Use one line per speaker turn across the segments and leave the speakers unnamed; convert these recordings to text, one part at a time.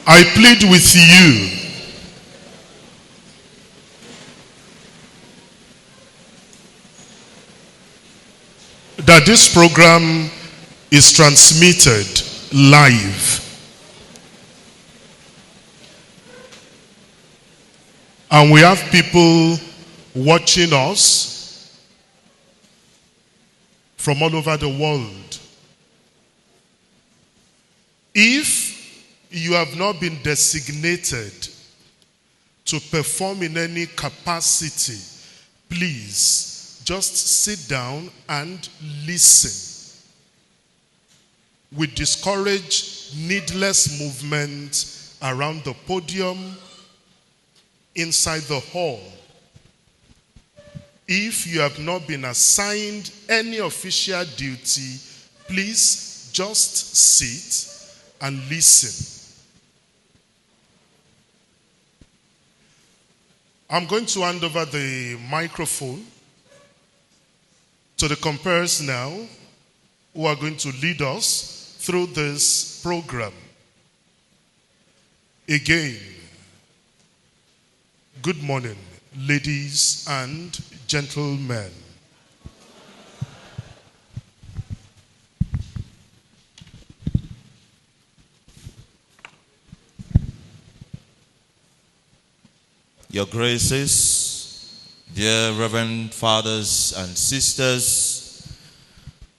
I plead with you that this program is transmitted live, and we have people watching us from all over the world. If you have not been designated to perform in any capacity, please just sit down and listen. We discourage needless movement around the podium, inside the hall. If you have not been assigned any official duty, please just sit and listen. I'm going to hand over the microphone to the comparers now, who are going to lead us through this program. Again, good morning, ladies and gentlemen.
Your Graces, dear Reverend Fathers and Sisters,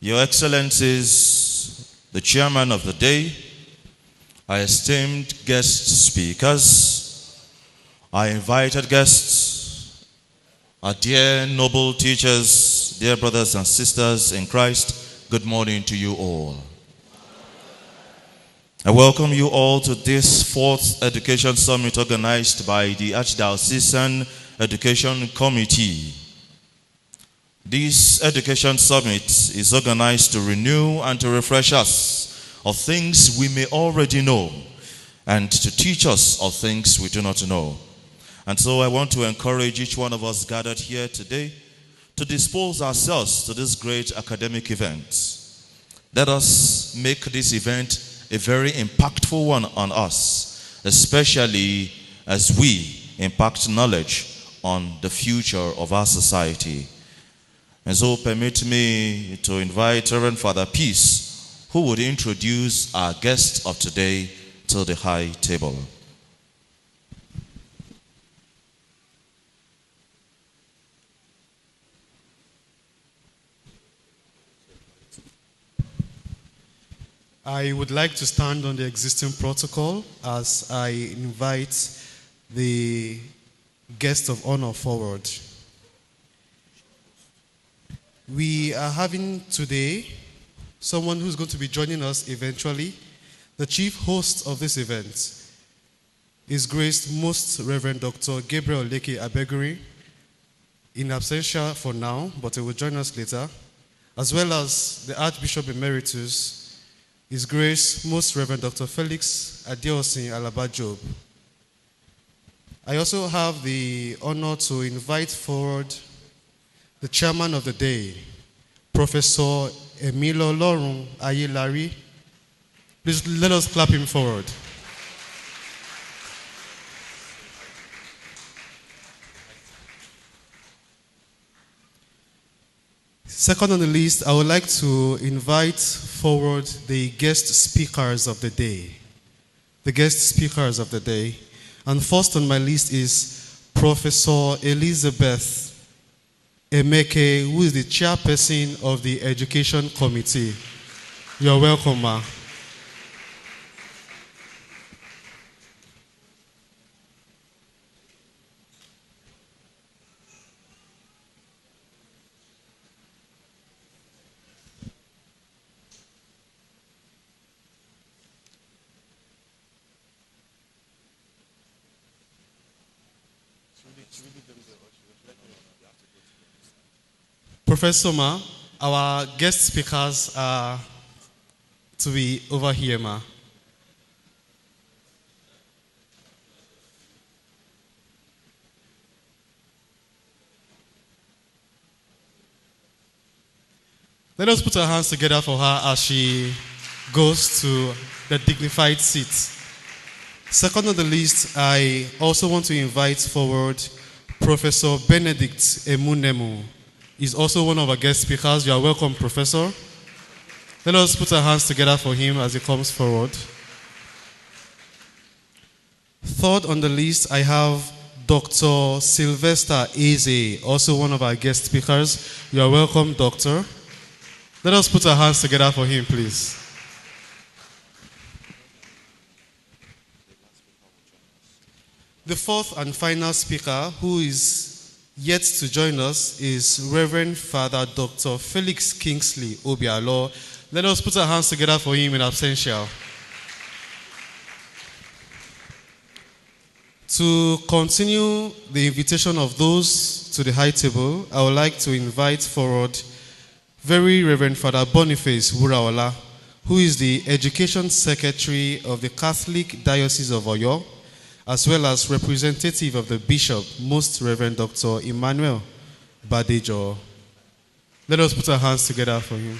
Your Excellencies, the Chairman of the day, our esteemed guest speakers, our invited guests, our dear noble teachers, dear brothers and sisters in Christ, good morning to you all. I welcome you all to this 4th Education Summit organized by the Archdiocesan Education Committee. This Education Summit is organized to renew and to refresh us of things we may already know and to teach us of things we do not know. And so I want to encourage each one of us gathered here today to dispose ourselves to this great academic event. Let us make this event a very impactful one on us, especially as we impact knowledge on the future of our society. And so permit me to invite Reverend Father Peace, who would introduce our guest of today to the high table.
I would like to stand on the existing protocol as I invite the guest of honor forward. We are having today someone who's going to be joining us eventually. The chief host of this event is Grace Most Reverend Dr. Gabriel Leke Abeguri, in absentia for now, but he will join us later, as well as the Archbishop Emeritus, His Grace Most Reverend Dr. Felix Adeosin Alabajob. I also have the honor to invite forward the chairman of the day, Professor Emilo Lorun Ayelari. Please let us clap him forward. Second on the list, I would like to invite forward the guest speakers of the day. The guest speakers of the day. And first on my list is Professor Elizabeth Emeke, who is the chairperson of the Education Committee. You're welcome, ma. Professor Ma, our guest speakers are to be over here, ma. Let us put our hands together for her as she goes to the dignified seat. Second on the list, I also want to invite forward Professor Benedict Emunemu. He's also one of our guest speakers. You are welcome, Professor. Let us put our hands together for him as he comes forward. Third on the list, I have Dr. Sylvester Eze, also one of our guest speakers. You are welcome, Doctor. Let us put our hands together for him, please. The fourth and final speaker, who is yet to join us, is Reverend Father Dr. Felix Kingsley Obialo. Let us put our hands together for him in absentia. To continue the invitation of those to the high table, I would like to invite forward Very Reverend Father Boniface Wuraola, who is the Education Secretary of the Catholic Diocese of Oyo, as well as representative of the Bishop, Most Reverend Dr. Emmanuel Badejo. Let us put our hands together for him.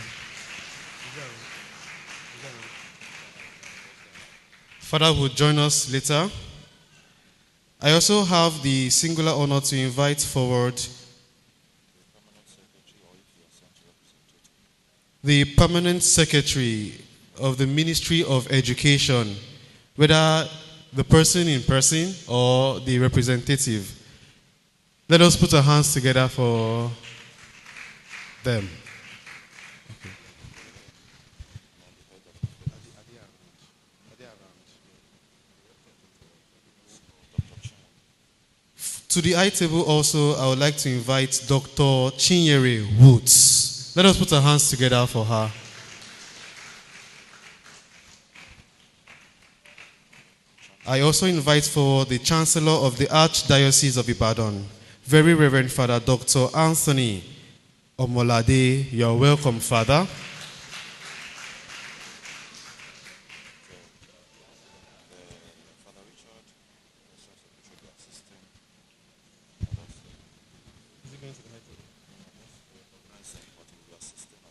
Father will join us later. I also have the singular honor to invite forward the Permanent Secretary of the Ministry of Education, whether the person in person or the representative. Let us put our hands together for them. Okay. To the high table also, I would like to invite Dr. Chinyere Woods. Let us put our hands together for her. I also invite for the Chancellor of the Archdiocese of Ibadan, Very Reverend Father Dr. Anthony Omolade. You are welcome, Father.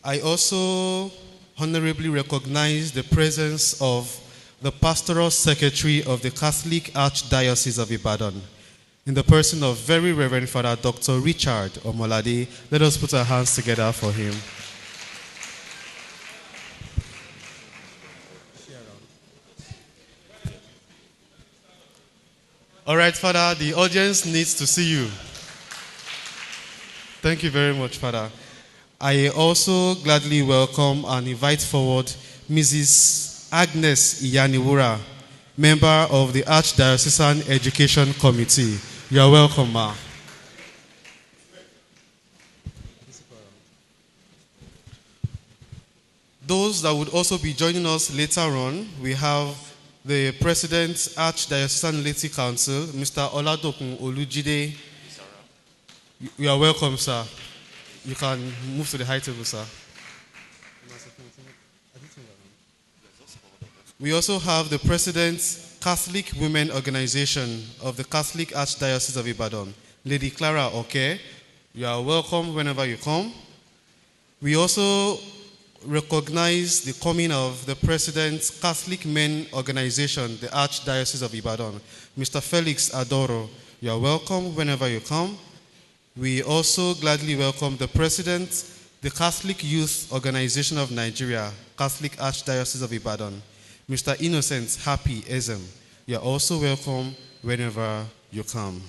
I also honorably recognize the presence of the Pastoral Secretary of the Catholic Archdiocese of Ibadan, in the person of Very Reverend Father Dr. Richard Omolade. Let us put our hands together for him. All right, Father, the audience needs to see you. Thank you very much, Father. I also gladly welcome and invite forward Mrs. Agnes Iyaniwura, member of the Archdiocesan Education Committee. You are welcome, ma. Those that would also be joining us later on, we have the President, Archdiocesan Laity Council, Mr. Oladokun Olujide. You are welcome, sir. You can move to the high table, sir. We also have the President, Catholic Women Organization of the Catholic Archdiocese of Ibadan, Lady Clara Oke. You are welcome whenever you come. We also recognize the coming of the President, Catholic Men Organization, the Archdiocese of Ibadan, Mr. Felix Adoro. You are welcome whenever you come. We also gladly welcome the President, the Catholic Youth Organization of Nigeria, Catholic Archdiocese of Ibadan, Mr. Innocent Happy Ezem. You are also welcome whenever you come.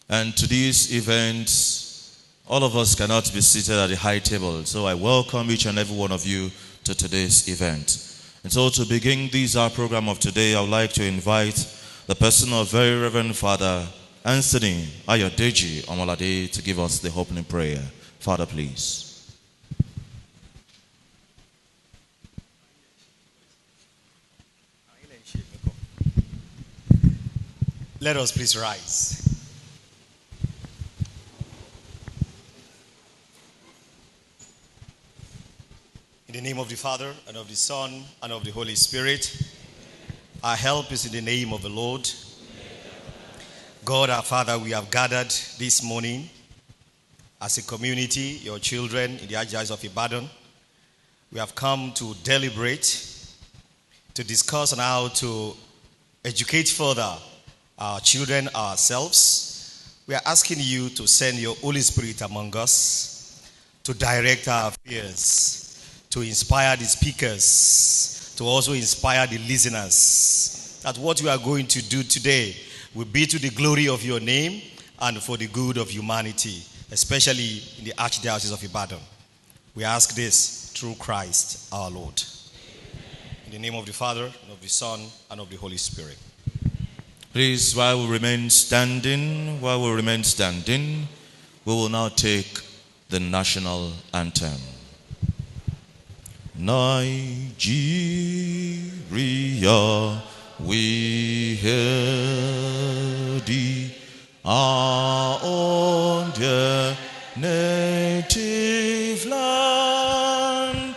And to these events, all of us cannot be seated at the high table. So I welcome each and every one of you to today's event. And so to begin this our program of today, I would like to invite the person of Very Reverend Father Anthony Ayodeji Omolade to give us the opening prayer. Father, please.
Let us please rise. In the name of the Father, and of the Son, and of the Holy Spirit. Our help is in the name of the Lord. God our Father, we have gathered this morning as a community, your children in the Archdiocese of Ibadan. We have come to deliberate to discuss on how to educate further our children, ourselves. We are asking you to send your Holy Spirit among us to direct our affairs, to inspire the speakers, to also inspire the listeners, that what we are going to do today will be to the glory of your name and for the good of humanity, especially in the Archdiocese of Ibadan. We ask this through Christ our Lord. In the name of the Father, and of the Son, and of the Holy Spirit.
Please, while we remain standing, we will now take the national anthem. Nigeria, we hail thee, our own dear native land.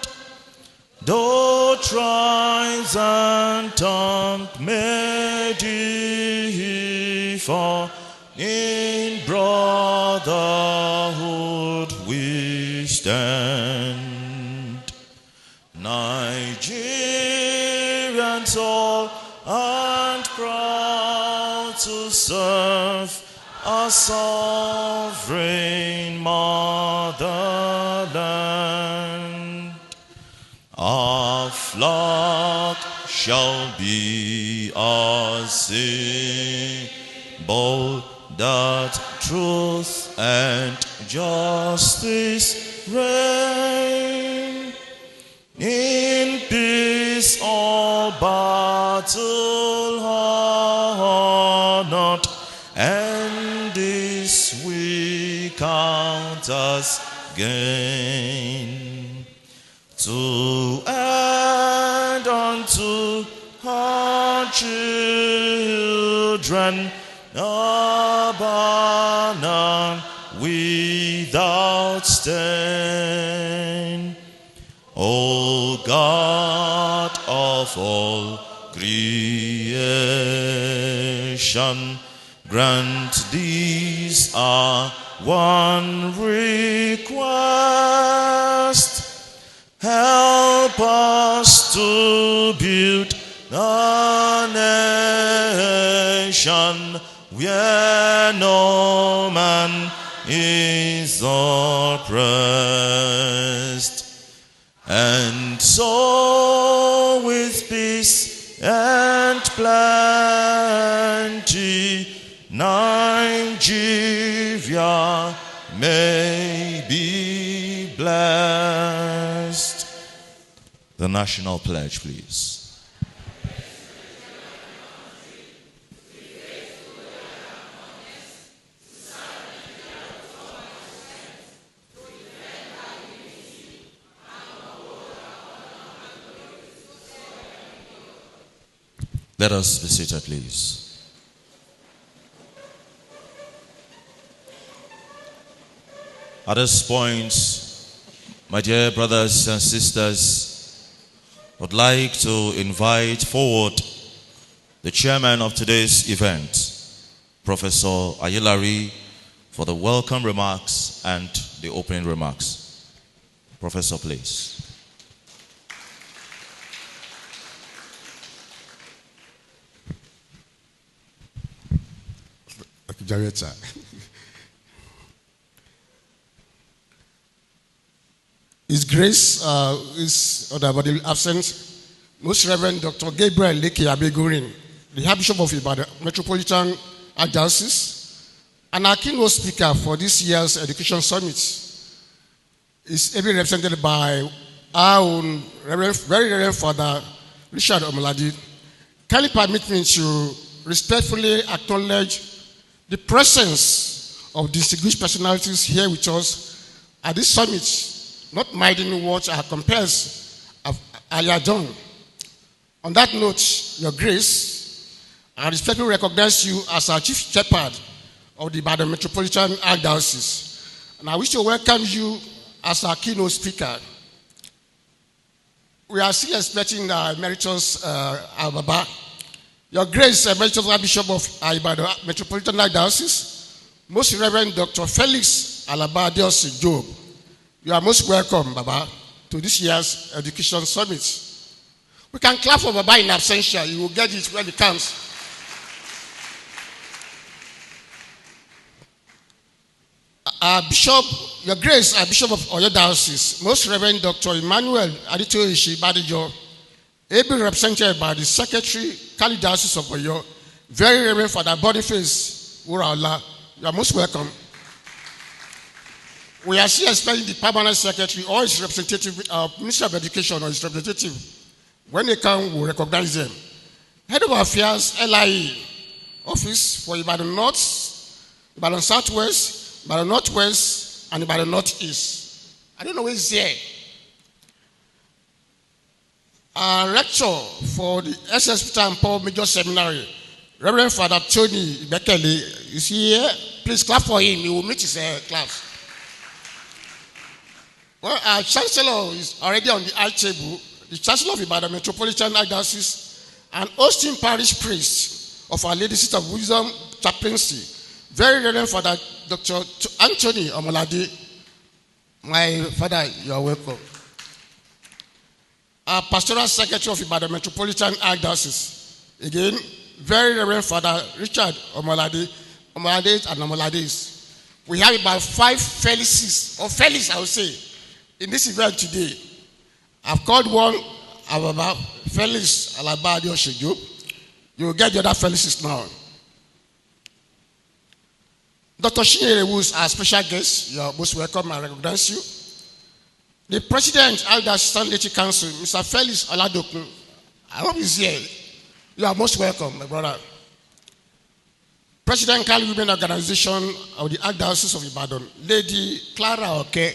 Though tribes and tongue may differ, in brotherhood we stand. Nigerians all and proud to serve our sovereign motherland. Our flag shall be our symbol that truth and justice reign. In peace all battle honored, and this we count as gain. To add unto our children a banner without stain. O God of all creation, grant these our one request. Help us to build a nation where no man is oppressed. And so with peace and plenty, Nigeria may be blessed. The national pledge, please. Let us be seated, please. At this point, my dear brothers and sisters, I would like to invite forward the chairman of today's event, Professor Ayilari, for the welcome remarks and the opening remarks. Professor, please.
His Grace is otherwise absent, Most Reverend Dr. Gabriel Leke Abegurin, the Archbishop of Ibadan Metropolitan Archdiocese, and our keynote speaker for this year's Education Summit is ably represented by our own very Reverend Father Richard Omoladi. Kindly permit me to respectfully acknowledge the presence of distinguished personalities here with us at this summit, not minding what our compares have earlier done. On that note, Your Grace, I respectfully recognize you as our Chief Shepherd of the Ibadan Metropolitan Archdiocese, and I wish to welcome you as our keynote speaker. We are still expecting Emeritus Al-Baba. Your Grace, Emeritus Bishop of Ibadan Metropolitan Archdiocese, Most Reverend Dr. Felix Alaba Adeosi Job. You are most welcome, Baba, to this year's Education Summit. We can clap for Baba in absentia. You will get it when it comes. Bishop, Your Grace, Bishop of Oyo Diocese, Most Reverend Dr. Emmanuel Aditoishi Badijo, ably represented by the Secretary, Kali Diocese of Oyo, Very Reverend Father Boniface Uraola. You are most welcome. We are still expecting the Permanent Secretary or his representative, Minister of Education or his representative. When they come, we'll recognize them. Head of Affairs, LIE, Office for Ibadan North, Ibadan Southwest, Ibadan Northwest, and Ibadan Northeast. I don't know where he's here. Rector for the SS Peter and Paul Major Seminary, Reverend Father Tony Bekele, is here. Please clap for him. He will meet his class. Well, our Chancellor is already on the high table. The Chancellor of Ibadan Metropolitan Archdiocese and Austin Parish Priest of Our Lady Sister of Wisdom Chaplaincy, Very Reverend Father Dr. Anthony Omolade. My father, you are welcome. Our Pastoral Secretary of Ibadan Metropolitan Archdiocese, again, Very Reverend Father Richard Omolade, Omolades and Omolades. We have about 5 Felices, or Felix, I would say, in this event today. I've called one Ababa, Felix Alaba Adeoshejo. You will get the other Felices now. Dr. Shinyere, who is our special guest, you are most welcome. I recognize you. The President of the Assistant Lady Council, Mr. Felix Oladokun, I hope he's here. You are most welcome, my brother. President Kali Women Organization of the Archdiocese of Ibadan, Lady Clara Oke.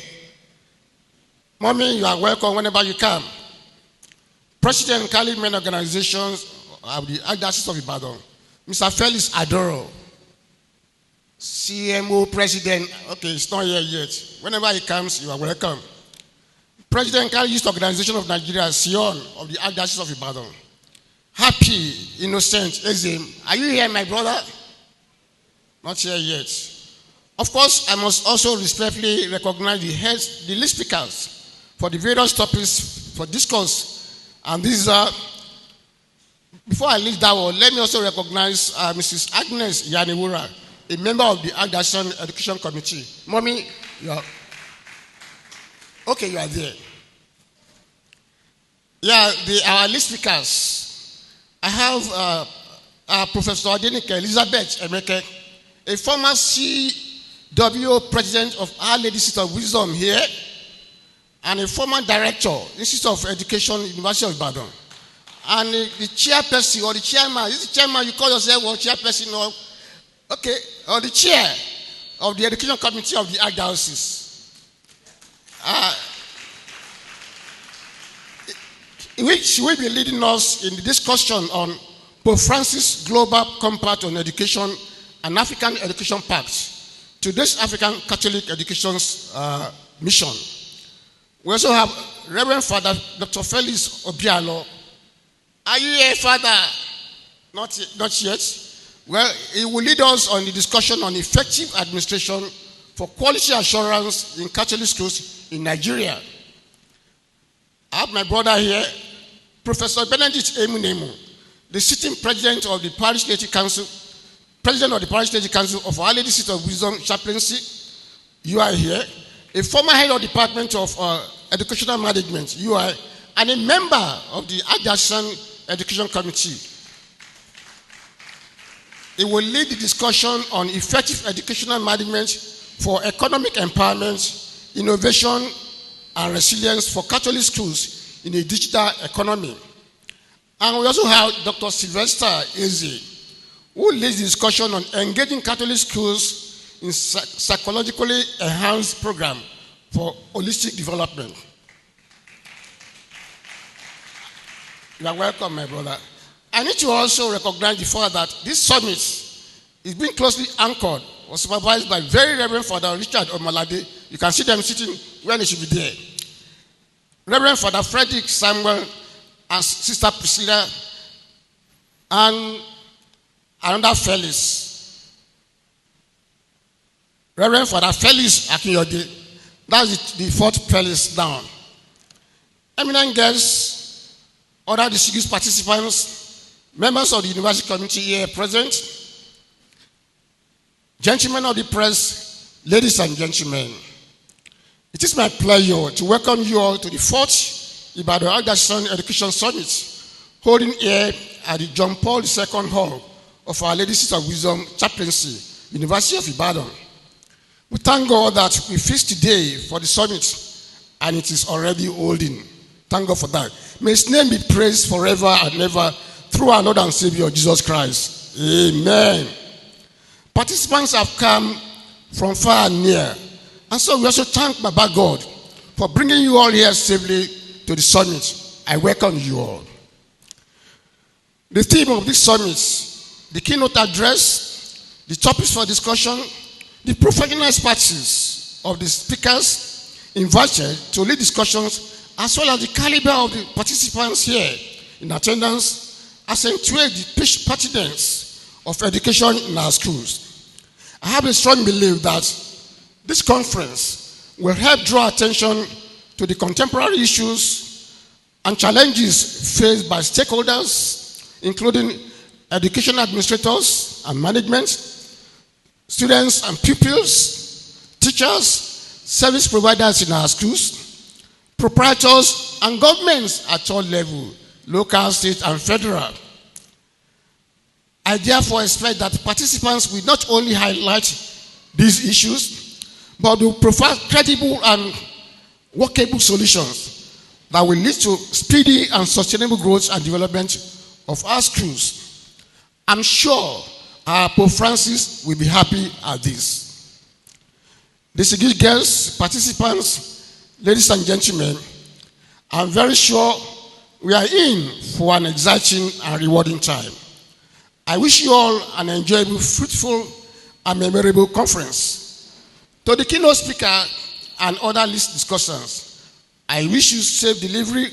Mommy, you are welcome whenever you come. President Kali Men Organizations of the Archdiocese of Ibadan, Mr. Felix Adoro. CMO President, okay, it's not here yet. Whenever he comes, you are welcome. President Kali Youth Organization of Nigeria, Sion of the Archdiocese of Ibadan. Happy, innocent, Ezim. Are you here, my brother? Not here yet. Of course, I must also respectfully recognize the heads, the list speakers for the various topics for discourse. And these are, before I leave that one, let me also recognize Mrs. Agnes Yaniwura, a member of the Archdiocese Education Committee. Mommy, you are, okay, you are there. Yeah, our list speakers. I have Professor Adenike Elizabeth Emeke, a former CWO president of Our Lady Sister of Wisdom here, and a former director, Institute of Education, University of Ibadan. And the chairperson or the chairman, is the chairman, you call yourself or chairperson or, okay, or the chair of the Education Committee of the Archdiocese. She will be leading us in the discussion on Pope Francis' Global Compact on Education and African Education Pact to this African Catholic Education's mission. We also have Reverend Father Dr. Felix Obialo. Are you here, Father? Not yet. Well, he will lead us on the discussion on effective administration for quality assurance in Catholic schools in Nigeria. I have my brother here, Professor Benedict Emunemu, the sitting president of the Parish Laity Council, president of the Parish Laity Council of Our Lady Sister of Wisdom Chaplaincy. You are here. A former head of Department of Educational Management, you are, and a member of the Archdiocese Education Committee. It will lead the discussion on effective educational management for economic empowerment, innovation, and resilience for Catholic schools in a digital economy. And we also have Dr. Sylvester Eze, who leads the discussion on engaging Catholic schools in psychologically enhanced program for holistic development. You are welcome, my brother. I need to also recognize the fact that this summit is being closely anchored or supervised by Very Reverend Father Richard Omalade. You can see them sitting where they should be there. Reverend Father Frederick Samuel and Sister Priscilla and another Felix. Reverend Father Felix Akinyode. That's the 4th Felix down. Eminent guests, other distinguished participants, members of the university community here present, gentlemen of the press, ladies and gentlemen. It is my pleasure to welcome you all to the 4th Ibadan Archdiocese Education Summit, holding here at the John Paul II Hall of Our Archdiocese of Wisdom Chaplaincy, University of Ibadan. We thank God that we fixed today for the summit and it is already holding. Thank God for that. May His name be praised forever and ever through our Lord and Savior Jesus Christ. Amen. Participants have come from far and near, and so we also thank Baba God for bringing you all here safely to the summit. I welcome you all. The theme of this summit, the keynote address, the topics for discussion, the professional expertise of the speakers invited to lead discussions, as well as the caliber of the participants here in attendance, accentuate the pertinence of education in our schools. I have a strong belief that this conference will help draw attention to the contemporary issues and challenges faced by stakeholders, including education administrators and management, students and pupils, teachers, service providers in our schools, proprietors, and governments at all levels, local, state, and federal. I therefore expect that participants will not only highlight these issues, but will provide credible and workable solutions that will lead to speedy and sustainable growth and development of our schools. I'm sure our Pope Francis will be happy at this. Distinguished guests, participants, ladies and gentlemen, I'm very sure we are in for an exciting and rewarding time. I wish you all an enjoyable, fruitful, and memorable conference. To the keynote speaker and other list discussants, I wish you safe delivery,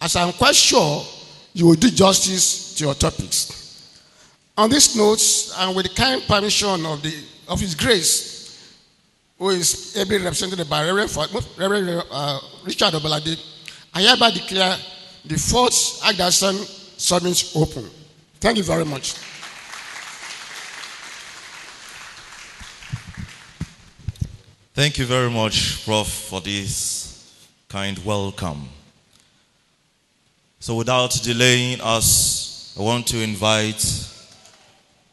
as I'm quite sure you will do justice to your topics. On this note, and with the kind permission of His Grace, who is ably represented by Reverend Richard Obalade, I hereby declare the 4th Archdiocese Summit open. Thank you very much.
Thank you very much, Prof, for this kind welcome. So without delaying us, I want to invite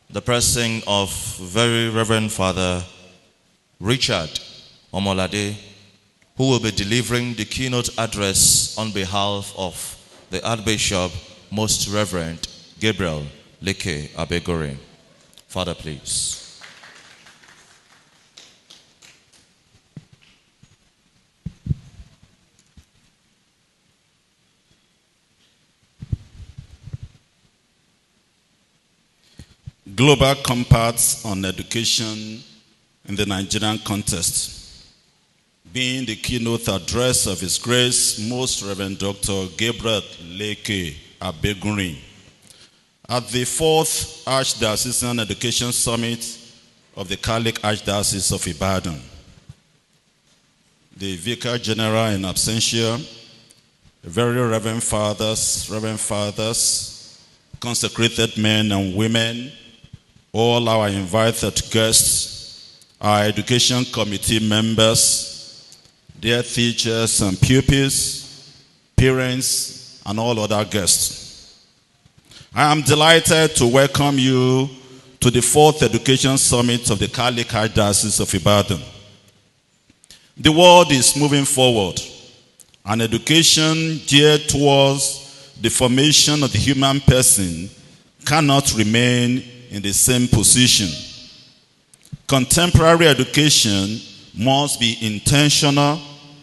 the person of Very Reverend Father Richard Omolade, who will be delivering the keynote address on behalf of the Archbishop, Most Reverend Gabriel Leke Abegore. Father, please.
Global Compact on Education in the Nigerian Context, being the keynote address of His Grace, Most Reverend Dr. Gabriel Leke Abegure, at the 4th Archdiocesan Education Summit of the Catholic Archdiocese of Ibadan. The Vicar General in absentia, very Reverend Fathers, consecrated men and women, all our invited guests, our education committee members, dear teachers and pupils, parents, and all other guests. I am delighted to welcome you to the 4th Education Summit of the Catholic Archdiocese of Ibadan. The world is moving forward, and education geared towards the formation of the human person cannot remain in the same position. Contemporary education must be intentional,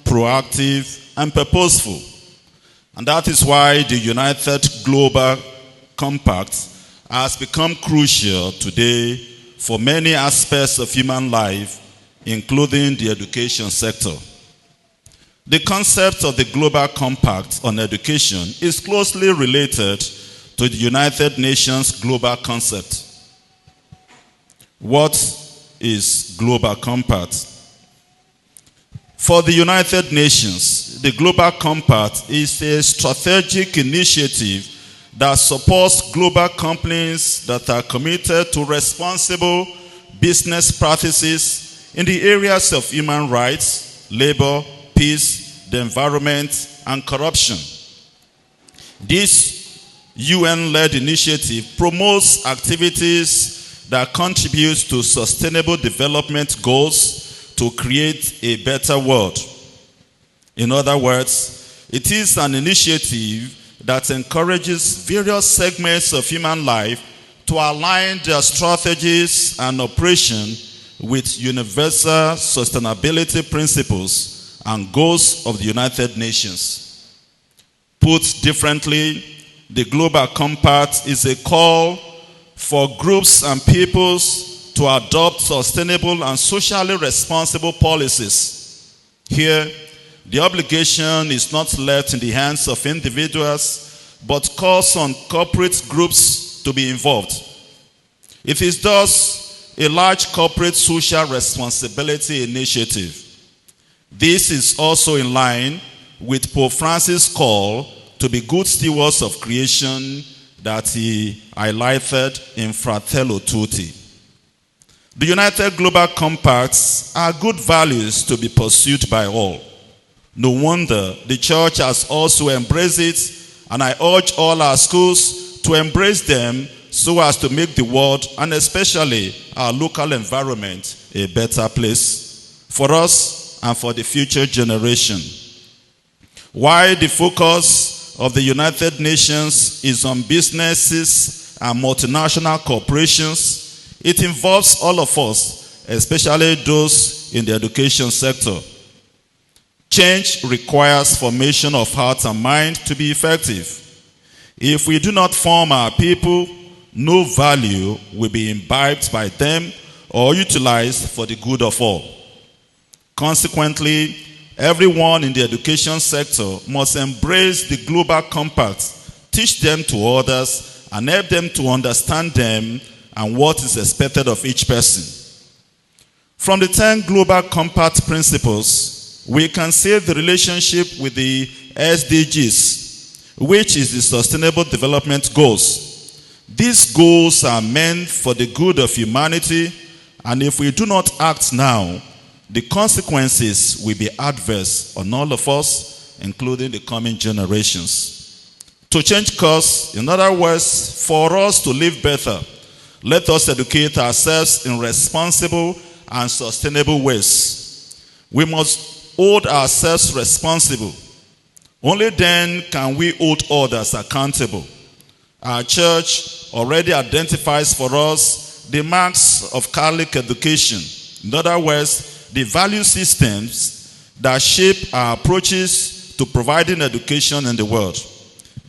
proactive, and purposeful. And that is why the United Global Compact has become crucial today for many aspects of human life, including the education sector. The concept of the Global Compact on education is closely related to the United Nations Global Concept. What is Global Compact? For the United Nations, the Global Compact is a strategic initiative that supports global companies that are committed to responsible business practices in the areas of human rights, labor, peace, the environment, and corruption. This UN-led initiative promotes activities that contribute to sustainable development goals to create a better world. In other words, it is an initiative that encourages various segments of human life to align their strategies and operation with universal sustainability principles and goals of the United Nations. Put differently, the Global Compact is a call for groups and peoples to adopt sustainable and socially responsible policies. Here, the obligation is not left in the hands of individuals, but calls on corporate groups to be involved. It is thus a large corporate social responsibility initiative. This is also in line with Pope Francis' call to be good stewards of creation that he highlighted in Fratello Tutti. The United Global Compacts are good values to be pursued by all. No wonder the church has also embraced it, and I urge all our schools to embrace them so as to make the world, and especially our local environment, a better place for us and for the future generation. While the focus of the United Nations is on businesses and multinational corporations, it involves all of us, especially those in the education sector. Change requires formation of heart and mind to be effective. If we do not form our people, no value will be imbibed by them or utilized for the good of all. Consequently, everyone in the education sector must embrace the Global Compact, teach them to others, and help them to understand them and what is expected of each person. From the 10 Global Compact principles, we can see the relationship with the SDGs, which is the Sustainable Development Goals. These goals are meant for the good of humanity, and if we do not act now, the consequences will be adverse on all of us, including the coming generations. To change course, in other words, for us to live better, let us educate ourselves in responsible and sustainable ways. We must hold ourselves responsible. Only then can we hold others accountable. Our church already identifies for us the marks of Catholic education. In other words, the value systems that shape our approaches to providing education in the world.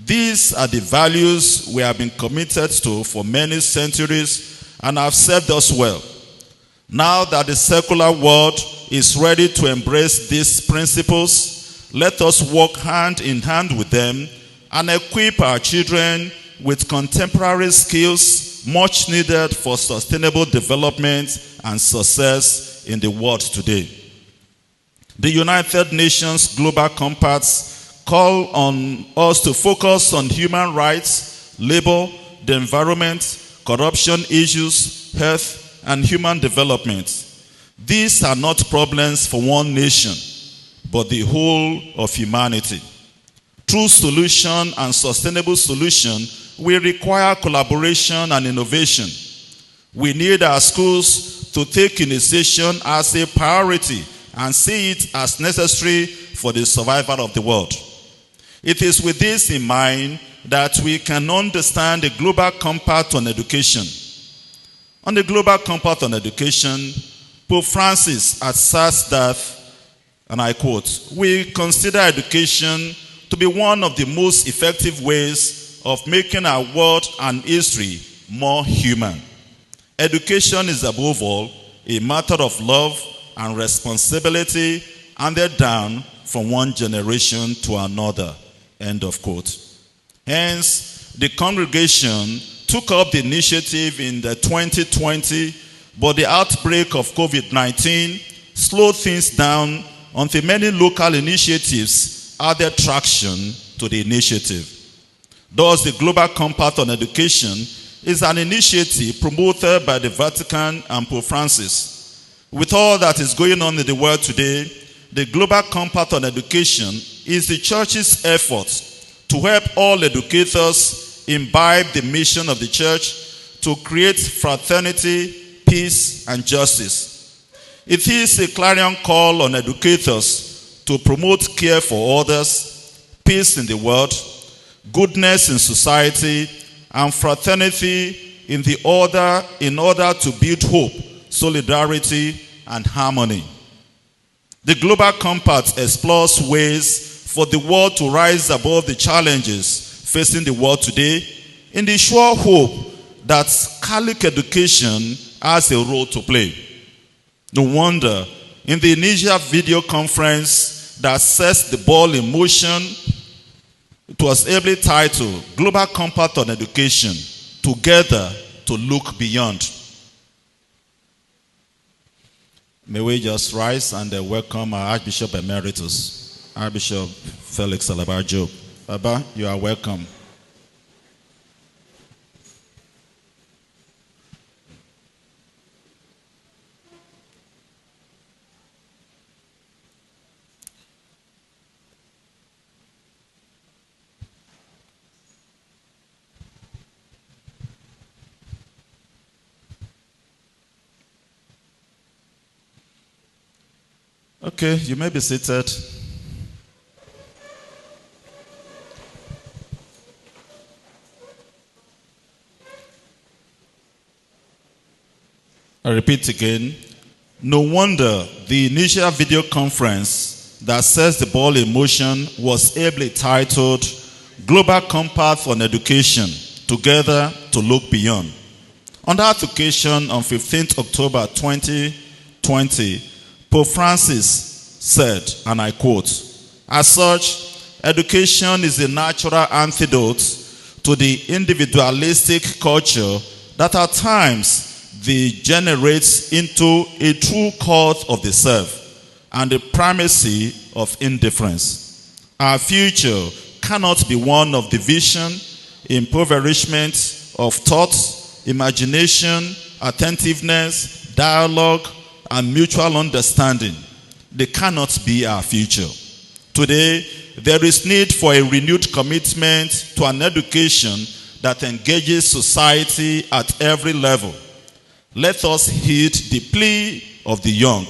These are the values we have been committed to for many centuries and have served us well. Now that the secular world is ready to embrace these principles, let us work hand in hand with them and equip our children with contemporary skills much needed for sustainable development and success in the world today. The United Nations Global Compacts call on us to focus on human rights, labor, the environment, corruption issues, health, and human development. These are not problems for one nation, but the whole of humanity. True solution and sustainable solution will require collaboration and innovation. We need our schools to take initiation as a priority and see it as necessary for the survival of the world. It is with this in mind that we can understand the Global Compact on Education. On the Global Compact on Education, Pope Francis asserts that, and I quote, "We consider education to be one of the most effective ways of making our world and history more human. Education is above all a matter of love and responsibility handed down from one generation to another." End of quote. Hence, the congregation took up the initiative in the 2020, but the outbreak of COVID-19 slowed things down until many local initiatives added traction to the initiative. Thus, the Global Compact on Education is an initiative promoted by the Vatican and Pope Francis. With all that is going on in the world today, the Global Compact on Education is the church's effort to help all educators imbibe the mission of the church to create fraternity, peace, and justice. It is a clarion call on educators to promote care for others, peace in the world, goodness in society, and fraternity in order to build hope, solidarity, and harmony. The Global Compact explores ways for the world to rise above the challenges facing the world today in the sure hope that Catholic education has a role to play. No wonder, in the initial video conference that sets the ball in motion, it was ably titled Global Compact on Education, Together to Look Beyond. May we just rise and welcome our Archbishop Emeritus, Archbishop Felix Alabar-Job. Baba, you are welcome. Okay, you may be seated. I repeat again, no wonder the initial video conference that sets the ball in motion was ably titled Global Compact on Education, Together to Look Beyond. On that occasion, on 15th October 2020, Pope Francis said, and I quote, "As such, education is a natural antidote to the individualistic culture that at times degenerates into a true cult of the self and the primacy of indifference. Our future cannot be one of division, impoverishment of thought, imagination, attentiveness, dialogue, and mutual understanding. They cannot be our future. Today, there is need for a renewed commitment to an education that engages society at every level. Let us heed the plea of the young,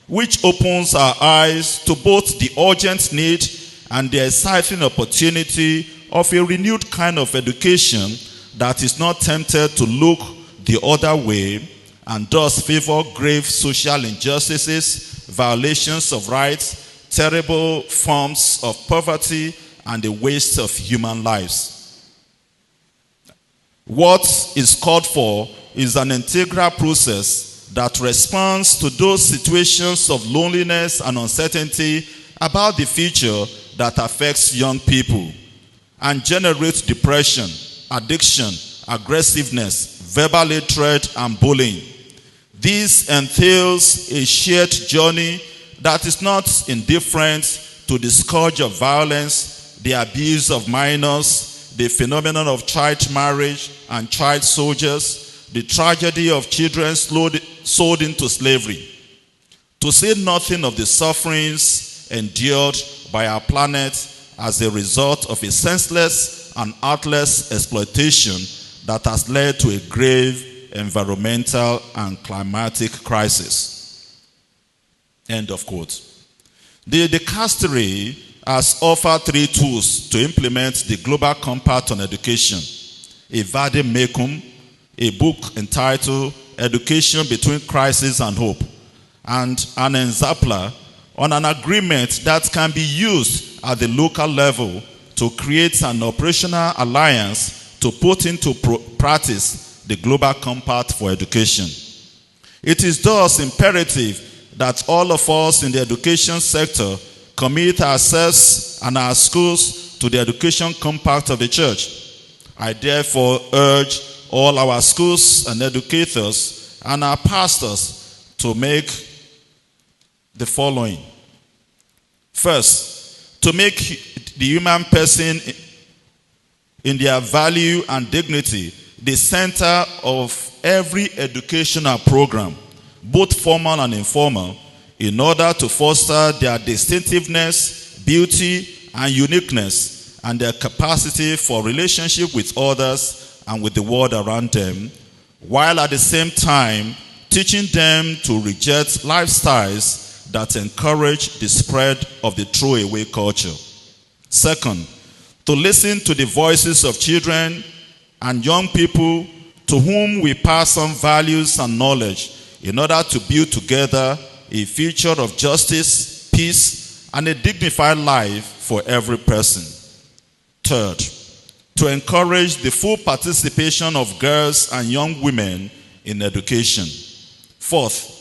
which opens our eyes to both the urgent need and the exciting opportunity of a renewed kind of education that is not tempted to look the other way and thus favor grave social injustices, violations of rights, terrible forms of poverty, and the waste of human lives. What is called for is an integral process that responds to those situations of loneliness and uncertainty about the future that affects young people and generates depression, addiction, aggressiveness, verbal hatred, and bullying. This entails a shared journey that is not indifferent to the scourge of violence, the abuse of minors, the phenomenon of child marriage and child soldiers, the tragedy of children sold into slavery. To say nothing of the sufferings endured by our planet as a result of a senseless and heartless exploitation that has led to a grave environmental and climatic crisis. End of quote. The dicastery has offered 3 tools to implement the Global Compact on Education: a Vade Mecum, a book entitled Education Between Crisis and Hope, and an exemplar on an agreement that can be used at the local level to create an operational alliance to put into practice the Global Compact for Education. It is thus imperative that all of us in the education sector commit ourselves and our schools to the Education Compact of the Church. I therefore urge all our schools and educators and our pastors to make the following. First, to make the human person in their value and dignity the center of every educational program, both formal and informal, in order to foster their distinctiveness, beauty, and uniqueness, and their capacity for relationship with others and with the world around them, while at the same time teaching them to reject lifestyles that encourage the spread of the throwaway culture. Second, to listen to the voices of children and young people to whom we pass on values and knowledge in order to build together a future of justice, peace, and a dignified life for every person. Third, to encourage the full participation of girls and young women in education. Fourth,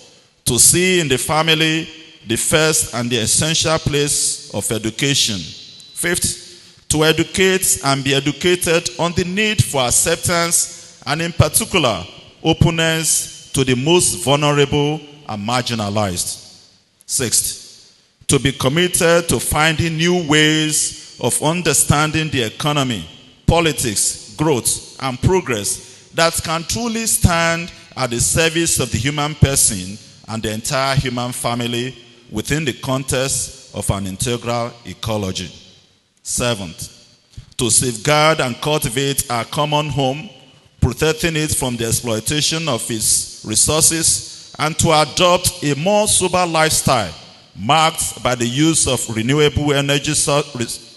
to see in the family the first and the essential place of education. Fifth, to educate and be educated on the need for acceptance and in particular openness to the most vulnerable and marginalized. Sixth, to be committed to finding new ways of understanding the economy, politics, growth, and progress that can truly stand at the service of the human person and the entire human family within the context of an integral ecology. Seventh, to safeguard and cultivate our common home, protecting it from the exploitation of its resources, and to adopt a more sober lifestyle marked by the use of renewable energy sources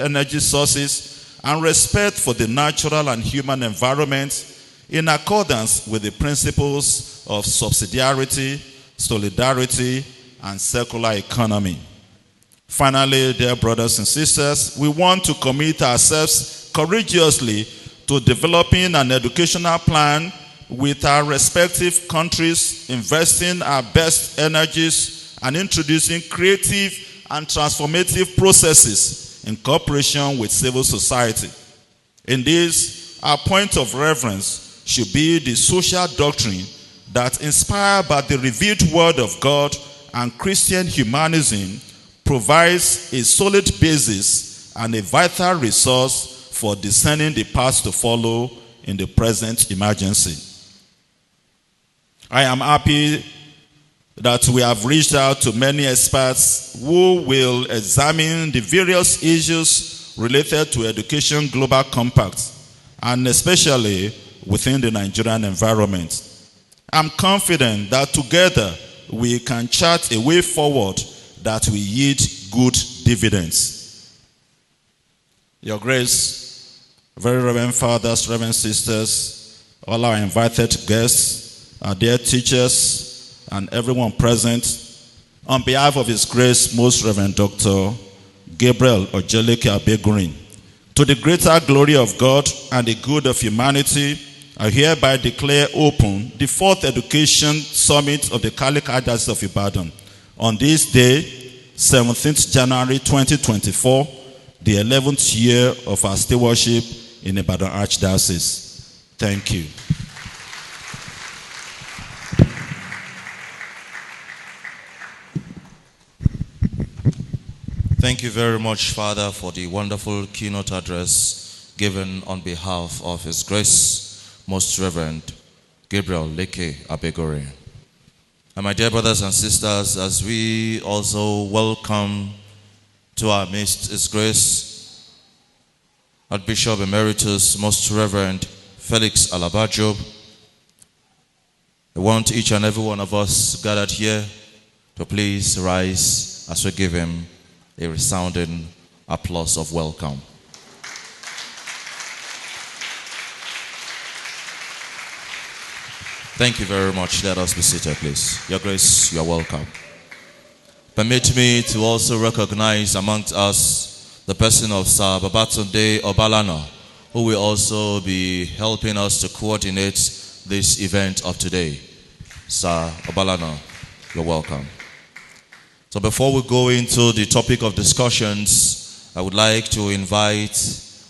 and respect for the natural and human environment in accordance with the principles of subsidiarity, solidarity, and circular economy. Finally, dear brothers and sisters, we want to commit ourselves courageously to developing an educational plan with our respective countries, investing our best energies and introducing creative and transformative processes in cooperation with civil society. In this, our point of reference should be the social doctrine that, inspired by the revealed word of God and Christian humanism, provides a solid basis and a vital resource for discerning the path to follow in the present emergency. I am happy that we have reached out to many experts who will examine the various issues related to Education Global Compact, and especially within the Nigerian environment. I'm confident that together we can chart a way forward that will yield good dividends. Your Grace, very Reverend Fathers, Reverend Sisters, all our invited guests, our dear teachers, and everyone present, on behalf of His Grace, Most Reverend Dr. Gabriel Ojeleke Abegurin, to the greater glory of God and the good of humanity, I hereby declare open the 4th Education Summit of the Catholic Archdiocese of Ibadan on this day, 17th January 2024, the 11th year of our stewardship in Ibadan Archdiocese. Thank you.
Thank you very much, Father, for the wonderful keynote address given on behalf of His Grace, Most Reverend Gabriel Leke Abegore. And my dear brothers and sisters, as we also welcome to our midst His Grace, Archbishop Emeritus, Most Reverend Felix Alabajo, I want each and every one of us gathered here to please rise as we give him a resounding applause of welcome. Thank you very much. Let us be seated, please. Your Grace, you are welcome. Permit me to also recognize amongst us the person of Sir Babatunde Obalana, who will also be helping us to coordinate this event of today. Sir Obalana, you're welcome. So before we go into the topic of discussions, I would like to invite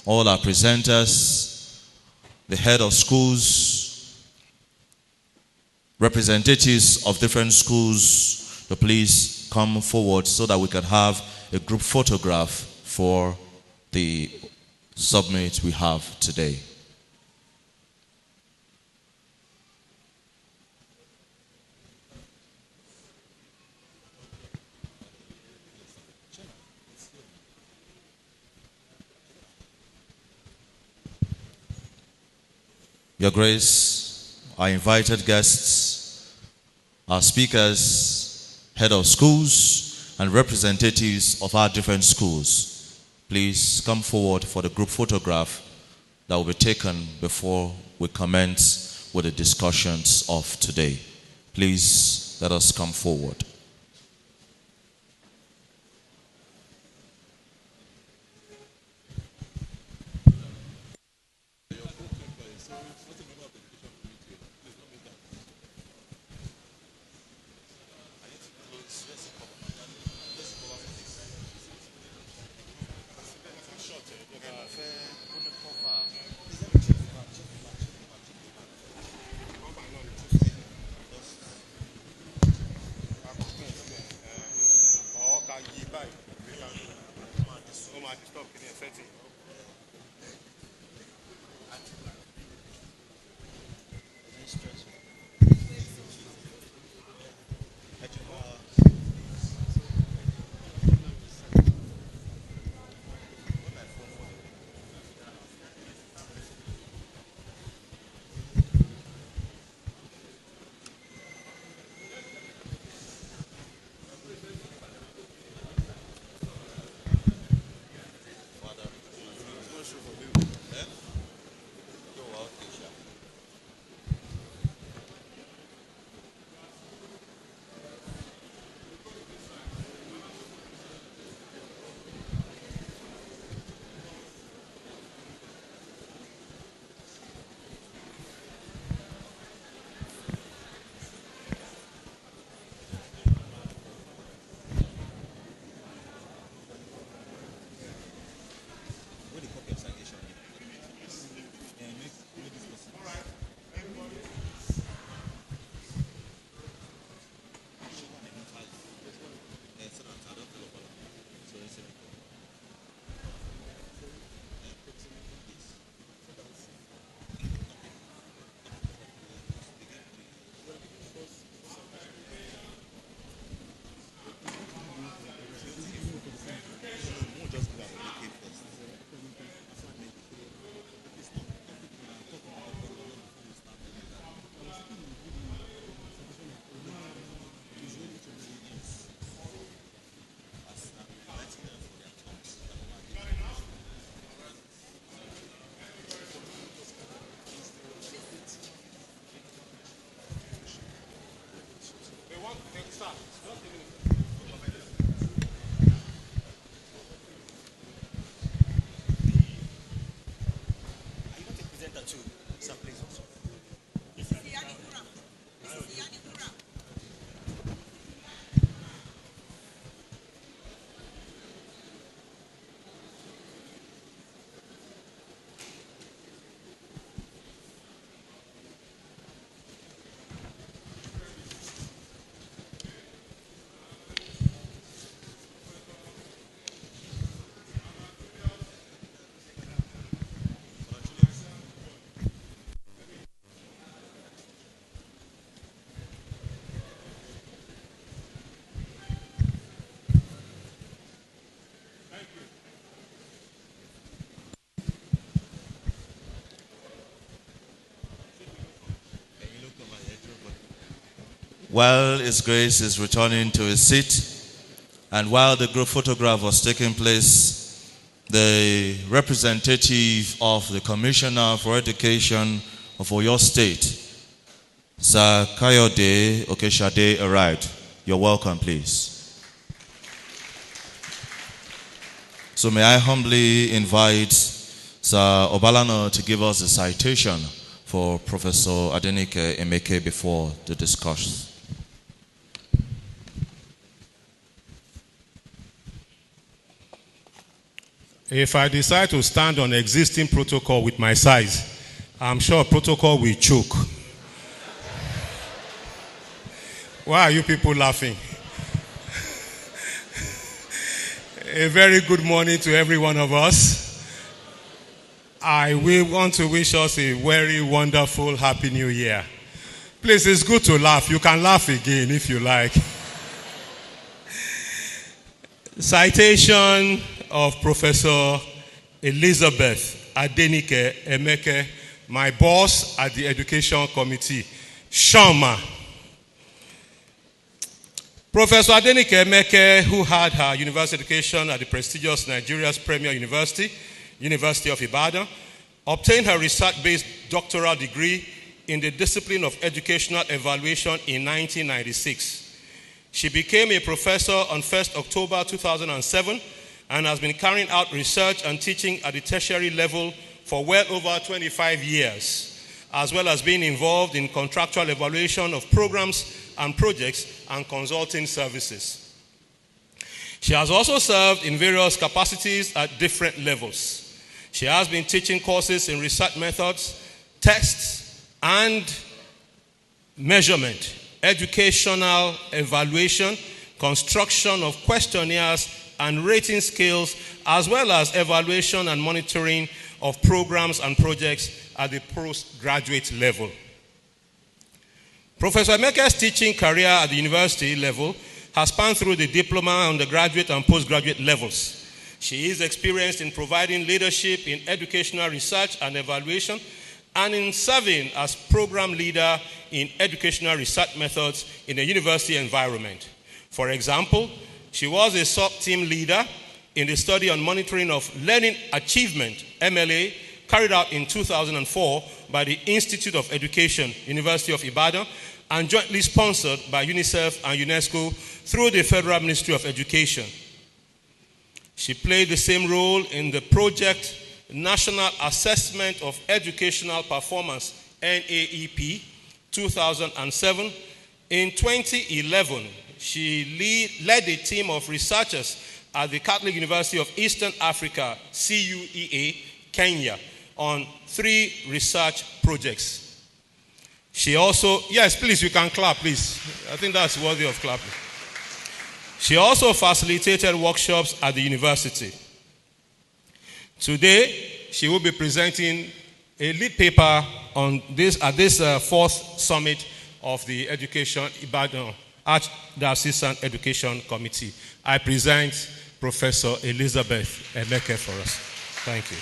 all our presenters, the head of schools, representatives of different schools to please come forward so that we can have a group photograph for the summit we have today. Your Grace, our invited guests, our speakers, head of schools, and representatives of our different schools, please come forward for the group photograph that will be taken before we commence with the discussions of today. Please let us come forward. While His Grace is returning to his seat, and while the group photograph was taking place, the representative of the Commissioner for Education of Oyo State, Sir Kayode Okeshade, arrived. You're welcome, please. So may I humbly invite Sir Obalano to give us a citation for Professor Adenike Emeke before the discussion.
If I decide to stand on existing protocol with my size, I'm sure protocol will choke. Why are you people laughing? A very good morning to every one of us. I will want to wish us a very wonderful, happy new year. Please, it's good to laugh. You can laugh again if you like. Citation of Professor Elizabeth Adenike Emeke, my boss at the Education Committee, Shama. Professor Adenike Emeke, who had her university education at the prestigious Nigeria's premier university, University of Ibadan, obtained her research-based doctoral degree in the discipline of educational evaluation in 1996. She became a professor on 1st October 2007 and has been carrying out research and teaching at the tertiary level for well over 25 years, as well as being involved in contractual evaluation of programs and projects and consulting services. She has also served in various capacities at different levels. She has been teaching courses in research methods, tests, and measurement, educational evaluation, construction of questionnaires and rating scales, as well as evaluation and monitoring of programs and projects at the postgraduate level. Professor Emeke's teaching career at the university level has spanned through the diploma, undergraduate, and postgraduate levels. She is experienced in providing leadership in educational research and evaluation, and in serving as program leader in educational research methods in a university environment. For example, she was a sub-team leader in the study on monitoring of learning achievement, MLA, carried out in 2004 by the Institute of Education, University of Ibadan, and jointly sponsored by UNICEF and UNESCO through the Federal Ministry of Education. She played the same role in the project National Assessment of Educational Performance, NAEP, 2007. In 2011, she led a team of researchers at the Catholic University of Eastern Africa, CUEA, Kenya, on 3 research projects. She also, yes, please, you can clap, please. I think that's worthy of clapping. She also facilitated workshops at the university. Today, she will be presenting a lead paper on this at this 4th summit of the Education Ibadan Archdiocesan Education Committee. I present Professor Elizabeth Emeke for us. Thank you.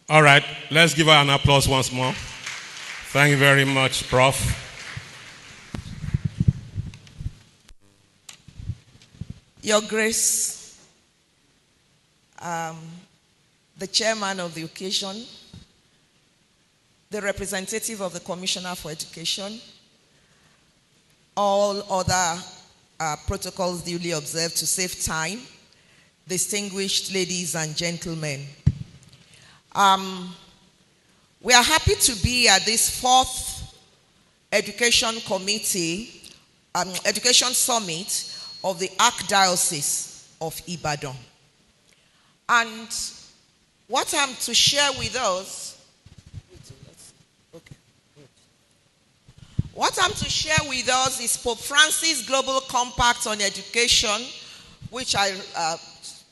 All right, let's give her an applause once more. Thank you very much, Prof.
Your Grace, the chairman of the occasion, the representative of the Commissioner for Education, all other protocols duly observed to save time, distinguished ladies and gentlemen. We are happy to be at this 4th Education Committee, Education Summit of the Archdiocese of Ibadan. And what I'm to share with us, is Pope Francis' Global Compact on Education, which I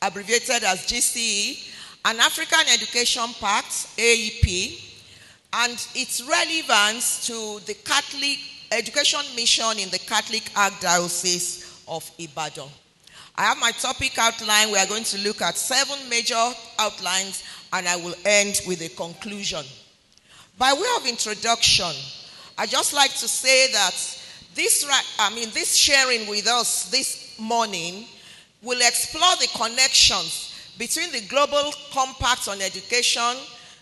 abbreviated as GCE, an African Education Pact, AEP, and its relevance to the Catholic education mission in the Catholic Archdiocese of Ibadan. I have my topic outline. We are going to look at 7 major outlines, and I will end with a conclusion. By way of introduction, I'd just like to say that this sharing with us this morning will explore the connections between the Global Compact on Education,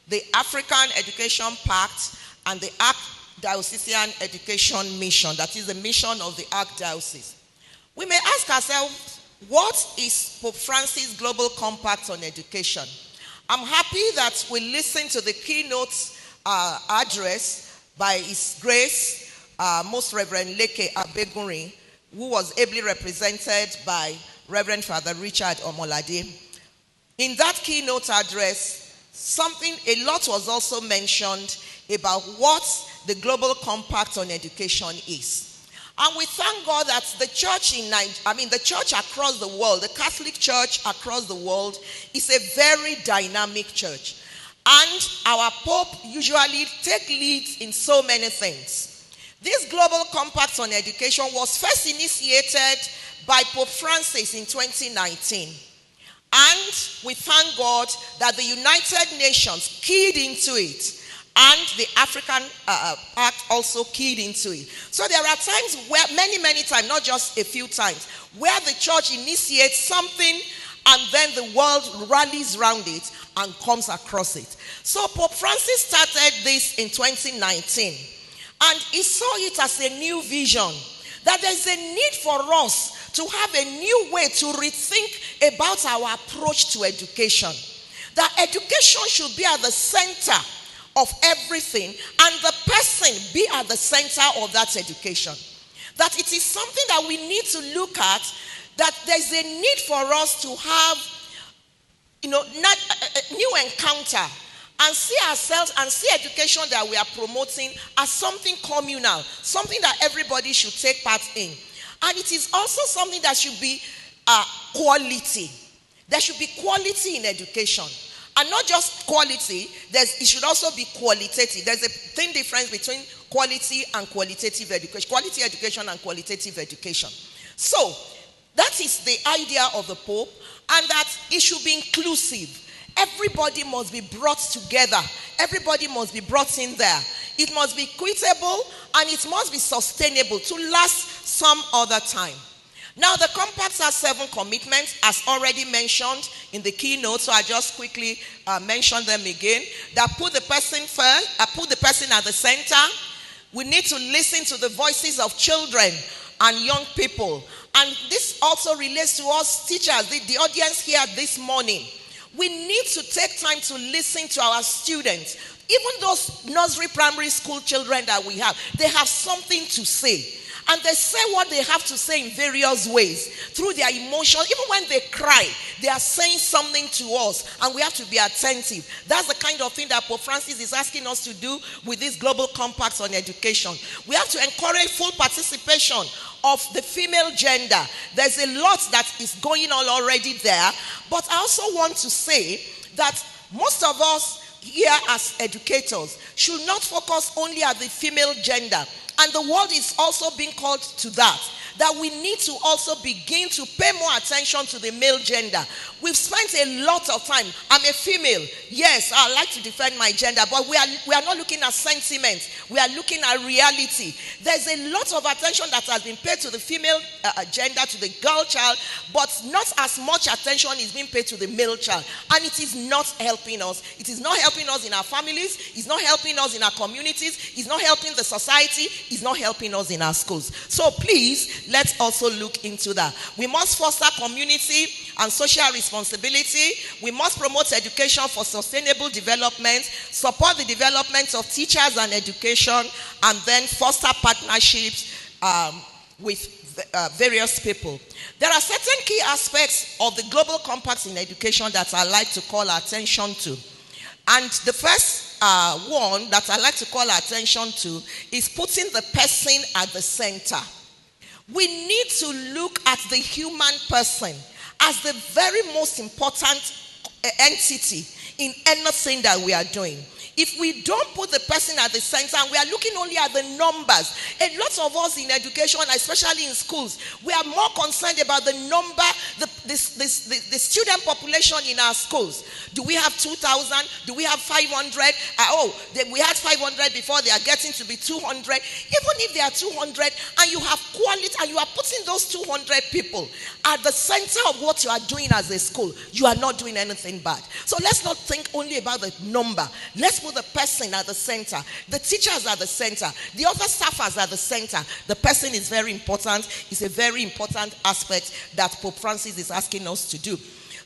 the African Education Pact, and the Archdiocesan Education Mission, that is the mission of the Archdiocese. We may ask ourselves What is Pope Francis' Global Compact on Education? I'm happy that we listened to the keynote address by His Grace, Most Reverend Leke Abegunrin, who was ably represented by Reverend Father Richard Omolade. In that keynote address, a lot was also mentioned about what the Global Compact on Education is. And we thank God that the church the church across the world, the Catholic Church across the world, is a very dynamic church. And our Pope usually takes leads in so many things. This Global Compact on Education was first initiated by Pope Francis in 2019. And we thank God that the United Nations keyed into it. And the African Pact also keyed into it. So there are times where, many times, not just a few times, where the church initiates something and then the world rallies around it and comes across it. So Pope Francis started this in 2019. And he saw it as a new vision, that there's a need for us to have a new way to rethink about our approach to education. That education should be at the center of everything, and the person be at the center of that education. That it is something that we need to look at, that there's a need for us to have, new encounter, and see ourselves and see education that we are promoting as something communal, something that everybody should take part in. And it is also something that should be quality. There should be quality in education. And not just quality, it should also be qualitative. There's a thin difference between quality and qualitative education. Quality education and qualitative education. So, that is the idea of the Pope, and that it should be inclusive. Everybody must be brought together. Everybody must be brought in there. It must be equitable, and it must be sustainable to last some other time. Now, the compact has 7 commitments, as already mentioned in the keynote, so I just quickly mention them again. That put the person first, put the person at the center. We need to listen to the voices of children and young people. And this also relates to us teachers, the audience here this morning. We need to take time to listen to our students. Even those nursery, primary school children that we have, they have something to say. And they say what they have to say in various ways. Through their emotions, even when they cry, they are saying something to us. And we have to be attentive. That's the kind of thing that Pope Francis is asking us to do with this Global Compact on Education. We have to encourage full participation of the female gender. There's a lot that is going on already there. But I also want to say that most of us here as educators should not focus only at the female gender. And the world is also being called to that we need to also begin to pay more attention to the male gender. We've spent a lot of time. I'm a female. Yes, I like to defend my gender, but we are not looking at sentiment. We are looking at reality. There's a lot of attention that has been paid to the female gender, to the girl child, but not as much attention is being paid to the male child. And it is not helping us. It is not helping us in our families. It's not helping us in our communities. It's not helping the society. It's not helping us in our schools. So please, let's also look into that. We must foster community and social responsibility. We must promote education for sustainable development, support the development of teachers and education, and then foster partnerships with various people. There are certain key aspects of the Global Compact in education that I like to call attention to. And the first one that I like to call attention to is putting the person at the center. We need to look at the human person as the very most important entity in anything that we are doing. If we don't put the person at the center and we are looking only at the numbers, a lot of us in education, especially in schools, we are more concerned about the number, the student population in our schools. Do we have 2,000? Do we have 500? We had 500 before, they are getting to be 200. Even if they are 200 and you have quality and you are putting those 200 people at the center of what you are doing as a school, you are not doing anything bad. So let's not think only about the number. Let's put the person at the center. The teachers are the center. The other staffers are the center. The person is very important. It's a very important aspect that Pope Francis is asking us to do.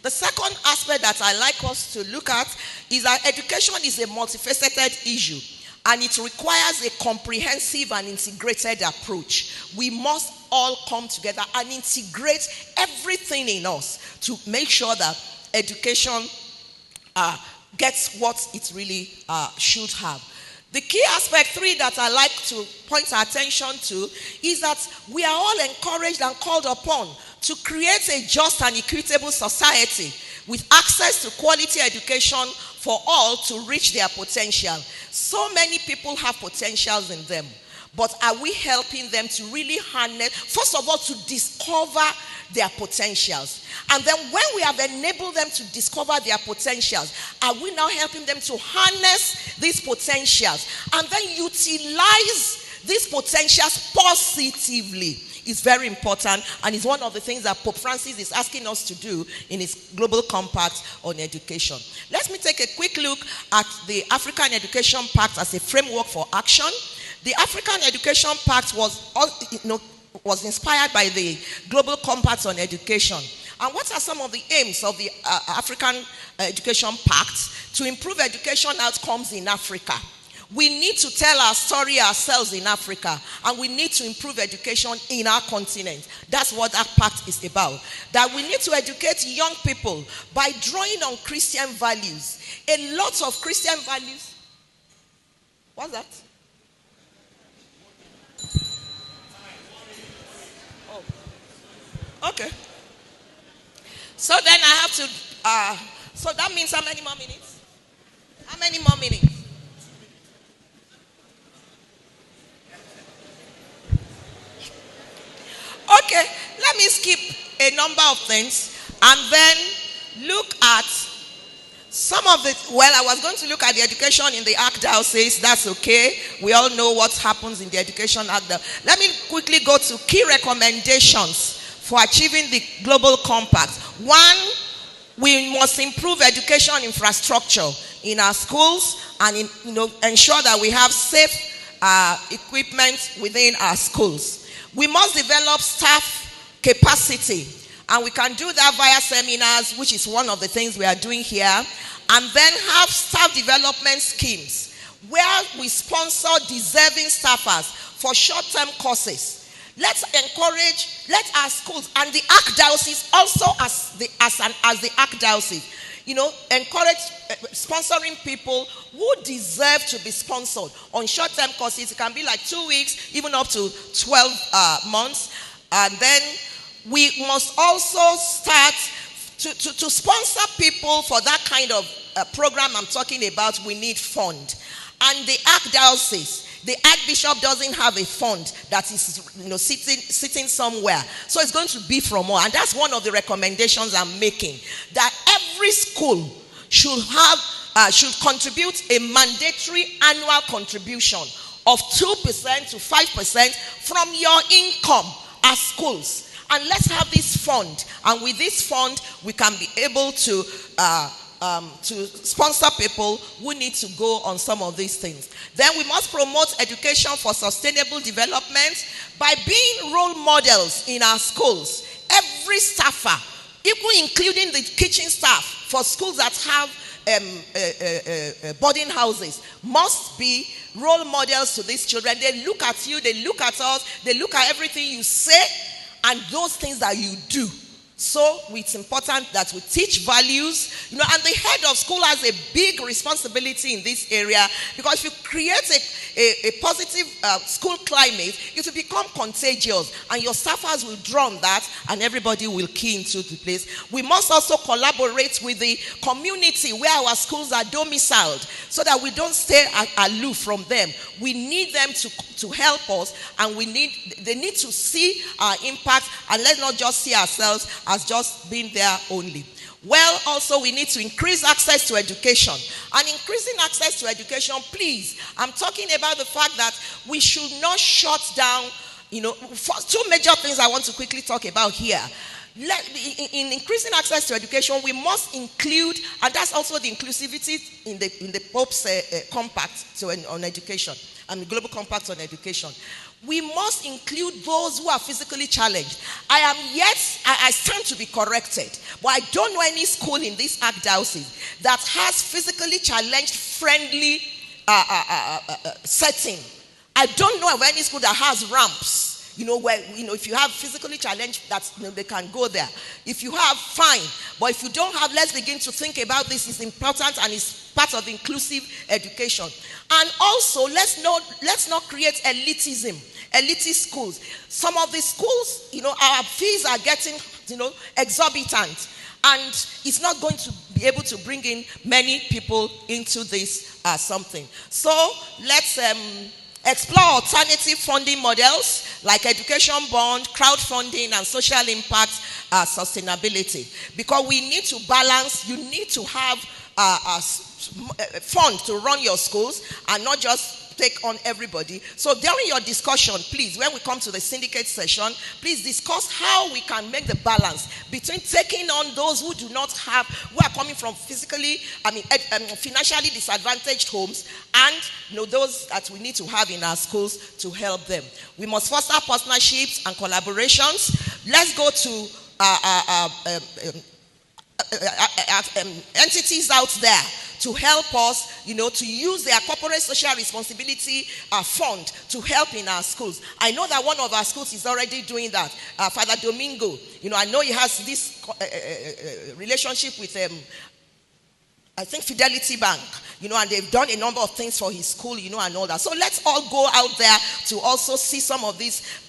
The second aspect that I like us to look at is that education is a multifaceted issue, and it requires a comprehensive and integrated approach. We must all come together and integrate everything in us to make sure that education gets what it really should have. The key aspect 3 that I like to point our attention to is that we are all encouraged and called upon to create a just and equitable society with access to quality education for all to reach their potential. So many people have potentials in them, but are we helping them to really harness, first of all, to discover their potentials? And then when we have enabled them to discover their potentials, are we now helping them to harness these potentials and then utilize these potentials positively? Is very important, and is one of the things that Pope Francis is asking us to do in his global compact on education. Let me take a quick look at the African Education Pact as a framework for action. The African Education Pact was inspired by the global compact on education. And what are some of the aims of the African Education Pact? To improve education outcomes in Africa. We need to tell our story ourselves in Africa, and we need to improve education in our continent. That's what that pact is about. That we need to educate young people by drawing on Christian values. A lot of Christian values. What's that? Oh. Okay. So then I have to, so that means how many more minutes? How many more minutes? Okay, let me skip a number of things and then look at some of the, well, I was going to look at the education in the Archdiocese. That's okay. We all know what happens in the education Archdiocese. Let me quickly go to key recommendations for achieving the global compact. 1, we must improve education infrastructure in our schools and ensure that we have safe equipment within our schools. We must develop staff capacity, and we can do that via seminars, which is one of the things we are doing here, and then have staff development schemes where we sponsor deserving staffers for short-term courses. Let's encourage, let our schools and the Archdiocese also as the Archdiocese, encourage sponsoring people who deserve to be sponsored on short-term courses. It can be like 2 weeks, even up to 12 months. And then we must also start to sponsor people for that kind of program I'm talking about. We need fund. And the Archdiocese, the Archbishop doesn't have a fund that is sitting somewhere. So it's going to be from all. And that's one of the recommendations I'm making. That every school should contribute a mandatory annual contribution of 2% to 5% from your income as schools. And let's have this fund. And with this fund, we can be able to sponsor people who need to go on some of these things. Then we must promote education for sustainable development by being role models in our schools. Every staffer, even including the kitchen staff for schools that have boarding houses, must be role models to these children. They look at you, they look at us, they look at everything you say and those things that you do. So it's important that we teach values, and the head of school has a big responsibility in this area, because if you create a positive school climate, it will become contagious and your staffers will draw on that and everybody will key into the place. We must also collaborate with the community where our schools are domiciled so that we don't stay aloof from them. We need them to help us, and they need to see our impact, and let's not just see ourselves as just being there only. Well, also we need to increase access to education. And increasing access to education, please, I'm talking about the fact that we should not shut down, two major things I want to quickly talk about here. In increasing access to education, we must include, and that's also the inclusivity in the Pope's compact on education, and the Global Compact on Education. We must include those who are physically challenged. I stand to be corrected, but I don't know any school in this Archdiocese that has physically challenged friendly setting. I don't know of any school that has ramps. Where, if you have physically challenged, they can go there. If you have, fine. But if you don't have, let's begin to think about this. It's important and it's part of inclusive education. And also, let's not create elitist schools. Some of the schools, our fees are getting, exorbitant. And it's not going to be able to bring in many people into this something. So let's explore alternative funding models like education bond, crowdfunding, and social impact sustainability. Because we need to balance, you need to have a fund to run your schools and not just take on everybody. So during your discussion, please, when we come to the syndicate session, please discuss how we can make the balance between taking on those who do not have, who are coming from financially disadvantaged homes, and those that we need to have in our schools to help them. We must foster partnerships and collaborations. Let's go to entities out there to help us, to use their corporate social responsibility fund to help in our schools. I know that one of our schools is already doing that. Father Domingo, I know he has this relationship with I think Fidelity Bank, and they've done a number of things for his school, and all that. So let's all go out there to also see some of these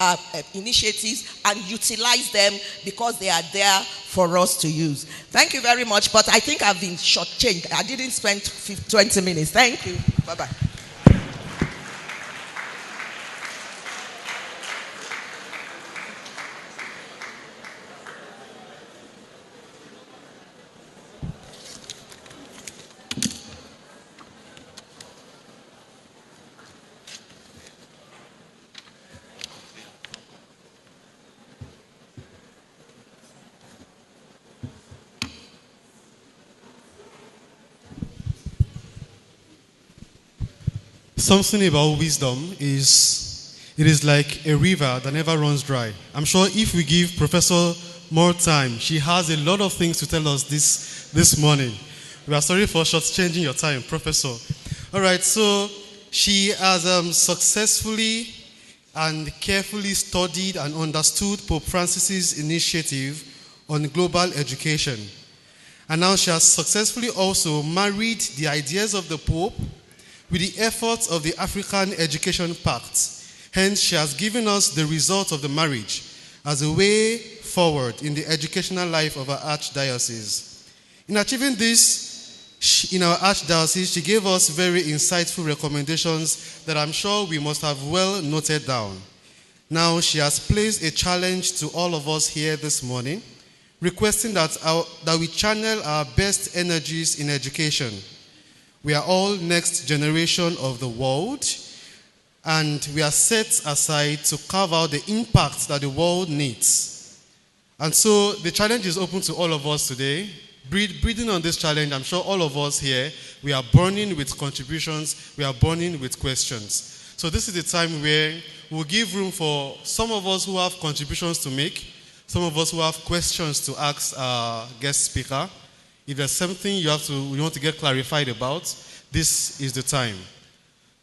initiatives and utilize them because they are there for us to use. Thank you very much, but I think I've been shortchanged. I didn't spend 20 minutes. Thank you. Bye-bye.
Something about wisdom is, it is like a river that never runs dry. I'm sure if we give Professor more time, she has a lot of things to tell us this morning. We are sorry for shortchanging your time, Professor. All right, so she has successfully and carefully studied and understood Pope Francis's initiative on global education. And now she has successfully also married the ideas of the Pope with the efforts of the African Education Pact. Hence, she has given us the result of the marriage as a way forward in the educational life of our Archdiocese. In achieving this, in our Archdiocese, she gave us very insightful recommendations that I'm sure we must have well noted down. Now, she has placed a challenge to all of us here this morning, requesting that we channel our best energies in education. We are all next generation of the world, and we are set aside to carve out the impact that the world needs. And so the challenge is open to all of us today. Breathing on this challenge, I'm sure all of us here, we are burning with contributions, we are burning with questions. So this is the time where we'll give room for some of us who have contributions to make, some of us who have questions to ask our guest speaker. If there's something you want to get clarified about, this is the time.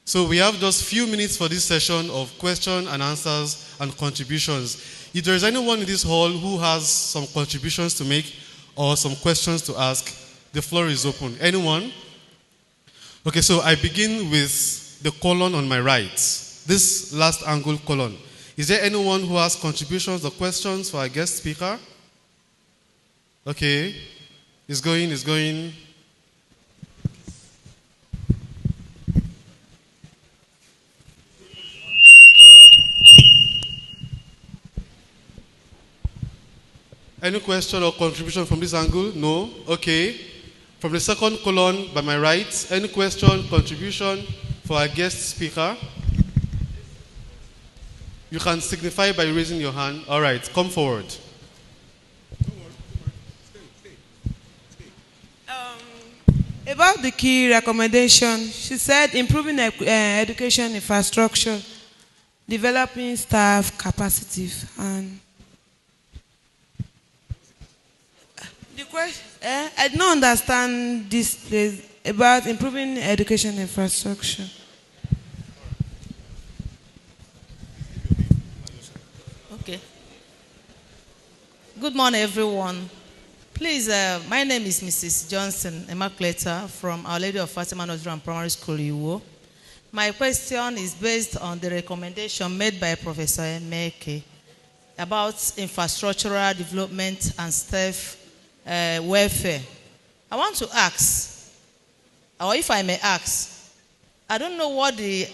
So we have just a few minutes for this session of question and answers and contributions. If there is anyone in this hall who has some contributions to make or some questions to ask, the floor is open. Anyone? Okay, so I begin with the column on my right. This last angle column. Is there anyone who has contributions or questions for our guest speaker? Okay. It's going. Any question or contribution from this angle? No? Okay. From the second column by my right, any question, contribution for our guest speaker? You can signify by raising your hand. All right, come forward.
About the key recommendation, she said improving education infrastructure, developing staff capacity, and the question, I don't understand this place about improving education infrastructure.
Okay. Good morning, everyone. Please, my name is Mrs. Johnson Emakleta from Our Lady of Fatima Nursery and Primary School, Iwo. My question is based on the recommendation made by Professor Emeke about infrastructural development and staff welfare. I want to ask, or if I may ask, I don't know what the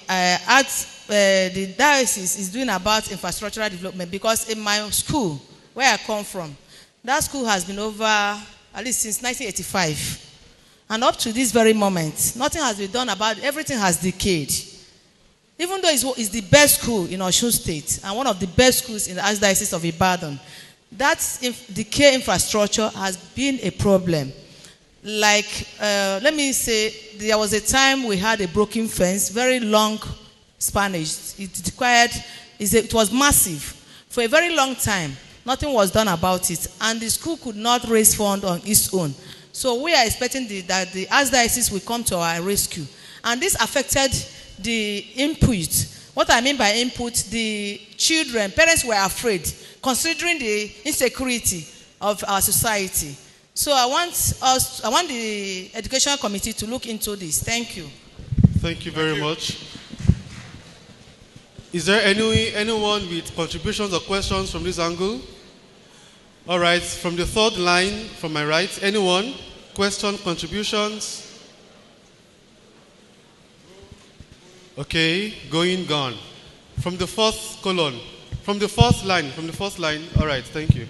diocese is doing about infrastructural development, because in my school, where I come from, that school has been over at least since 1985. And up to this very moment, nothing has been done about it. Everything has decayed. Even though it's the best school in Osun State and one of the best schools in the Archdiocese of Ibadan, that decay infrastructure has been a problem. Like, let me say, there was a time we had a broken fence, very long Spanish. It was massive. For a very long time, nothing was done about it, and the school could not raise funds on its own. So we are expecting that the Archdiocese will come to our rescue. And this affected the input. What I mean by input, the children, parents were afraid, considering the insecurity of our society. So I want the Educational Committee to look into this. Thank you.
Thank you very much. Is there anyone with contributions or questions from this angle? All right, from the third line, from my right, anyone? Question, contributions? Okay, gone. From the fourth column, from the fourth line, all right, thank you.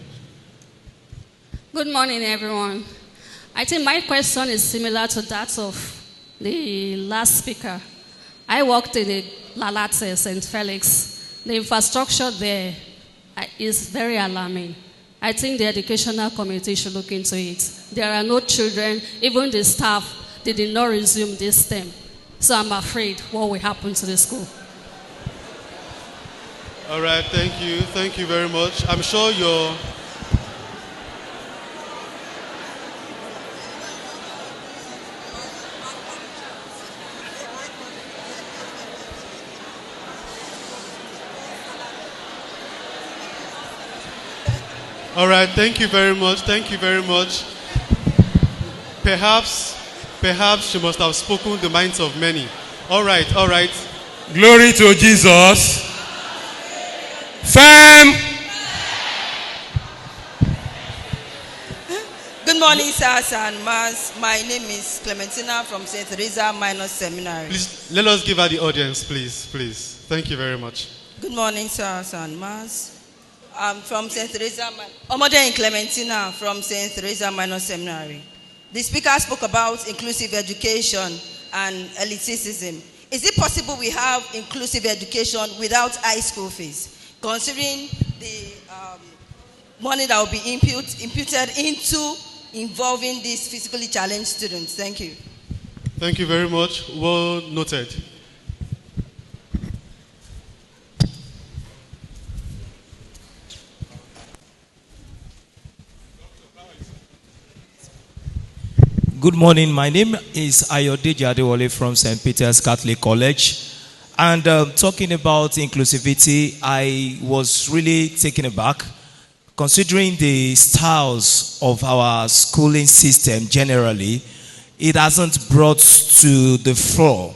Good morning, everyone. I think my question is similar to that of the last speaker. I worked in the Lalate, St. Felix. The infrastructure there is very alarming. I think the educational committee should look into it. There are no children, even the staff, they did not resume this term. So I'm afraid what will happen to the school.
All right, thank you very much. I'm sure you're... All right, thank you very much. Perhaps she must have spoken the minds of many. All right.
Glory to Jesus. Fam.
Good morning, sirs and ma'ams. My name is Clementina from St. Teresa Minor Seminary.
Please, let us give her the audience, please. Thank you very much.
Good morning, sirs and ma'ams. I'm from St. Teresa, Omode Clementina from St. Teresa Minor Seminary. The speaker spoke about inclusive education and elitism. Is it possible we have inclusive education without high school fees, considering the money that will be imputed into involving these physically challenged students? Thank you.
Thank you very much. Well noted.
Good morning. My name is Ayodeji Adewale from St. Peter's Catholic College. And talking about inclusivity, I was really taken aback considering the styles of our schooling system generally. It hasn't brought to the fore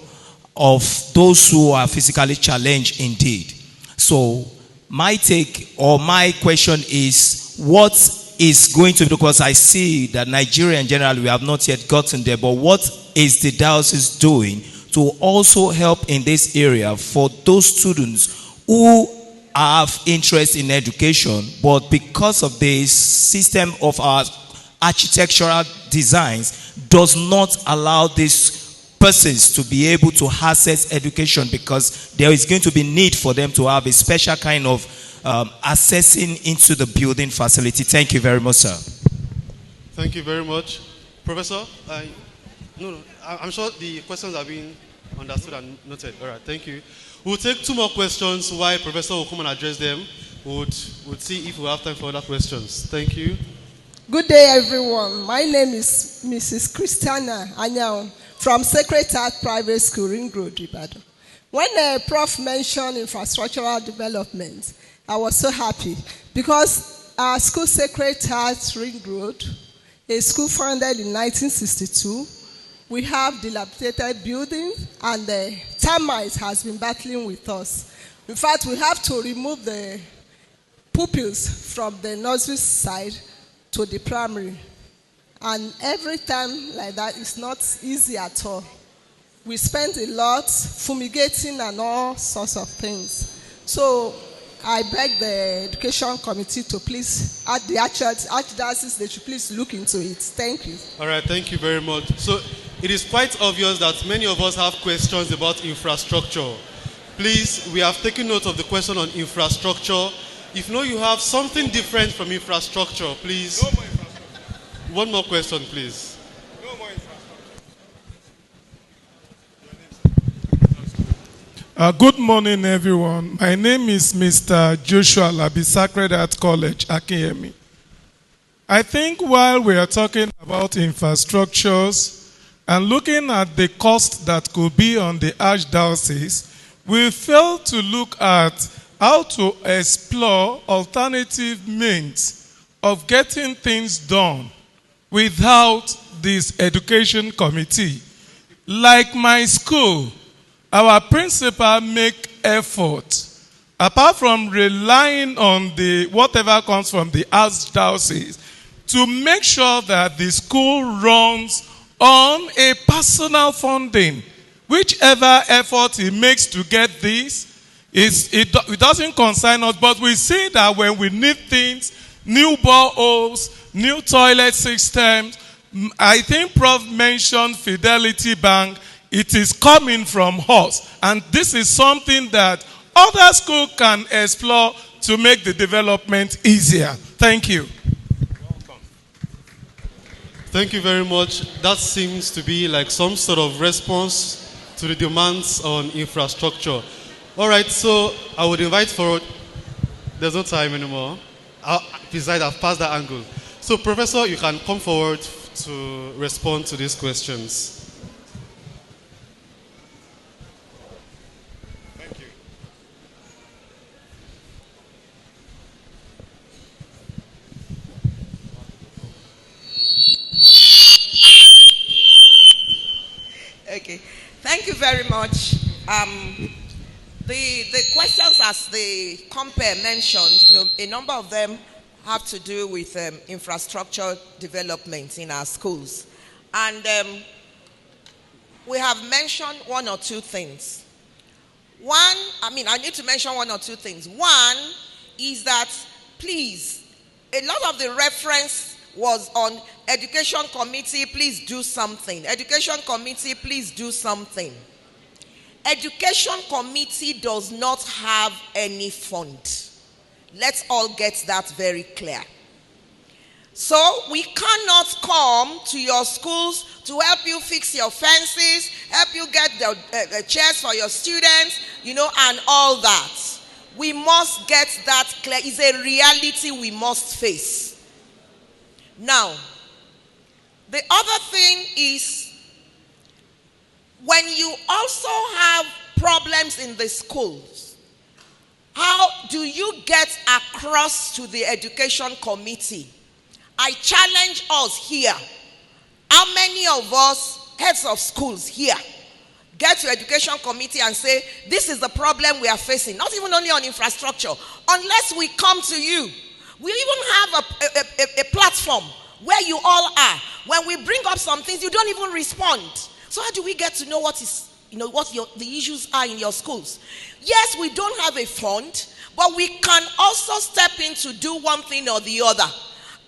of those who are physically challenged indeed. So my take or my question is, what is going to, because I see that Nigeria in general, we have not yet gotten there, but what is the diocese doing to also help in this area for those students who have interest in education, but because of the system of our architectural designs does not allow these persons to be able to access education, because there is going to be need for them to have a special kind of accessing into the building facility. Thank you very much, sir.
Thank you very much. Professor? No, I'm sure the questions are being understood and noted. All right, thank you. We'll take 2 more questions while Professor will come and address them. We'll see if we have time for other questions. Thank you.
Good day, everyone. My name is Mrs. Christiana Anyao from Sacred Heart Private School, Ring Road, Ibadan. When Prof mentioned infrastructural development, I was so happy because our school, Sacred Heart Ring Road, a school founded in 1962, we have dilapidated buildings and the termites has been battling with us. In fact, we have to remove the pupils from the nursery side to the primary. And every time like that, it's not easy at all. We spend a lot fumigating and all sorts of things. So I beg the education committee to please, at the Archdiocese, they should please look into it. Thank you.
All right, thank you very much. So it is quite obvious that many of us have questions about infrastructure. Please, we have taken note of the question on infrastructure. If you have something different from infrastructure, please.
No more infrastructure.
One more question, please.
No more infrastructure.
Good morning, everyone. My name is Mr. Joshua Labi, Sacred Heart College, Akinyemi. I think while we are talking about infrastructures and looking at the cost that could be on the Archdiocese, we fail to look at how to explore alternative means of getting things done without this education committee. Like my school, our principal make effort. Apart from relying on the whatever comes from the Archdiocese, to make sure that the school runs on a personal funding. Whichever effort he makes to get this, it doesn't concern us, but we see that when we need things, new boreholes, new toilet systems, I think Prof mentioned Fidelity Bank, it is coming from us. And this is something that other schools can explore to make the development easier. Thank you.
Thank you very much. That seems to be like some sort of response to the demands on infrastructure. All right, so I would invite forward. There's no time anymore. Besides, I've passed that angle. So, Professor, you can come forward to respond to these questions.
Thank you.
Okay, thank you very much. The questions, as the compare mentioned, a number of them have to do with infrastructure development in our schools. And we have mentioned one or two things. I need to mention one or two things. One is that, please, a lot of the reference was on education committee, please do something. Education committee, please do something. Education committee does not have any fund. Let's all get that very clear. So we cannot come to your schools to help you fix your fences, help you get the chairs for your students, and all that. We must get that clear. It's a reality we must face. Now, the other thing is, when you also have problems in the schools, how do you get across to the education committee? I challenge us here. How many of us, heads of schools here, get to education committee and say, this is the problem we are facing, not even only on infrastructure, unless we come to you. We even have a platform where you all are. When we bring up some things, you don't even respond. So how do we get to know what the issues are in your schools? Yes, we don't have a fund, but we can also step in to do one thing or the other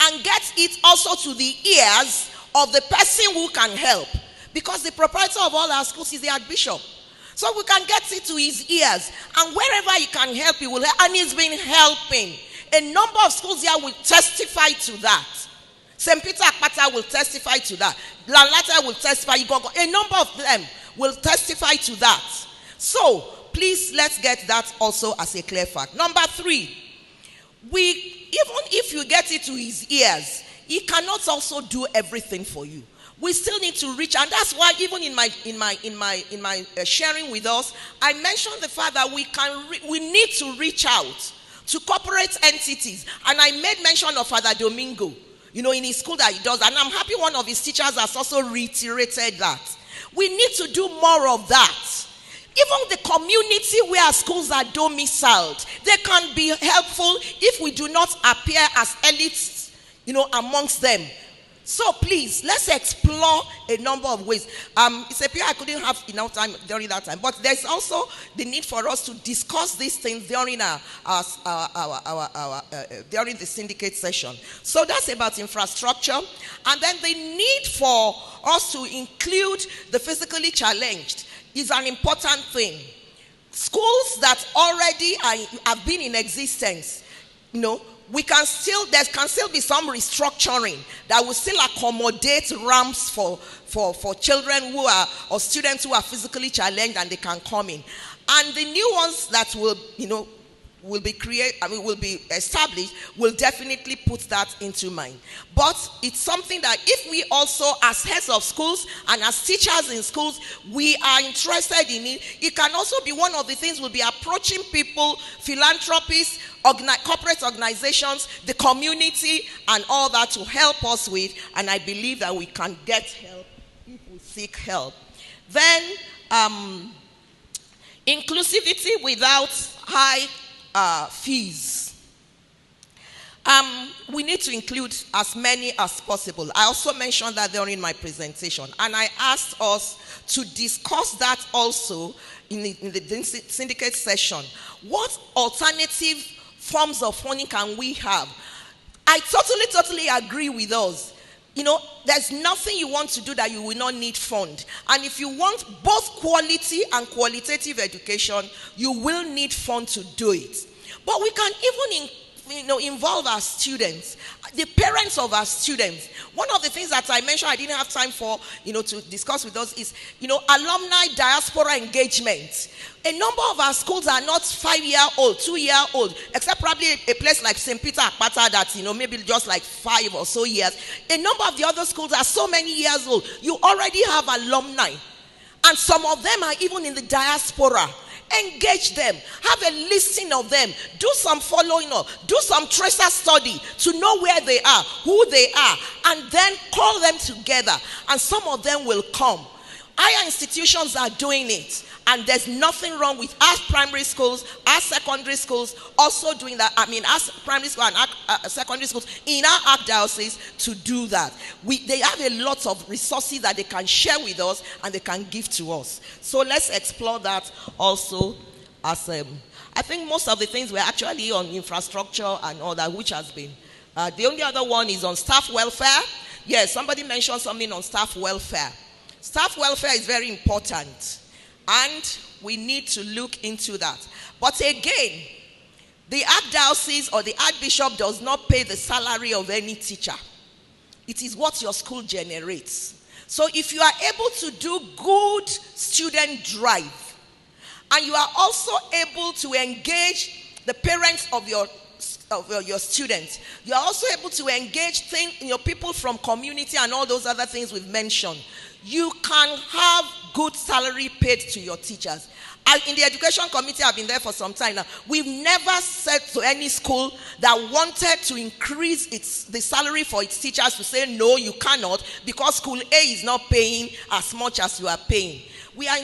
and get it also to the ears of the person who can help. Because the proprietor of all our schools is the Archbishop. So we can get it to his ears. And wherever he can help, he will help. And he's been helping. A number of schools here will testify to that. St. Peter Akpata will testify to that. Lalata will testify. A number of them will testify to that. So, please, let's get that also as a clear fact. Number 3, even if you get it to his ears, he cannot also do everything for you. We still need to reach, and that's why even in my sharing with us, I mentioned the fact that we need to reach out to corporate entities, and I made mention of Father Domingo, in his school that he does, and I'm happy one of his teachers has also reiterated that. We need to do more of that. Even the community where schools are domiciled, they can be helpful if we do not appear as elites, amongst them. So please, let's explore a number of ways. It's a pity I couldn't have enough time during that time, but there's also the need for us to discuss these things during during the syndicate session. So that's about infrastructure, and then the need for us to include the physically challenged is an important thing. Schools that already have been in existence, there can still be some restructuring that will still accommodate ramps for children or students who are physically challenged, and they can come in. And the new ones that will be established will definitely put that into mind. But it's something that if we also, as heads of schools and as teachers in schools, we are interested in it, it can also be one of the things we'll be approaching people, philanthropists, corporate organizations, the community, and all that to help us with. And I believe that we can get help if we seek help. Then, inclusivity without high fees. We need to include as many as possible. I also mentioned that during my presentation, and I asked us to discuss that also in the syndicate session. What alternative forms of funding can we have? I totally agree with us. There's nothing you want to do that you will not need fund. And if you want both quality and qualitative education, you will need fund to do it. But we can even involve our students, the parents of our students. One of the things that I mentioned I didn't have time for, to discuss with us is, alumni diaspora engagement. A number of our schools are not 5-year-old, 2-year-old, except probably a place like St. Peter Akpata that, maybe just like 5 or so years. A number of the other schools are so many years old. You already have alumni. And some of them are even in the diaspora. Engage them, have a listing of them, do some following up, do some tracer study to know where they are, who they are, and then call them together, and some of them will come. Higher institutions are doing it, and there's nothing wrong with our primary schools, our secondary schools also doing that. Our primary school and our secondary schools in our archdiocese to do that. They have a lot of resources that they can share with us and they can give to us. So let's explore that also. I think most of the things were actually on infrastructure and all that, which has been. The only other one is on staff welfare. Yes, somebody mentioned something on staff welfare. Staff welfare is very important, and we need to look into that. But again, the archdiocese or the archbishop does not pay the salary of any teacher. It is what your school generates. So if you are able to do good student drive, and you are also able to engage the parents of your students, you are also able to engage people from community and all those other things we've mentioned, you can have good salary paid to your teachers. In the education committee, I've been there for some time now. We've never said to any school that wanted to increase the salary for its teachers to say, no, you cannot, because school A is not paying as much as you are paying. We are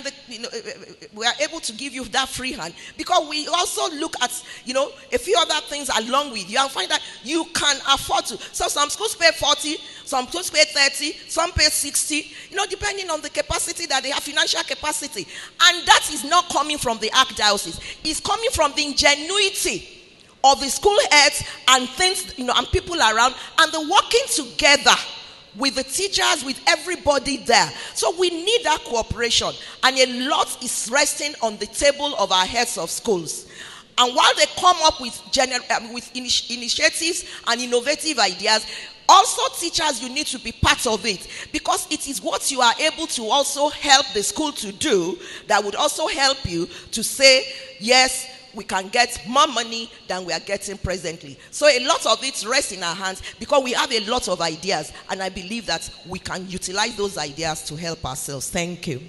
we are able to give you that free hand because we also look at, a few other things along with you and find that you can afford to. So some schools pay 40, some schools pay 30, some pay 60, depending on the capacity that they have, financial capacity. And that is not coming from the archdiocese. It's coming from the ingenuity of the school heads and things, and people around, and the working together with the teachers, with everybody there. So we need that cooperation, and a lot is resting on the table of our heads of schools. And while they come up with initiatives and innovative ideas, Also, teachers, you need to be part of it, because it is what you are able to also help the school to do that would also help you to say, yes, we can get more money than we are getting presently. So a lot of it rests in our hands, because we have a lot of ideas, and I believe that we can utilize those ideas to help ourselves. Thank you.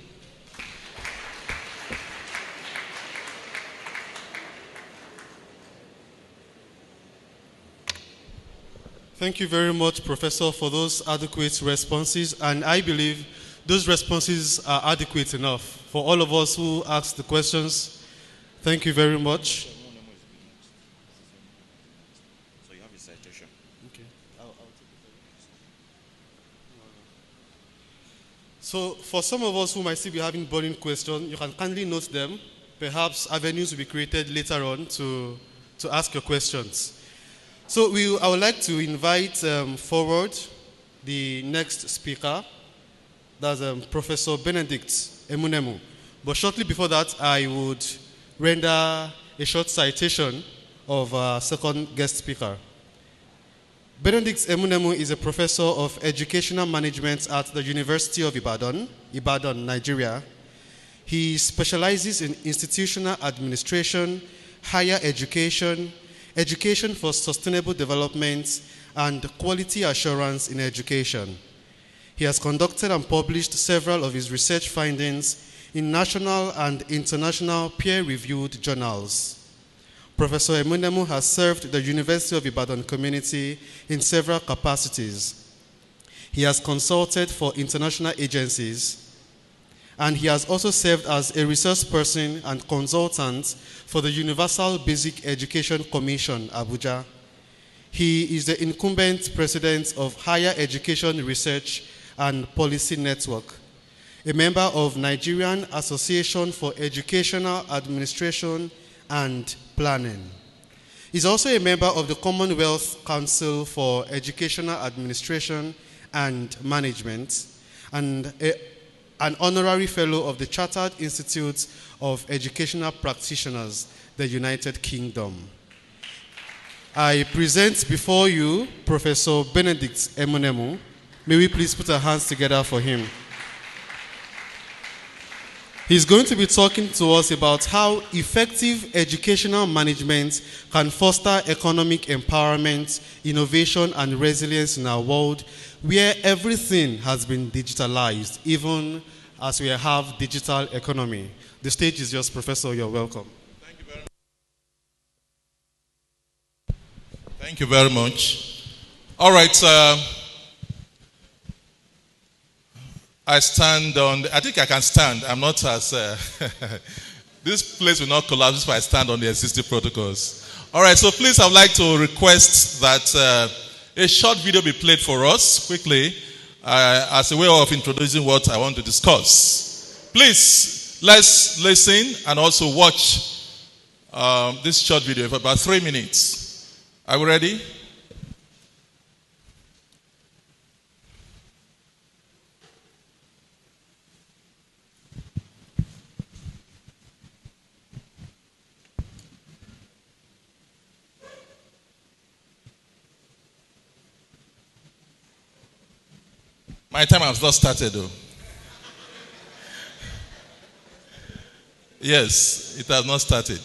Thank you very much, Professor, for those adequate responses. And I believe those responses are adequate enough for all of us who asked the questions. Thank you very much.
So you have a citation.
Okay. So for some of us who might still be having burning questions, you can kindly note them. Perhaps avenues will be created later on to ask your questions. So I would like to invite forward the next speaker. That's Professor Benedict Emunemu. But shortly before that, I would render a short citation of our second guest speaker. Benedict Emunemu is a professor of educational management at the University of Ibadan, Nigeria. He specializes in institutional administration, higher education, education for sustainable development, and quality assurance in education. He has conducted and published several of his research findings in national and international peer-reviewed journals. Professor Emunemu has served the University of Ibadan community in several capacities. He has consulted for international agencies, and he has also served as a resource person and consultant for the Universal Basic Education Commission, Abuja. He is the incumbent president of Higher Education Research and Policy Network, a member of Nigerian Association for Educational Administration and Planning. He's also a member of the Commonwealth Council for Educational Administration and Management, and an honorary fellow of the Chartered Institute of Educational Practitioners, the United Kingdom. I present before you Professor Benedict Emunemu. May we please put our hands together for him. He's going to be talking to us about how effective educational management can foster economic empowerment, innovation, and resilience in our world, where everything has been digitalized, even as we have digital economy. The stage is yours, Professor. You're welcome.
Thank you very much. Thank you very much. All right. I stand on, I think I can stand. I'm not as, this place will not collapse if I stand on the existing protocols. All right, so please, I would like to request that a short video be played for us quickly as a way of introducing what I want to discuss. Please, let's listen and also watch this short video for about 3 minutes. Are we ready? My time has not started though. Yes, it has not started.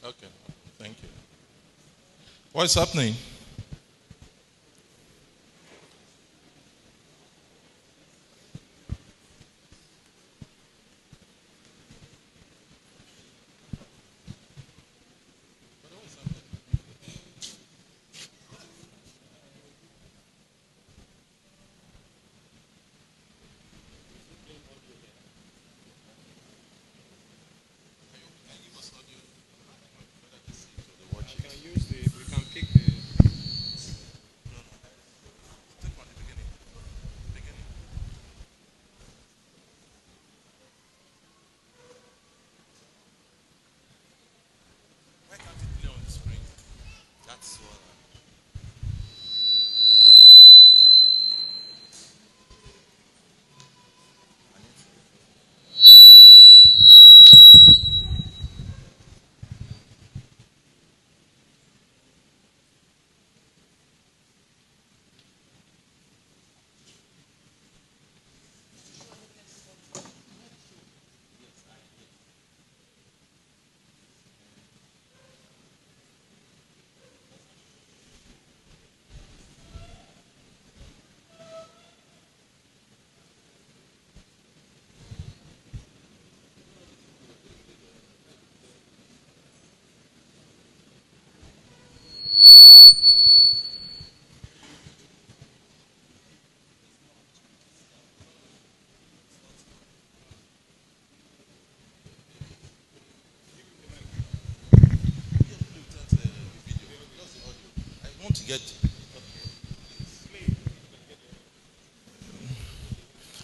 Okay, thank you. What's happening?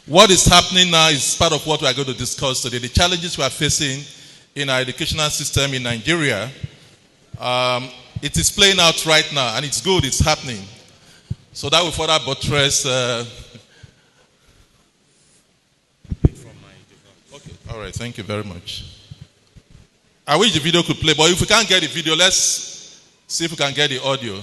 What is happening now is part of what we are going to discuss today. The challenges we are facing in our educational system in Nigeria. It is playing out right now, and it's good, it's happening. So that will further buttress. Okay, all right, thank you very much. I wish the video could play, but if we can't get the video, let's see if we can get the audio.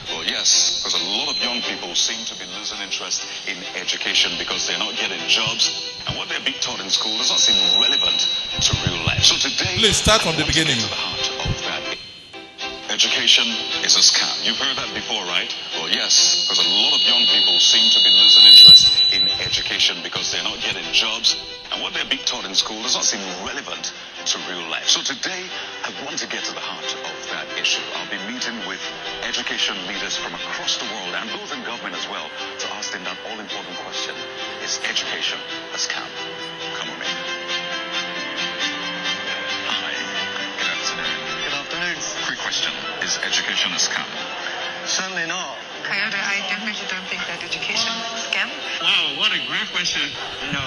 Well, yes, because a lot of young people seem to be losing interest in education because they're not getting jobs, and what they're being taught in school does not seem relevant to real life. So today,
please start from the beginning.
To the heart of that. Education is a scam. You've heard that before, right? Well, yes, because a lot of young people seem to be losing interest in education because they're not getting jobs, and what they're being taught in school does not seem relevant to real life. So today, I want to get to the heart of that issue. I'll be meeting with education leaders from across the world and those in government as well to ask them that all-important question: is education a scam? Come on in. Hi. Good afternoon. Good afternoon. Quick question: is education a scam? Certainly not.
Coyote, I definitely don't think that education is a scam.
Wow, what a great question. No,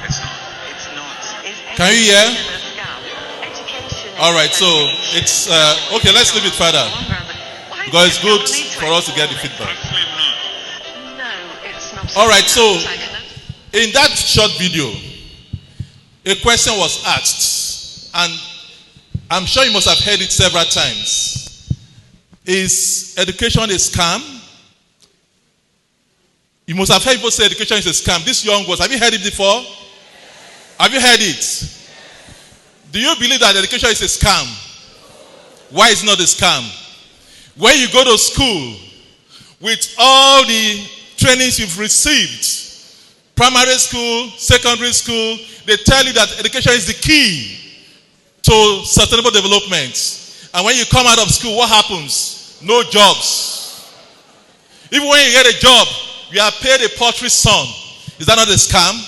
it's not. It's not.
Can you hear? All right, so it's okay. Let's leave it further because it's good for us to get the feedback.
No, it's not.
All right, so in that short video, a question was asked, and I'm sure you must have heard it several times. Is education a scam? You must have heard people say education is a scam. This young ones, have you heard it before? Have you heard it? Do you believe that education is a scam? Why is it not a scam? When you go to school with all the trainings you've received, primary school, secondary school, they tell you that education is the key to sustainable development. And when you come out of school, what happens? No jobs. Even when you get a job, you are paid a paltry sum. Is that not a scam?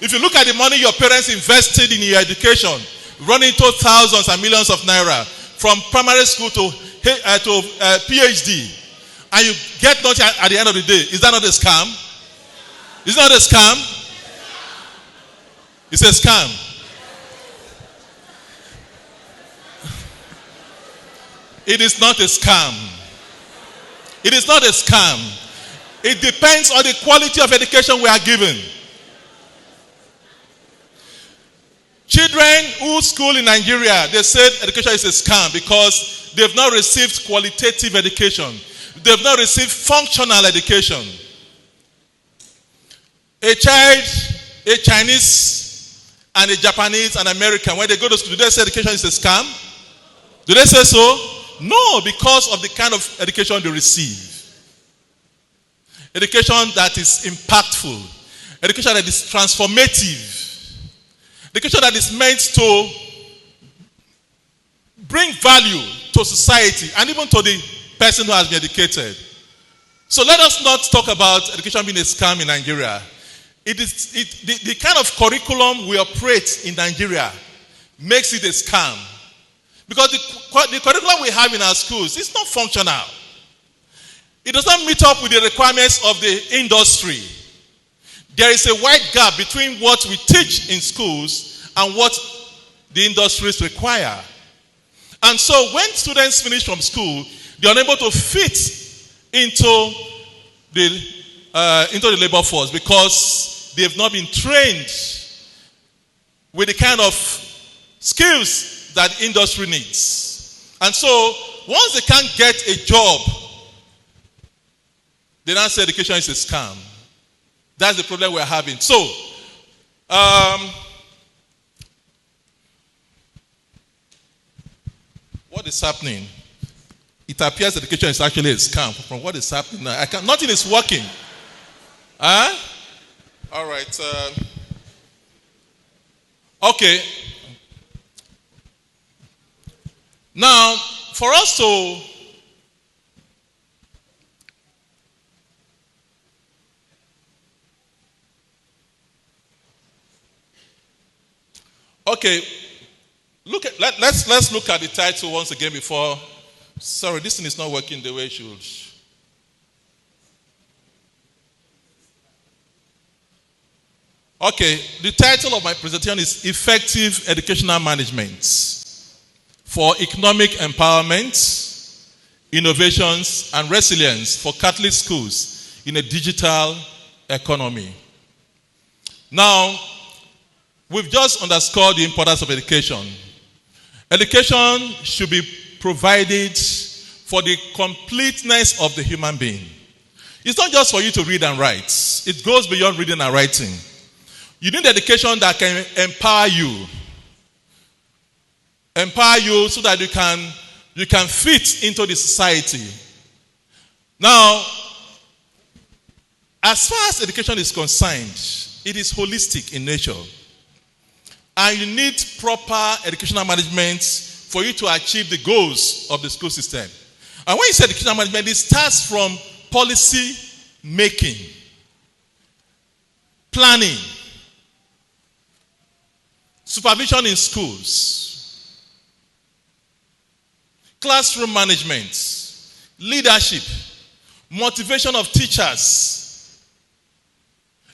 If you look at the money your parents invested in your education, running into thousands and millions of naira from primary school to PhD, and you get nothing at the end of the day, is that not a scam? Is that not a scam? It's a scam. It is not a scam. It is not a scam. It depends on the quality of education we are given. Children who school in Nigeria, they said education is a scam because they've not received qualitative education. They've not received functional education. A child, a Chinese, and a Japanese, and American, when they go to school, do they say education is a scam? Do they say so? No, because of the kind of education they receive. Education that is impactful. Education that is transformative. Education that is meant to bring value to society and even to the person who has been educated. So let us not talk about education being a scam in Nigeria. The kind of curriculum we operate in Nigeria makes it a scam. Because the curriculum we have in our schools is not functional. It does not meet up with the requirements of the industry. There is a wide gap between what we teach in schools and what the industries require. And so when students finish from school, they are unable to fit into the labor force because they have not been trained with the kind of skills that industry needs. And so once they can't get a job, they now say education is a scam. That's the problem we're having. So, what is happening? It appears education is actually a scam. From what is happening now, nothing is working. Huh? All right. Okay. Now, for us to let's look at the title once again before. Sorry, this thing is not working the way it should. Okay, the title of my presentation is Effective Educational Management for Economic Empowerment, Innovations, and Resilience for Catholic Schools in a Digital Economy. Now, we've just underscored the importance of education. Education should be provided for the completeness of the human being. It's not just for you to read and write. It goes beyond reading and writing. You need education that can empower you. Empower you so that you can fit into the society. Now, as far as education is concerned, it is holistic in nature. And you need proper educational management for you to achieve the goals of the school system. And when you say educational management, it starts from policy making, planning, supervision in schools, classroom management, leadership, motivation of teachers.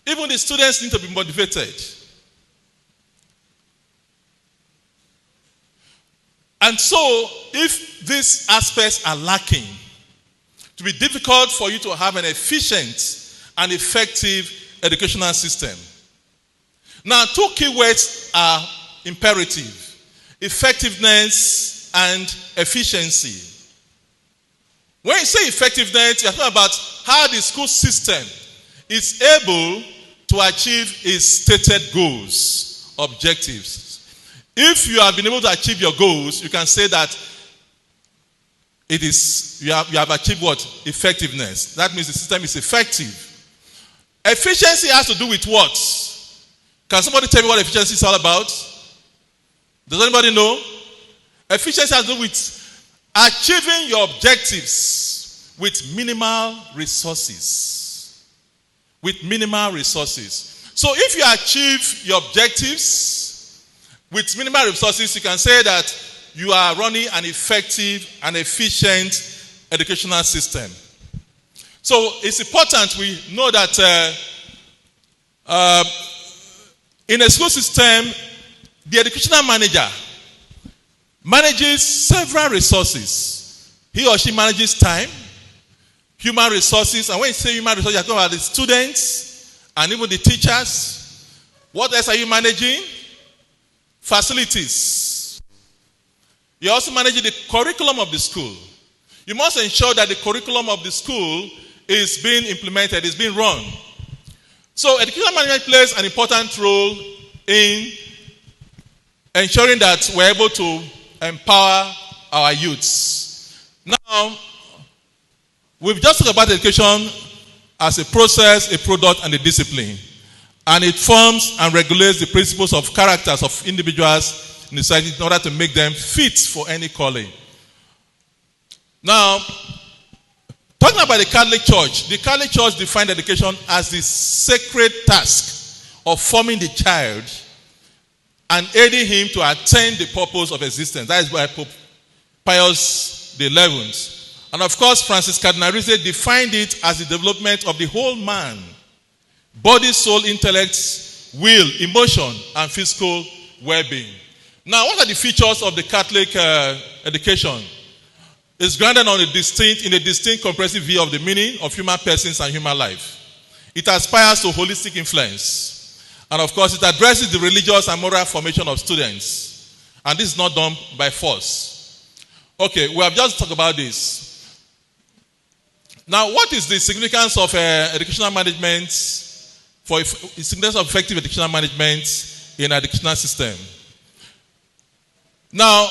Even the students need to be motivated. And so, if these aspects are lacking, it will be difficult for you to have an efficient and effective educational system. Now, two keywords are imperative: effectiveness and efficiency. When you say effectiveness, you're talking about how the school system is able to achieve its stated goals, objectives. If you have been able to achieve your goals, you can say that you have achieved what? Effectiveness. That means the system is effective. Efficiency has to do with what? Can somebody tell me what efficiency is all about? Does anybody know? Efficiency has to do with achieving your objectives with minimal resources. With minimal resources. So if you achieve your objectives with minimal resources, you can say that you are running an effective and efficient educational system. So it's important we know that in a school system, the educational manager manages several resources. He or she manages time, human resources, and when you say human resources, you're talking about the students and even the teachers. What else are you managing? Facilities. You're also managing the curriculum of the school. You must ensure that the curriculum of the school is being implemented, is being run. So educational management plays an important role in ensuring that we're able to empower our youths. Now, we've just talked about education as a process, a product, and a discipline. And it forms and regulates the principles of characters of individuals in society in order to make them fit for any calling. Now, talking about the Catholic Church defined education as the sacred task of forming the child and aiding him to attain the purpose of existence. That is why Pope Pius XI. And of course, Francis Cardinal Rizzi defined it as the development of the whole man: body, soul, intellect, will, emotion, and physical well-being. Now, what are the features of the Catholic education? It's grounded on in a distinct comprehensive view of the meaning of human persons and human life. It aspires to holistic influence. And of course, it addresses the religious and moral formation of students. And this is not done by force. Okay, we have just talked about this. Now, what is the significance of educational management for significance of effective educational management in an educational system? Now,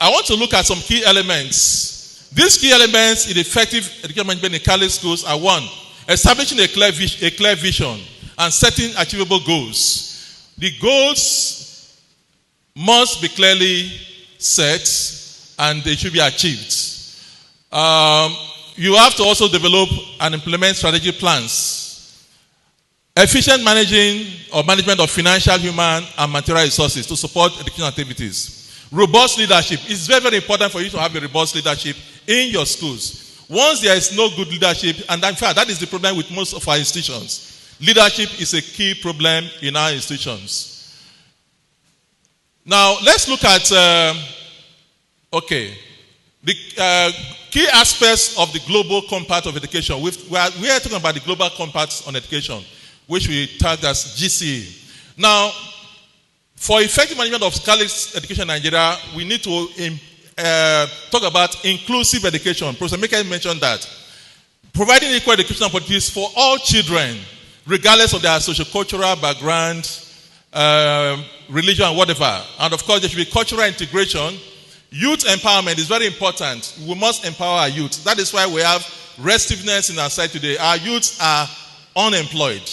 I want to look at some key elements. These key elements in effective educational management in Catholic schools are: one, establishing a clear vision and setting achievable goals. The goals must be clearly set and they should be achieved. You have to also develop and implement strategic plans. Efficient management of financial, human, and material resources to support educational activities. Robust leadership. It's very, very important for you to have a robust leadership in your schools. Once there is no good leadership, and in fact, that is the problem with most of our institutions. Leadership is a key problem in our institutions. Now, let's look at, the key aspects of the global compact of education. We are talking about the global compact on education, which we tag as GCE. Now, for effective management of scholarly education in Nigeria, we need to talk about inclusive education. Professor Mika mentioned that. Providing equal educational opportunities for all children, regardless of their socio-cultural background, religion, and whatever. And of course, there should be cultural integration. Youth empowerment is very important. We must empower our youth. That is why we have restiveness in our society today. Our youths are unemployed.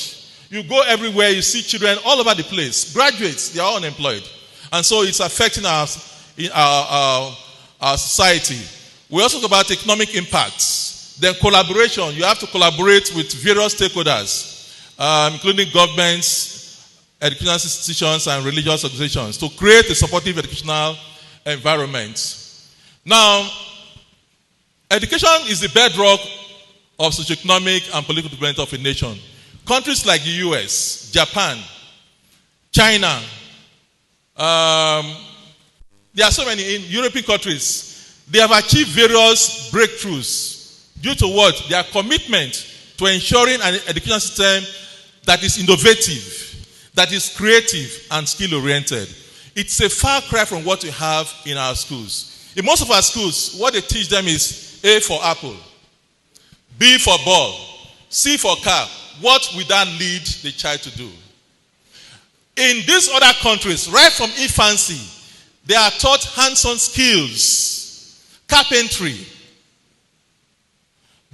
You go everywhere, you see children all over the place. Graduates, they are unemployed. And so it's affecting our society. We also talk about economic impacts. Then collaboration. You have to collaborate with various stakeholders, including governments, educational institutions, and religious organizations to create a supportive educational environment. Now, education is the bedrock of socioeconomic and political development of a nation. Countries like the US, Japan, China, there are so many in European countries. They have achieved various breakthroughs due to what? Their commitment to ensuring an education system that is innovative, that is creative and skill-oriented. It's a far cry from what we have in our schools. In most of our schools, what they teach them is A for apple, B for ball, C for car. What will that lead the child to do? In these other countries, right from infancy, they are taught hands-on skills, carpentry,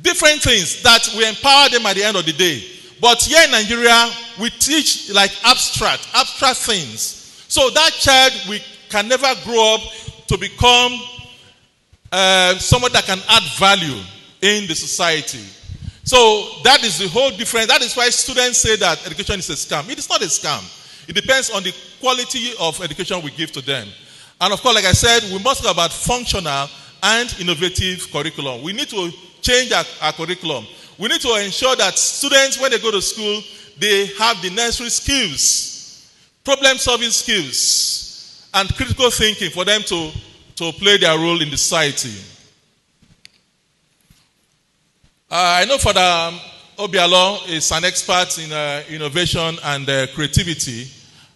different things that will empower them at the end of the day. But here in Nigeria, we teach like abstract things. So that child can never grow up to become someone that can add value in the society. So that is the whole difference. That is why students say that education is a scam. It is not a scam. It depends on the quality of education we give to them. And of course, like I said, we must talk about functional and innovative curriculum. We need to change our curriculum. We need to ensure that students, when they go to school, they have the necessary skills, problem-solving skills, and critical thinking for them to play their role in the society. I know Father Obialo is an expert in innovation and creativity.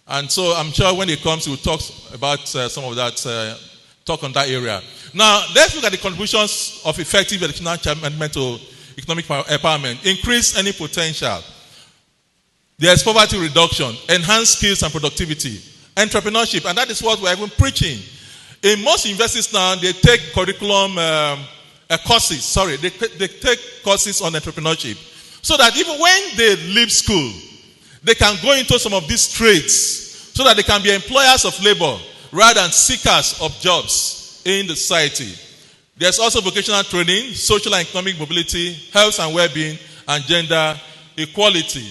And so I'm sure when he comes, he will talk about some of that, talk on that area. Now, let's look at the contributions of effective educational management to economic empowerment. Increase any potential. There's poverty reduction, enhanced skills and productivity, entrepreneurship, and that is what we're even preaching. In most universities now, they take curriculum courses. They take courses on entrepreneurship, so that even when they leave school, they can go into some of these trades, so that they can be employers of labor rather than seekers of jobs in the society. There's also vocational training, social and economic mobility, health and well-being, and gender equality.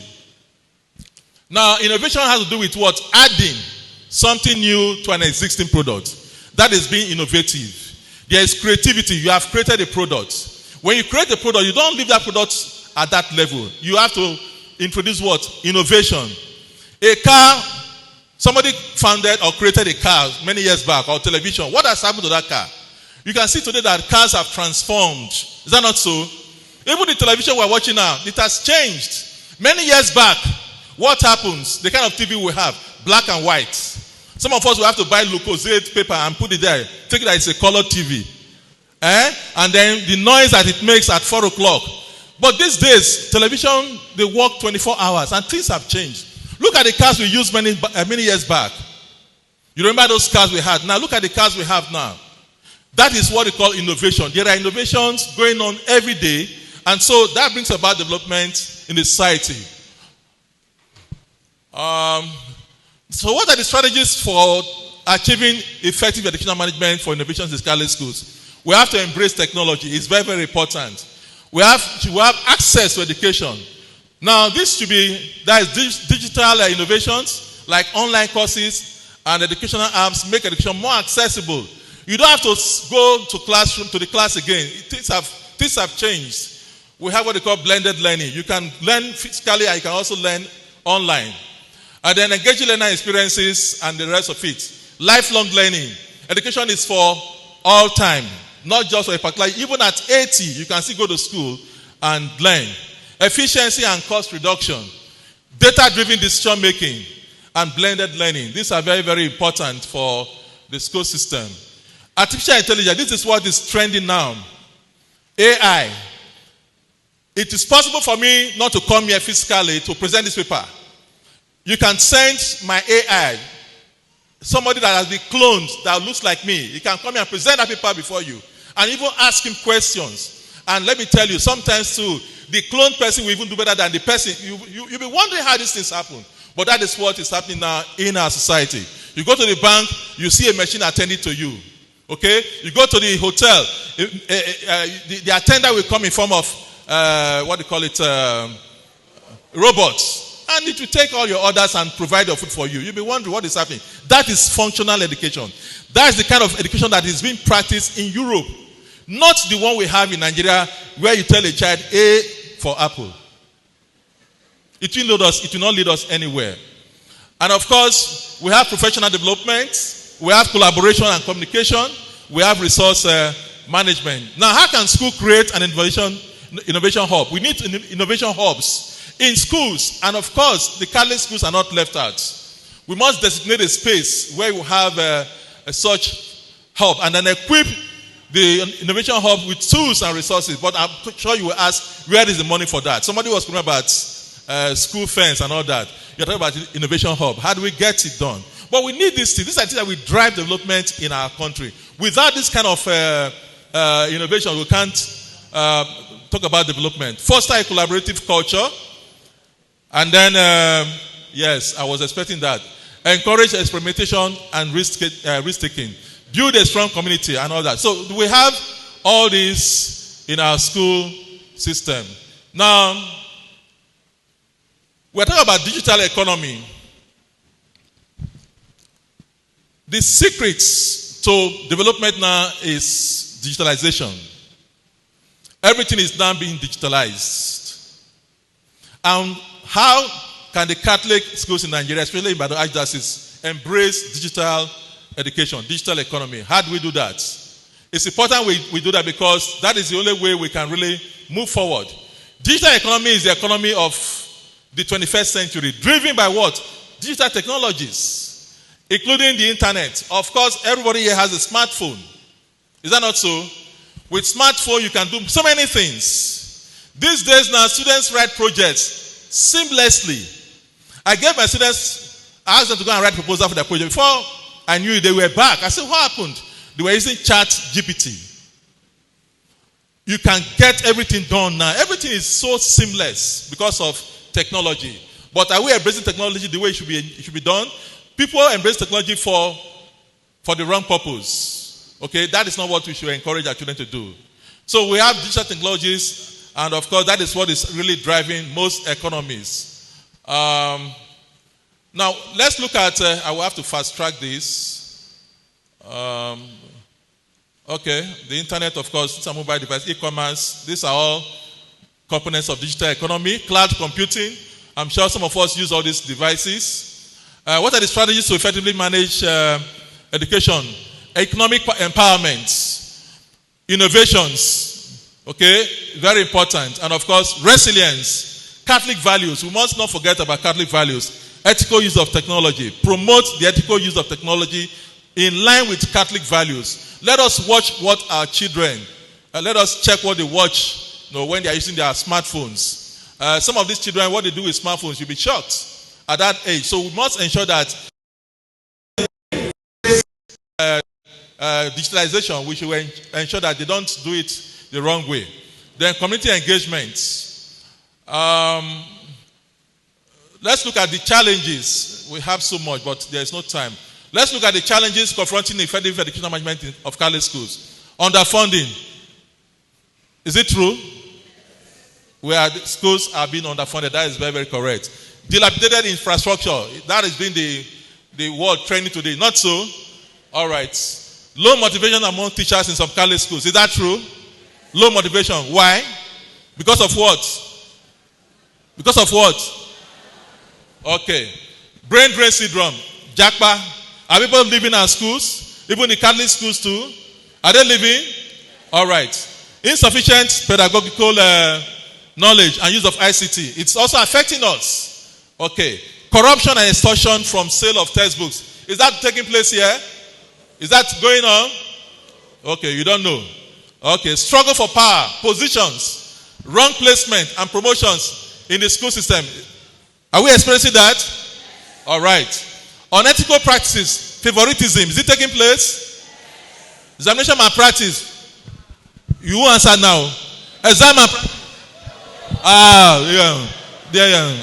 Now, innovation has to do with what? Adding something new to an existing product. That is being innovative. There is creativity. You have created a product. When you create a product, you don't leave that product at that level. You have to introduce what? Innovation. A car, somebody founded or created a car many years back, or television. What has happened to that car? You can see today that cars have transformed. Is that not so? Even the television we're watching now, it has changed. Many years back, what happens? The kind of TV we have, black and white. Some of us will have to buy Lucozade paper and put it there, take it that it's a colored TV. And then the noise that it makes at 4 o'clock. But these days, television, they work 24 hours and things have changed. Look at the cars we used many years back. You remember those cars we had? Now look at the cars we have now. That is what we call innovation. There are innovations going on every day, and so that brings about development in the society. So what are the strategies for achieving effective educational management for innovations in scholarly schools? We have to embrace technology. It's very, very important. We have access to education. Now, that is digital innovations like online courses and educational apps make education more accessible. You don't have to go to the class again. Things have changed. We have what they call blended learning. You can learn physically and you can also learn online. And then engaging learner experiences and the rest of it. Lifelong learning. Education is for all time, not just for a particular. Even at 80, you can still go to school and learn. Efficiency and cost reduction. Data-driven decision making and blended learning. These are very, very important for the school system. Artificial intelligence. This is what is trending now. AI. It is possible for me not to come here physically to present this paper. You can send my AI, somebody that has been cloned, that looks like me. He can come here and present that paper before you. And even ask him questions. And let me tell you, sometimes too, the cloned person will even do better than the person. You'll be wondering how these things happen. But that is what is happening now in our society. You go to the bank, you see a machine attending to you. Okay? You go to the hotel, the attendant will come in form of, robots. And it will take all your orders and provide your food for you. You'll be wondering what is happening. That is functional education. That is the kind of education that is being practiced in Europe. Not the one we have in Nigeria where you tell a child A for apple. It will not lead us anywhere. And of course, we have professional development. We have collaboration and communication. We have resource management. Now, how can school create an innovation hub? We need innovation hubs in schools, and of course, the Catholic schools are not left out. We must designate a space where we have such hub and then equip the innovation hub with tools and resources. But I'm sure you will ask, where is the money for that? Somebody was talking about school fence and all that. You're talking about the innovation hub. How do we get it done? But we need this thing. These are things that will drive development in our country. Without this kind of innovation, we can't talk about development. Foster a collaborative culture. And then, yes, I was expecting that. Encourage experimentation and risk-taking. Build a strong community and all that. So we have all this in our school system. Now, we're talking about digital economy. The secrets to development now is digitalization. Everything is now being digitalized. And how can the Catholic schools in Nigeria, especially in Ibadan Archdiocese, embrace digital education, digital economy? How do we do that? It's important we do that because that is the only way we can really move forward. Digital economy is the economy of the 21st century, driven by what? Digital technologies, including the internet. Of course, everybody here has a smartphone. Is that not so? With smartphone, you can do so many things. These days now, students write projects seamlessly. I gave my students, I asked them to go and write a proposal for their project. Before I knew they were back. I said, what happened? They were using ChatGPT. You can get everything done now. Everything is so seamless because of technology. But are we embracing technology the way it should be done? People embrace technology for the wrong purpose. Okay, that is not what we should encourage our children to do. So we have digital technologies. And of course, that is what is really driving most economies. Now, let's look at, I will have to fast track this. Okay, the internet, of course, it's a mobile device, e-commerce. These are all components of digital economy. Cloud computing, I'm sure some of us use all these devices. What are the strategies to effectively manage education? Economic empowerment, innovations. Okay, very important. And of course, resilience, Catholic values. We must not forget about Catholic values. Ethical use of technology. Promote the ethical use of technology in line with Catholic values. Let us watch what our children, let us check what they watch when they are using their smartphones. Some of these children, what they do with smartphones, you'll be shocked at that age. So we must ensure that digitalization, we should ensure that they don't do it the wrong way. Then community engagement. Let's look at the challenges. We have so much, but there's no time. Let's look at the challenges confronting effective educational management of Catholic schools. Underfunding. Is it true? Where schools are being underfunded. That is very, very correct. Dilapidated infrastructure. That has been the word trending today. Not so? All right. Low motivation among teachers in some Catholic schools. Is that true? Low motivation. Why? Because of what? Because of what? Okay. Brain drain syndrome. Japa. Are people living at schools? Even in Catholic schools too? Are they living? All right. Insufficient pedagogical knowledge and use of ICT. It's also affecting us. Okay. Corruption and extortion from sale of textbooks. Is that taking place here? Is that going on? Okay, you don't know. Okay. Struggle for power, positions, wrong placement and promotions in the school system. Are we experiencing that? All right. Unethical practices, favoritism, is it taking place? Examination malpractice. You won't answer now. Exam malpractice.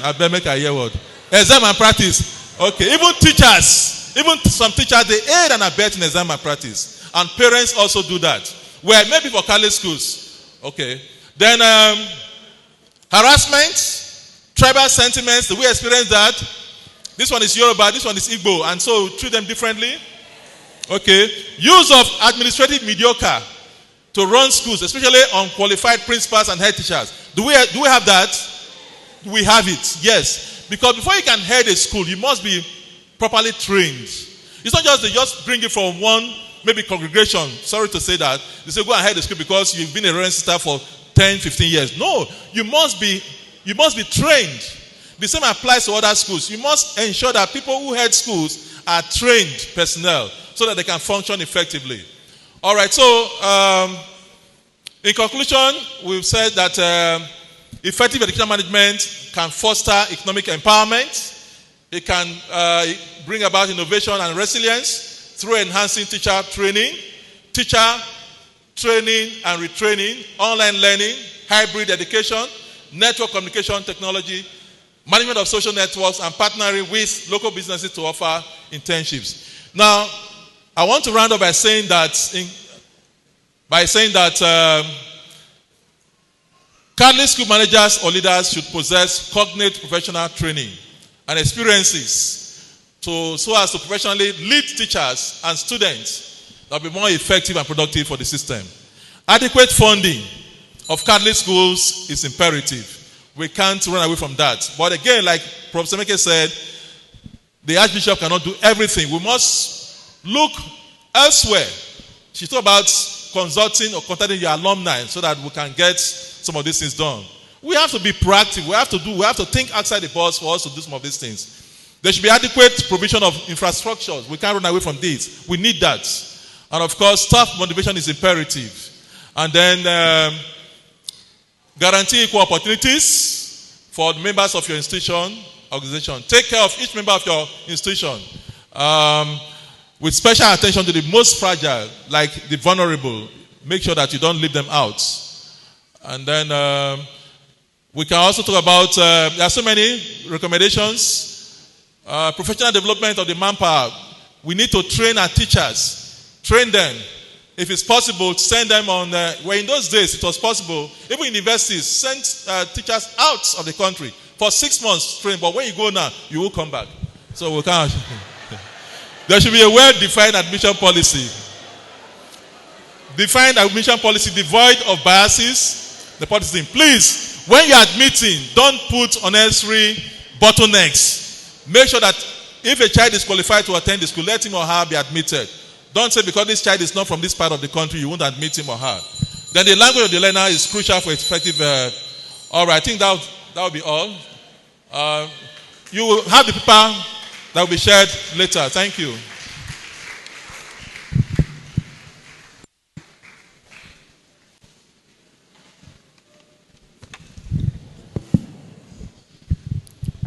I better make a hear word. Exam malpractice. Okay. Even teachers, even some teachers, they aid and abet in exam malpractice. And parents also do that. Well, maybe for college schools. Okay. Then harassment, tribal sentiments. Do we experience that? This one is Yoruba, this one is Igbo, and so treat them differently. Okay. Use of administrative mediocre to run schools, especially unqualified principals and head teachers. Do we have that? We have it, yes. Because before you can head a school, you must be properly trained. It's not just they just bring it from one, maybe congregation. Sorry to say that. They say go and head the school because you've been a reverend sister for 10, 15 years. No, you must be trained. The same applies to other schools. You must ensure that people who head schools are trained personnel so that they can function effectively. All right, so in conclusion, we've said that effective education management can foster economic empowerment. It can bring about innovation and resilience through enhancing teacher training and retraining, online learning, hybrid education, network communication technology, management of social networks, and partnering with local businesses to offer internships. Now, I want to round up by saying that Catholic school managers or leaders should possess cognate professional training and experiences so as to professionally lead teachers and students that will be more effective and productive for the system. Adequate funding of Catholic schools is imperative. We can't run away from that. But again, like Professor Meke said, the Archbishop cannot do everything. We must look elsewhere. She talked about consulting or contacting your alumni so that we can get some of these things done. We have to be proactive. We have to think outside the box for us to do some of these things. There should be adequate provision of infrastructures. We can't run away from this. We need that. And of course, staff motivation is imperative. And then guarantee equal opportunities for the members of your institution, organization. Take care of each member of your institution with special attention to the most fragile, like the vulnerable. Make sure that you don't leave them out. And then we can also talk about, there are so many recommendations. Professional development of the manpower. We need to train our teachers. Train them. If it's possible, send them on, well, in those days it was possible, even in universities, send teachers out of the country for 6 months training. But when you go now, you will come back. So we can't. There should be a well-defined admission policy. Defined admission policy devoid of biases. The policy, please, when you're admitting, don't put unnecessary bottlenecks. Make sure that if a child is qualified to attend the school, let him or her be admitted. Don't say because this child is not from this part of the country, you won't admit him or her. Then the language of the learner is crucial for effective. All right, I think that will be all. You will have the paper that will be shared later. Thank you.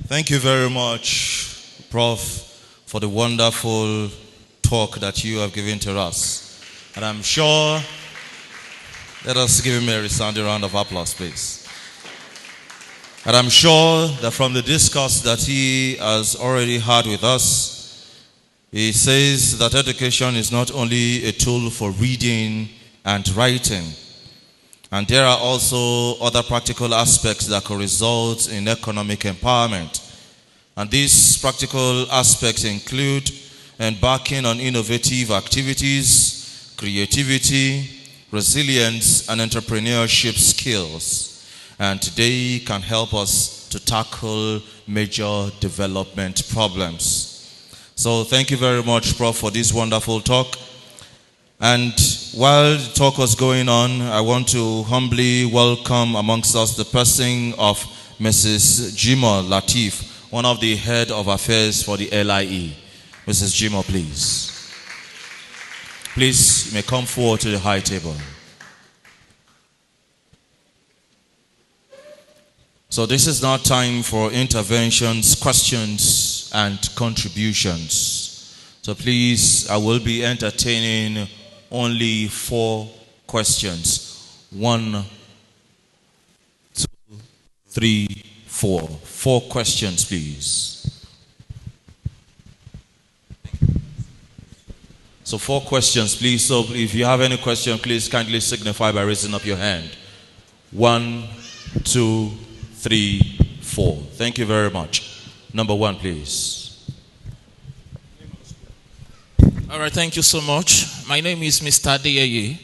Thank you very much, Prof, for the wonderful talk that you have given to us. And I'm sure, let us give him a resounding round of applause, please. And I'm sure that from the discourse that he has already had with us, he says that education is not only a tool for reading and writing, and there are also other practical aspects that could result in economic empowerment. And these practical aspects include embarking on innovative activities, creativity, resilience, and entrepreneurship skills. and today can help us to tackle major development problems. So thank you very much, Prof, for this wonderful talk. And while the talk was going on, I want to humbly welcome amongst us the person of Mrs. Jimo Latif, one of the head of affairs for the LIE. Mrs. Jimo, please. Please, you may come forward to the high table. So this is now time for interventions, questions, and contributions. So please, I will be entertaining only 4 questions. 1, 2, 3, 4. 4 questions, please. So 4 questions, please. So if you have any question, please kindly signify by raising up your hand. 1, 2, 3, 4. Thank you very much. Number 1, please.
All right, thank you so much. My name is Mr. Adeyeye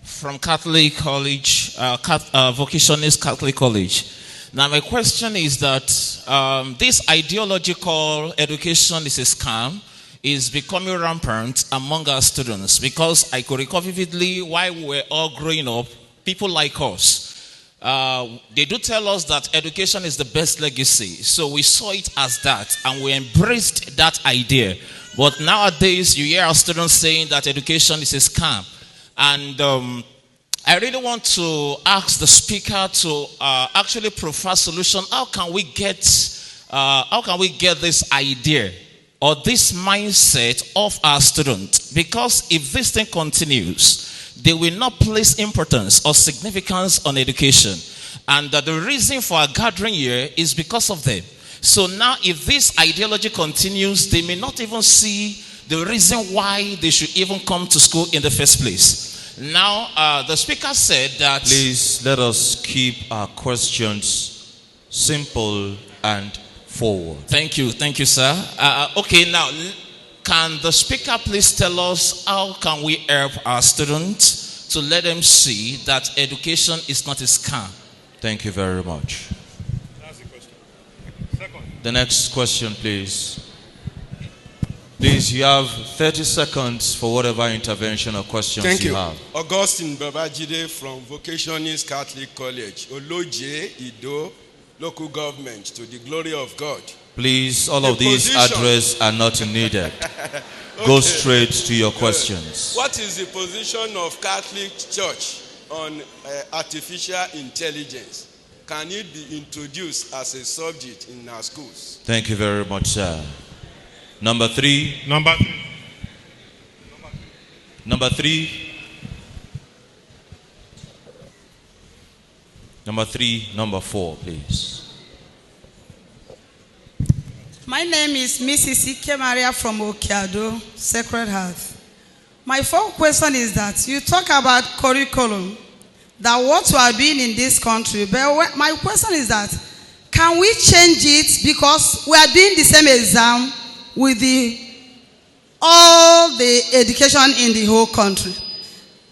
from Catholic College, Vocationist Catholic College. Now, my question is that this ideological education is a scam is becoming rampant among our students, because I could recall vividly while we were all growing up, people like us, they do tell us that education is the best legacy. So we saw it as that, and we embraced that idea. But nowadays, you hear our students saying that education is a scam. And I really want to ask the speaker to actually provide a solution. How can we get this idea or this mindset of our students? Because if this thing continues, they will not place importance or significance on education. And the reason for our gathering here is because of them. So now if this ideology continues, they may not even see the reason why they should even come to school in the first place. Now, the speaker said that...
Please let us keep our questions simple and forward.
Thank you, sir. Okay, now, can the speaker please tell us how can we help our students to let them see that education is not a scam?
Thank you very much. The next question, please. Please, you have 30 seconds for whatever intervention or questions you have.
Augustine Babajide from Vocationist Catholic College, Oloje, Ido, local government, to the glory of God.
Please, all of these addresses are not needed. Okay. Go straight to your questions.
What is the position of Catholic Church on artificial intelligence? Can it be introduced as a subject in our schools?
Thank you very much, sir. Number 3.
Number 3.
Number 3. Number 3. Number 4, please.
My name is Mrs. Ike Maria from Okiado, Sacred Heart. My 4th question is that you talk about curriculum, that what we are doing in this country, but my question is that, can we change it, because we are doing the same exam with all the education in the whole country?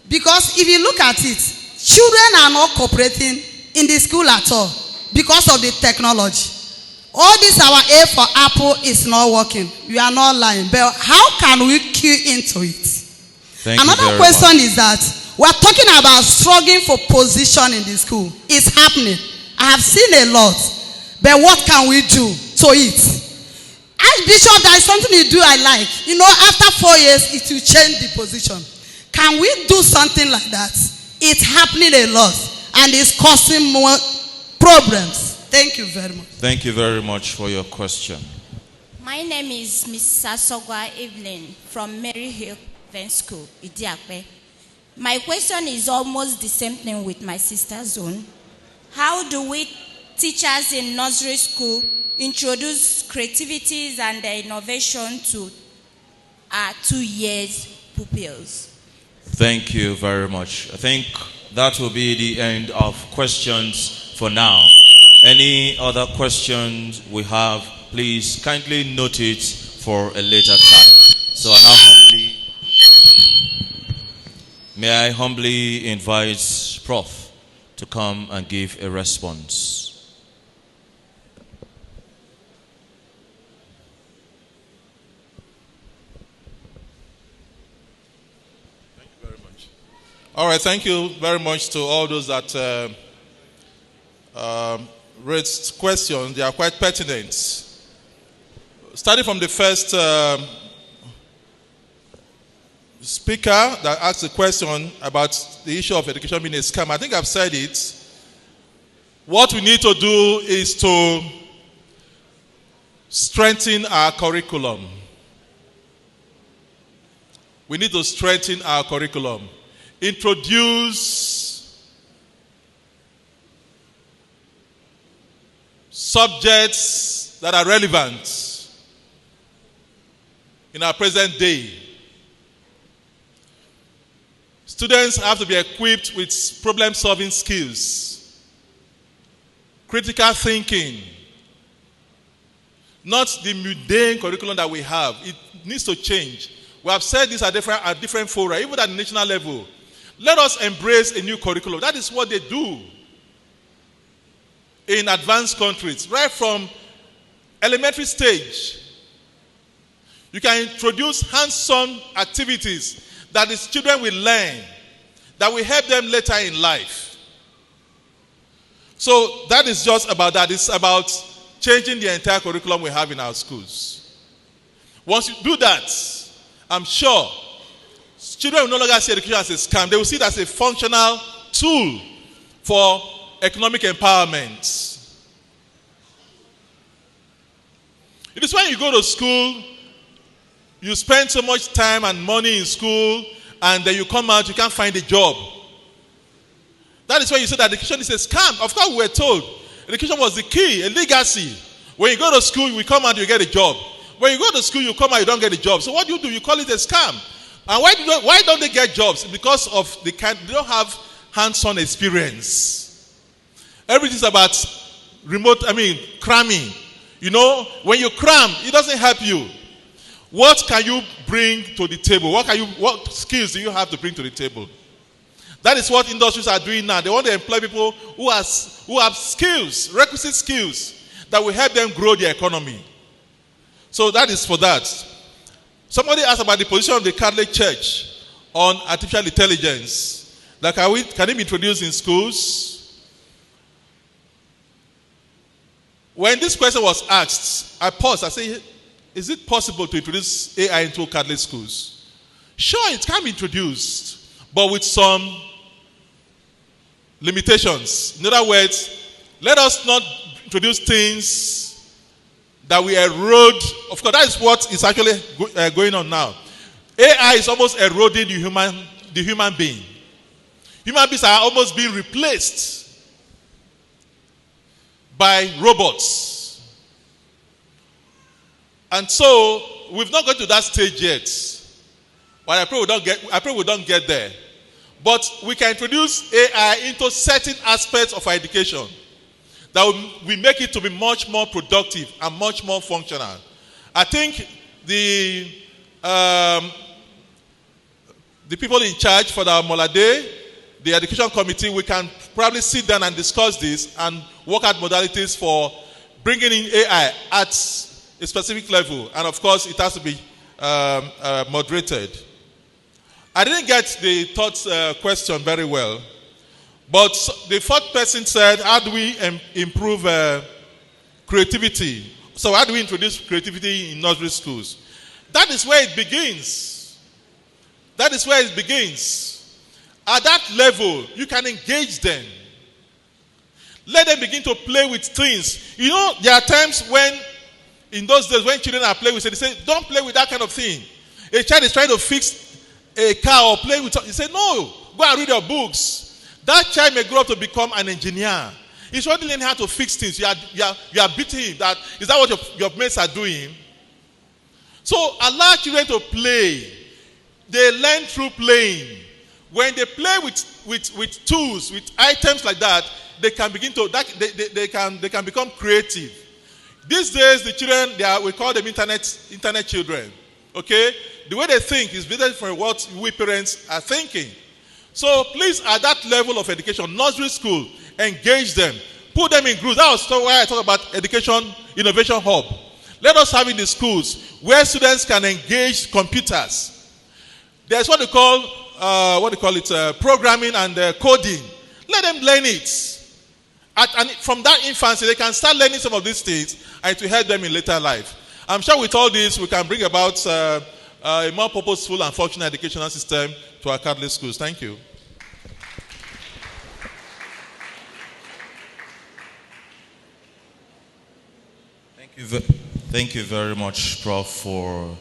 Because if you look at it, children are not cooperating in the school at all because of the technology. All this our A for apple is not working. We are not lying, but how can we cue into it? Another question is that we are talking about struggling for position in the school. It's happening. I have seen a lot. But what can we do to it? Archbishop, there is something you do I like. You know, after 4 years, it will change the position. Can we do something like that? It's happening a lot. And it's causing more problems. Thank you very much.
Thank you very much for your question.
My name is Mrs. Asogwa Evelyn from Mary Hill Event School, Idiakwe. My question is almost the same thing with my sister's own. How do we, teachers in nursery school, introduce creativities and innovation to our 2 years pupils?
Thank you very much. I think that will be the end of questions for now. Any other questions we have, please kindly note it for a later time. So may I humbly invite Prof to come and give a response.
All right, thank you very much to all those that raised questions. They are quite pertinent. Starting from the first speaker that asked the question about the issue of education being a scam, I think I've said it. What we need to do is to strengthen our curriculum. We need to strengthen our curriculum. Introduce subjects that are relevant in our present day. Students have to be equipped with problem-solving skills, critical thinking, not the mundane curriculum that we have. It needs to change. We have said this at different fora, even at the national level. Let us embrace a new curriculum. That is what they do in advanced countries, right from elementary stage. You can introduce hands-on activities that the children will learn, that will help them later in life. So that is just about that. It's about changing the entire curriculum we have in our schools. Once you do that, I'm sure children will no longer see education as a scam. They will see it as a functional tool for economic empowerment. It is when you go to school, you spend so much time and money in school, and then you come out, you can't find a job. That is when you say that education is a scam. Of course, we were told education was the key, a legacy. When you go to school, you come out, you get a job. When you go to school, you come out, you don't get a job. So what do? You call it a scam. And why don't they get jobs? Because of they don't have hands-on experience. Everything's about cramming. You know, when you cram, it doesn't help you. What can you bring to the table? What skills do you have to bring to the table? That is what industries are doing now. They want to employ people who have skills, requisite skills, that will help them grow the economy. So that is for that. Somebody asked about the position of the Catholic Church on artificial intelligence. Like, can it be introduced in schools? When this question was asked, I paused. I said, is it possible to introduce AI into Catholic schools? Sure, it can be introduced, but with some limitations. In other words, let us not introduce things that we erode. Of course, that is what is actually going on now. AI is almost eroding the human being. Human beings are almost being replaced by robots. And so, we've not got to that stage yet. But I pray we don't get there. But we can introduce AI into certain aspects of our education that will make it to be much more productive and much more functional. I think the people in charge for the Molade, the education committee, we can probably sit down and discuss this and work out modalities for bringing in AI at a specific level. And of course, it has to be moderated. I didn't get the third question very well. But the fourth person said, how do we improve creativity? So how do we introduce creativity in nursery schools? That is where it begins. That is where it begins. At that level, you can engage them. Let them begin to play with things. You know, there are times when, in those days, when children are playing with it, they say, don't play with that kind of thing. A child is trying to fix a car or play with something. You say, no, go and read your books. That child may grow up to become an engineer. He's already learning how to fix things. You are beating him. Is that what your mates are doing? So allow children to play. They learn through playing. When they play with tools, with items like that, they can begin to they can become creative. These days, the children, we call them internet children. Okay, the way they think is different from what we parents are thinking. So please, at that level of education, nursery school, engage them. Put them in groups. That was why I talk about education innovation hub. Let us have in the schools where students can engage computers. There's what they call programming and coding. Let them learn it. And from that infancy, they can start learning some of these things, and it will help them in later life. I'm sure with all this, we can bring about a more purposeful and functional educational system to our Catholic schools. Thank you.
Thank you very much, Prof, for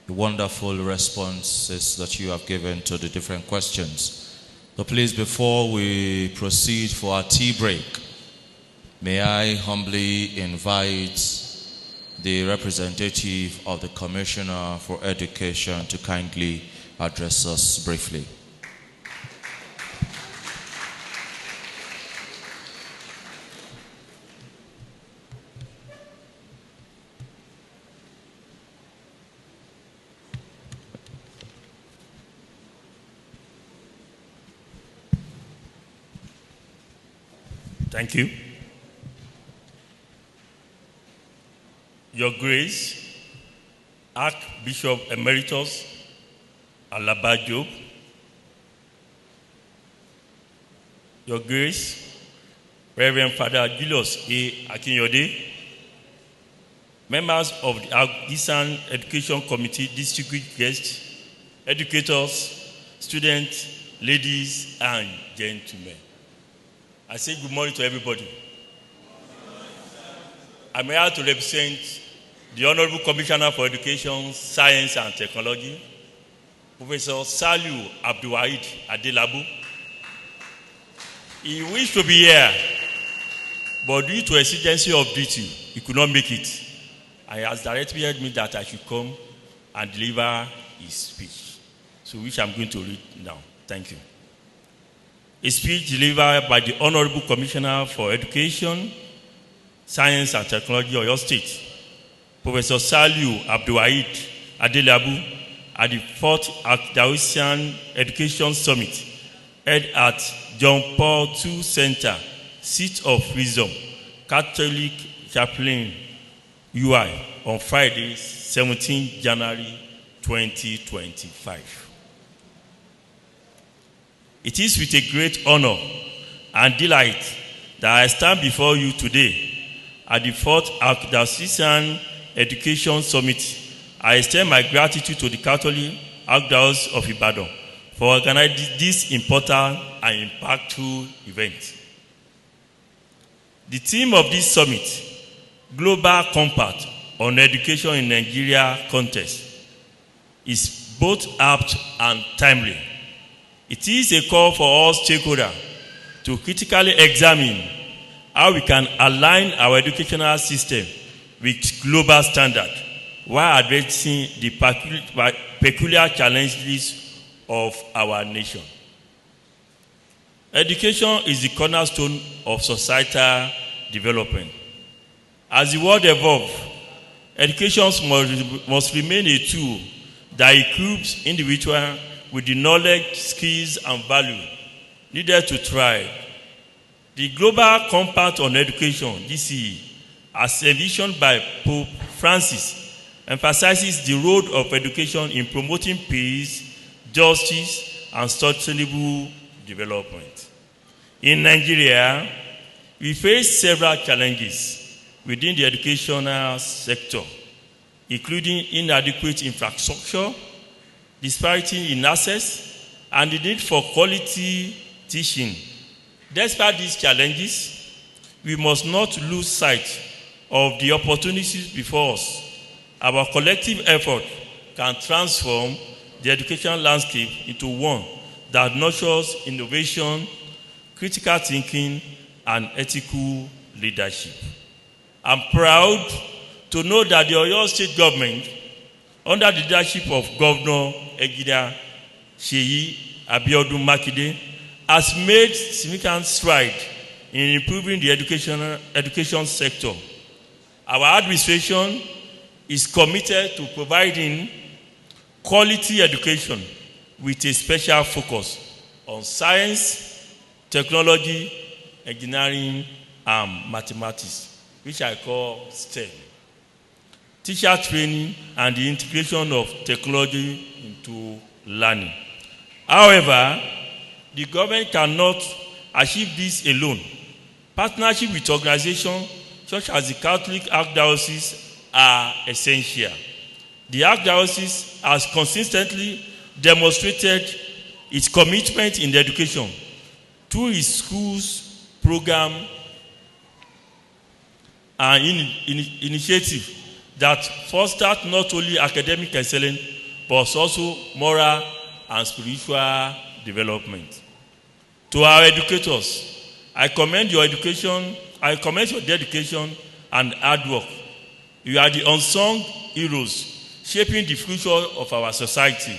the wonderful responses that you have given to the different questions. So please, before we proceed for our tea break, may I humbly invite the representative of the Commissioner for Education to kindly address us briefly.
Thank you. Your Grace, Archbishop Emeritus Alaba Job, Your Grace, Reverend Father Julius A. Akinyode, members of the Archdiocese Education Committee, distinguished guests, educators, students, ladies and gentlemen. I say good morning to everybody. I'm here to represent the Honorable Commissioner for Education, Science and Technology, Professor Saliu Abdulwahid Adelabu. He wished to be here, but due to exigency of duty, he could not make it. And he has directed me that I should come and deliver his speech, so which I'm going to read now. Thank you. A speech delivered by the Honorable Commissioner for Education, Science and Technology of your state, Professor Saliu Abdulwahid Adelabu, at the 4th Archdiocese Education Summit held at John Paul II Center, Seat of Wisdom, Catholic Chaplain, UI, on Friday, 17 January 2025. It is with a great honor and delight that I stand before you today at the 4th Archdiocese Education Summit. I extend my gratitude to the Catholic Archdiocese of Ibadan for organizing this important and impactful event. The theme of this summit, Global Compact on Education in Nigeria Context, is both apt and timely. It is a call for all stakeholders to critically examine how we can align our educational system with global standards while addressing the peculiar challenges of our nation. Education is the cornerstone of societal development. As the world evolves, education must remain a tool that equips individuals with the knowledge, skills, and value needed to thrive. The Global Compact on Education, GCE, as envisioned by Pope Francis, emphasizes the role of education in promoting peace, justice, and sustainable development. In Nigeria, we face several challenges within the educational sector, including inadequate infrastructure, disparity in access, and the need for quality teaching. Despite these challenges, we must not lose sight of the opportunities before us. Our collective effort can transform the educational landscape into one that nurtures innovation, critical thinking, and ethical leadership. I'm proud to know that the Oyo State government, under the leadership of Governor Egida Sheyi Abiodun Makinde, has made significant strides in improving the education sector. Our administration is committed to providing quality education with a special focus on science, technology, engineering, and mathematics, which I call STEM. Teacher training and the integration of technology into learning. However, the government cannot achieve this alone. Partnership with organizations such as the Catholic Archdiocese are essential. The Archdiocese has consistently demonstrated its commitment in education through its schools program and initiative that foster not only academic excellence but also moral and spiritual development. To our educators, I commend your dedication and hard work. You are the unsung heroes shaping the future of our society.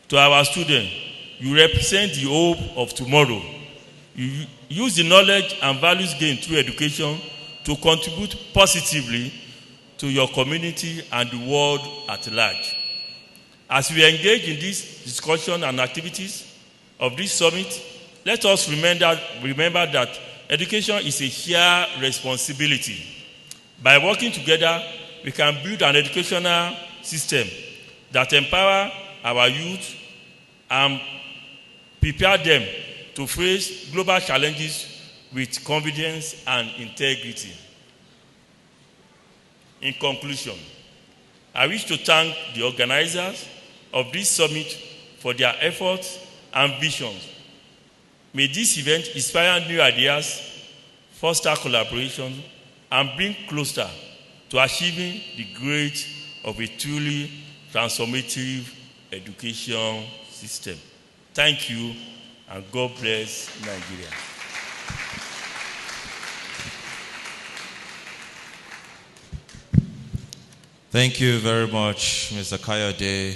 To our students, you represent the hope of tomorrow. You use the knowledge and values gained through education to contribute positively to your community and the world at large. As we engage in this discussion and activities of this summit, let us remember that education is a shared responsibility. By working together, we can build an educational system that empower our youth and prepare them to face global challenges with confidence and integrity. In conclusion, I wish to thank the organizers of this summit for their efforts and visions. May this event inspire new ideas, foster collaboration, and bring closer to achieving the goal of a truly transformative education system. Thank you, and God bless Nigeria.
Thank you very much, Mr. Kayode,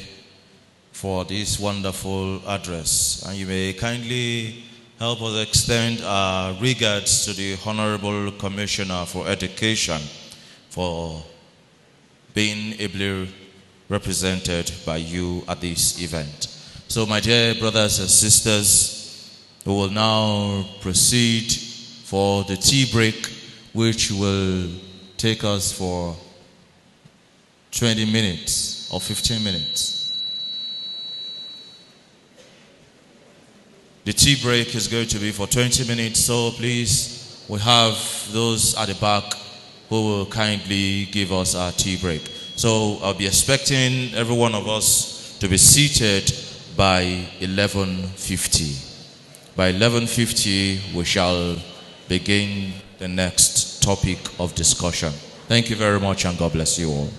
for this wonderful address. And you may kindly help us extend our regards to the Honorable Commissioner for Education for being ably represented by you at this event. So, my dear brothers and sisters, we will now proceed for the tea break, which will take us for 20 minutes or 15 minutes. The tea break is going to be for 20 minutes, so please, we have those at the back who will kindly give us our tea break. So I'll be expecting every one of us to be seated by 11:50. By 11:50, we shall begin the next topic of discussion. Thank you very much, and God bless you all.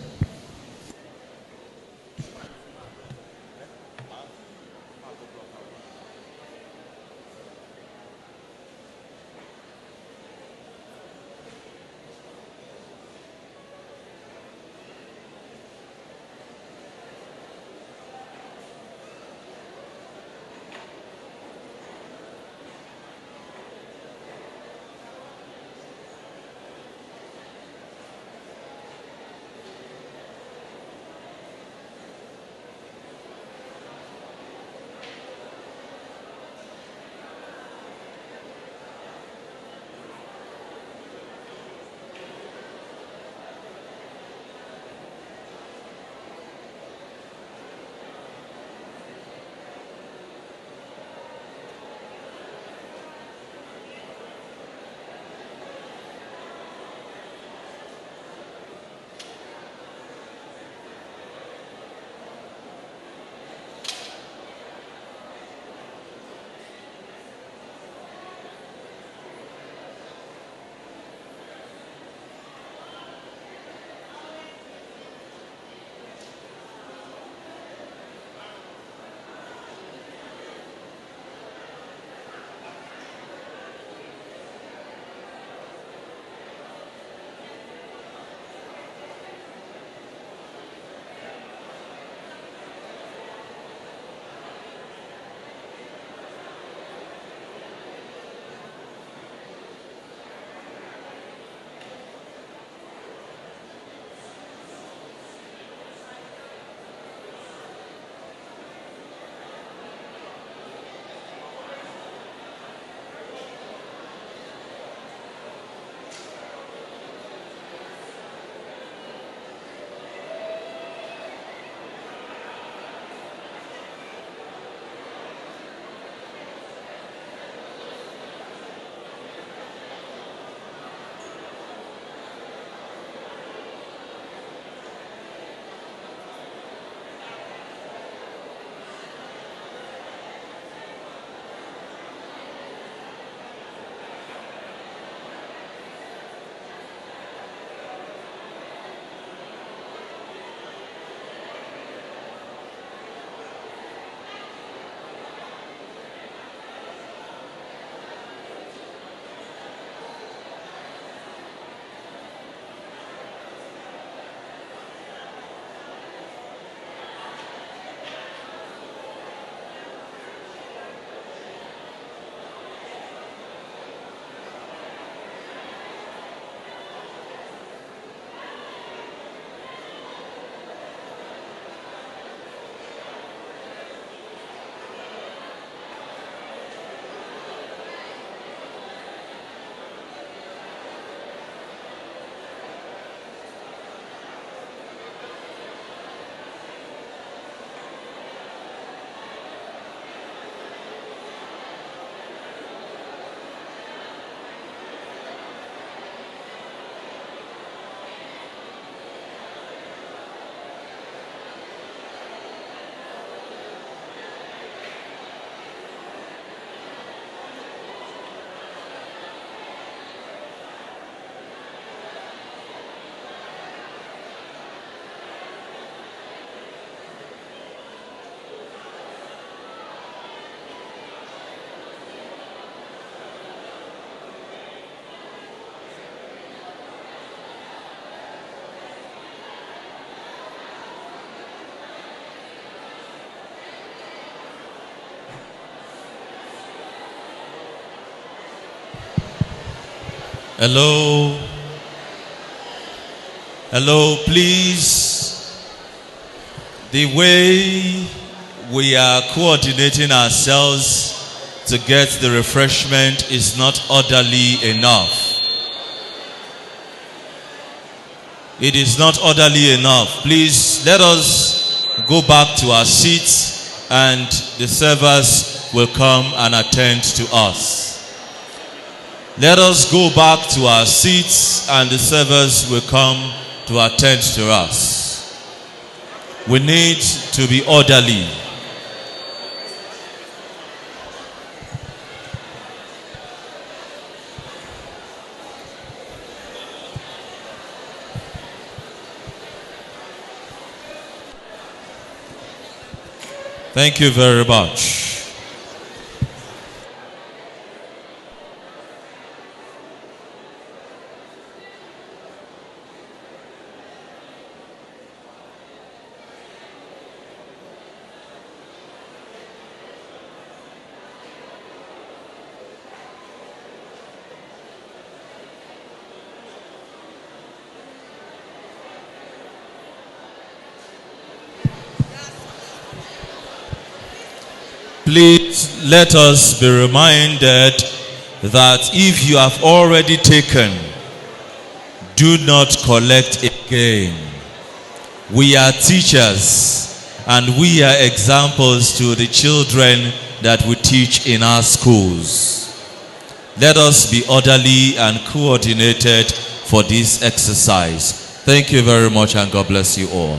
Hello. Hello, please. The way we are coordinating ourselves to get the refreshment is not orderly enough. It is not orderly enough. Please let us go back to our seats and the servers will come and attend to us. Let us go back to our seats and the servers will come to attend to us. We need to be orderly. Thank you very much. Please let us be reminded that if you have already taken, do not collect again. We are teachers and we are examples to the children that we teach in our schools. Let us be orderly and coordinated for this exercise. Thank you very much and God bless you all.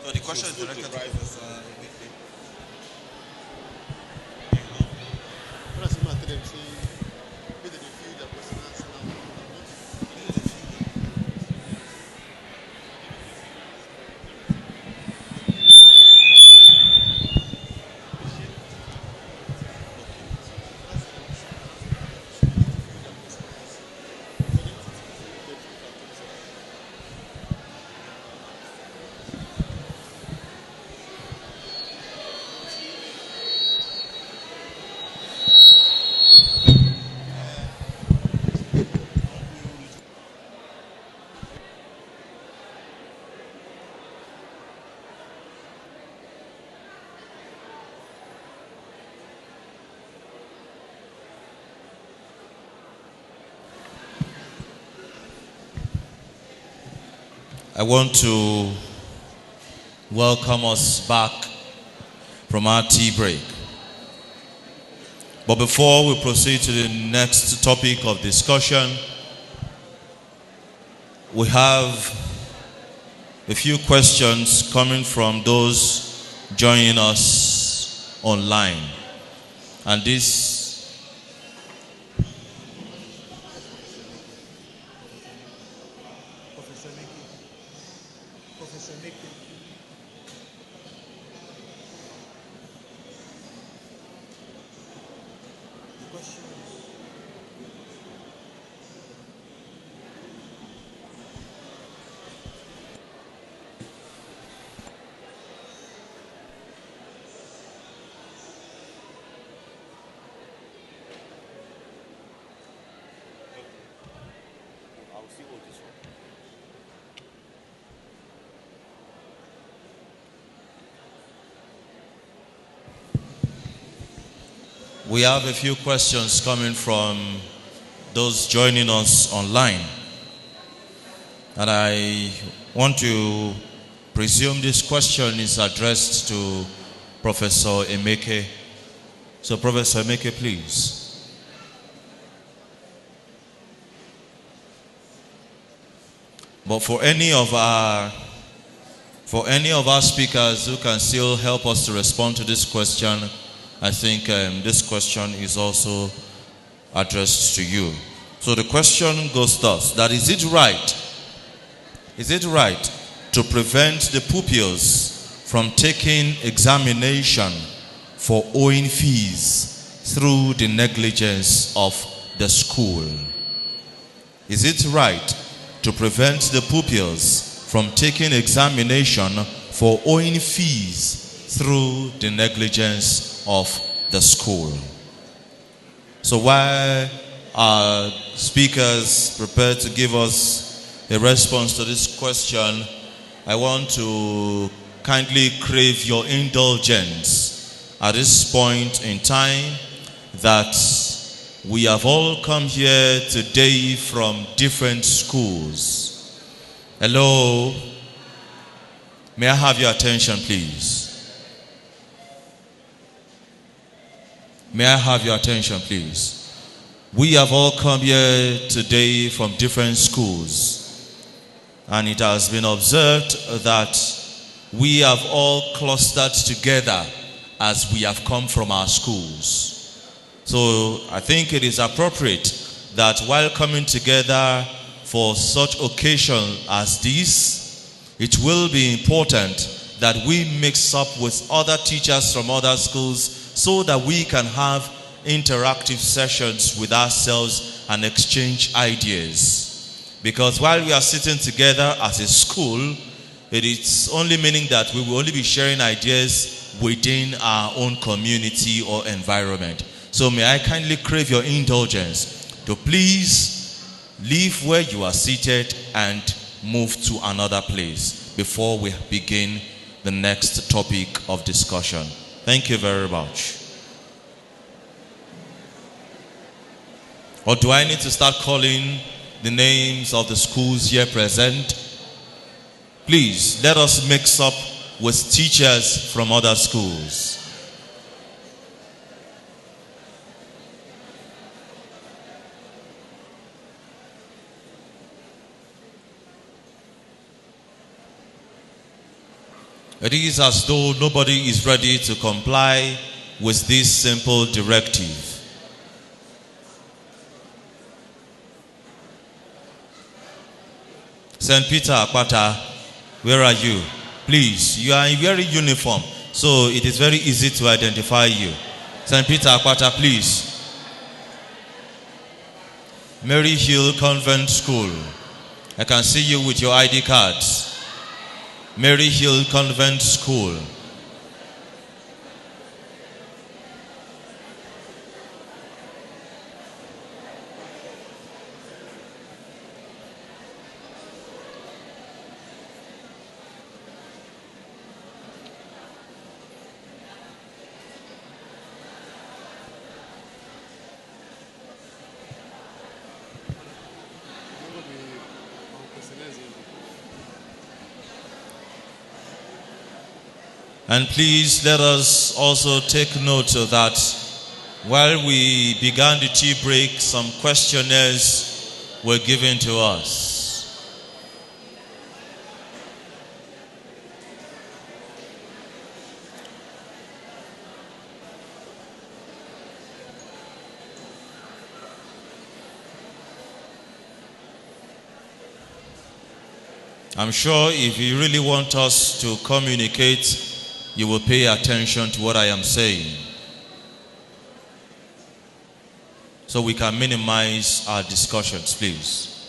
So the question is directed to I want to welcome us back from our tea break. But before we proceed to the next topic of discussion, we have a few questions coming from those joining us online. And this we have a few questions coming from those joining us online. And I want to presume this question is addressed to Professor Emeke. So Professor Emeke, please. But for any of our speakers who can still help us to respond to this question, I think this question is also addressed to you. So the question goes thus, that is it right to prevent the pupils from taking examination for owing fees through the negligence of the school? Is it right to prevent the pupils from taking examination for owing fees through the negligence of the school? So while our speakers prepare to give us a response to this question, I want to kindly crave your indulgence at this point in time that we have all come here today from different schools. Hello? May I have your attention, please? May I have your attention, please? We have all come here today from different schools, and it has been observed that we have all clustered together as we have come from our schools. So I think it is appropriate that while coming together for such occasion as this, it will be important that we mix up with other teachers from other schools so that we can have interactive sessions with ourselves and exchange ideas. Because while we are sitting together as a school, it is only meaning that we will only be sharing ideas within our own community or environment. So may I kindly crave your indulgence to please leave where you are seated and move to another place before we begin the next topic of discussion. Thank you very much. Or do I need to start calling the names of the schools here present? Please, let us mix up with teachers from other schools. It is as though nobody is ready to comply with this simple directive. St. Peter Akpata, where are you? Please, you are in very uniform, so it is very easy to identify you. St. Peter Akpata, please. Mary Hill Convent School. I can see you with your ID cards. Mary Hill Convent School. And please let us also take note of that while we began the tea break, some questionnaires were given to us. I'm sure if you really want us to communicate, you will pay attention to what I am saying, so we can minimize our discussions, please.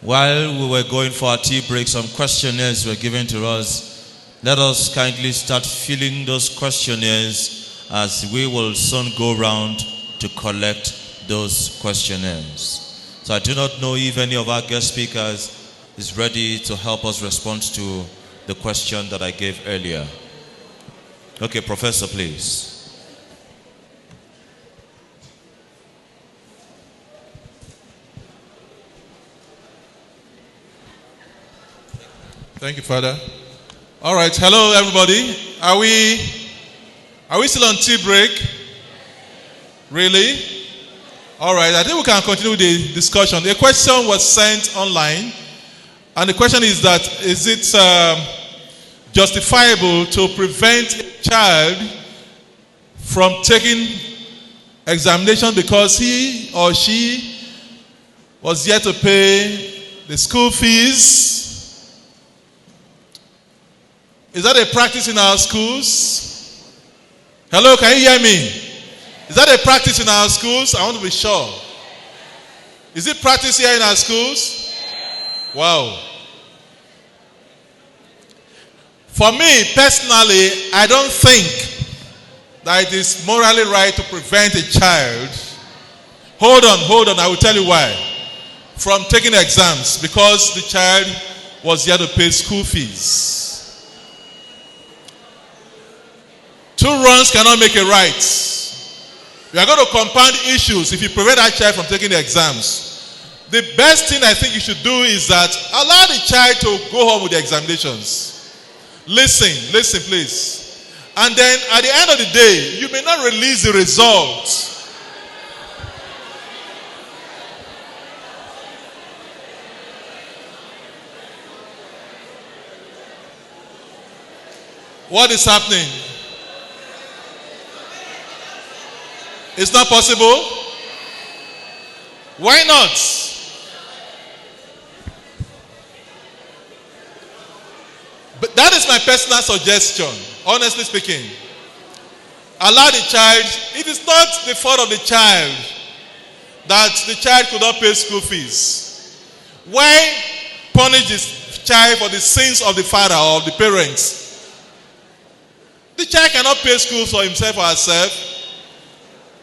While we were going for our tea break, some questionnaires were given to us. Let us kindly start filling those questionnaires, as we will soon go round to collect those questionnaires. So I do not know if any of our guest speakers is ready to help us respond to the question that I gave earlier. Okay, Professor, please.
Thank you, Father. All right, hello everybody. Are we still on tea break? Really? All right, I think we can continue with the discussion. A question was sent online, and the question is that, is it justifiable to prevent a child from taking examination because he or she was yet to pay the school fees? Is that a practice in our schools? Hello, can you hear me? Is that a practice in our schools? I want to be sure. Is it practice here in our schools? Wow. For me, personally, I don't think that it is morally right to prevent a child. Hold on, I will tell you why. From taking exams, because the child was yet to pay school fees. Two wrongs cannot make a right. You are going to compound issues if you prevent that child from taking the exams. The best thing I think you should do is that allow the child to go home with the examinations. Listen, please. And then at the end of the day, you may not release the results. What is happening? It's not possible? Why not? But that is my personal suggestion, honestly speaking. Allow the child, it is not the fault of the child that the child could not pay school fees. Why punish this child for the sins of the father or of the parents? The child cannot pay school for himself or herself.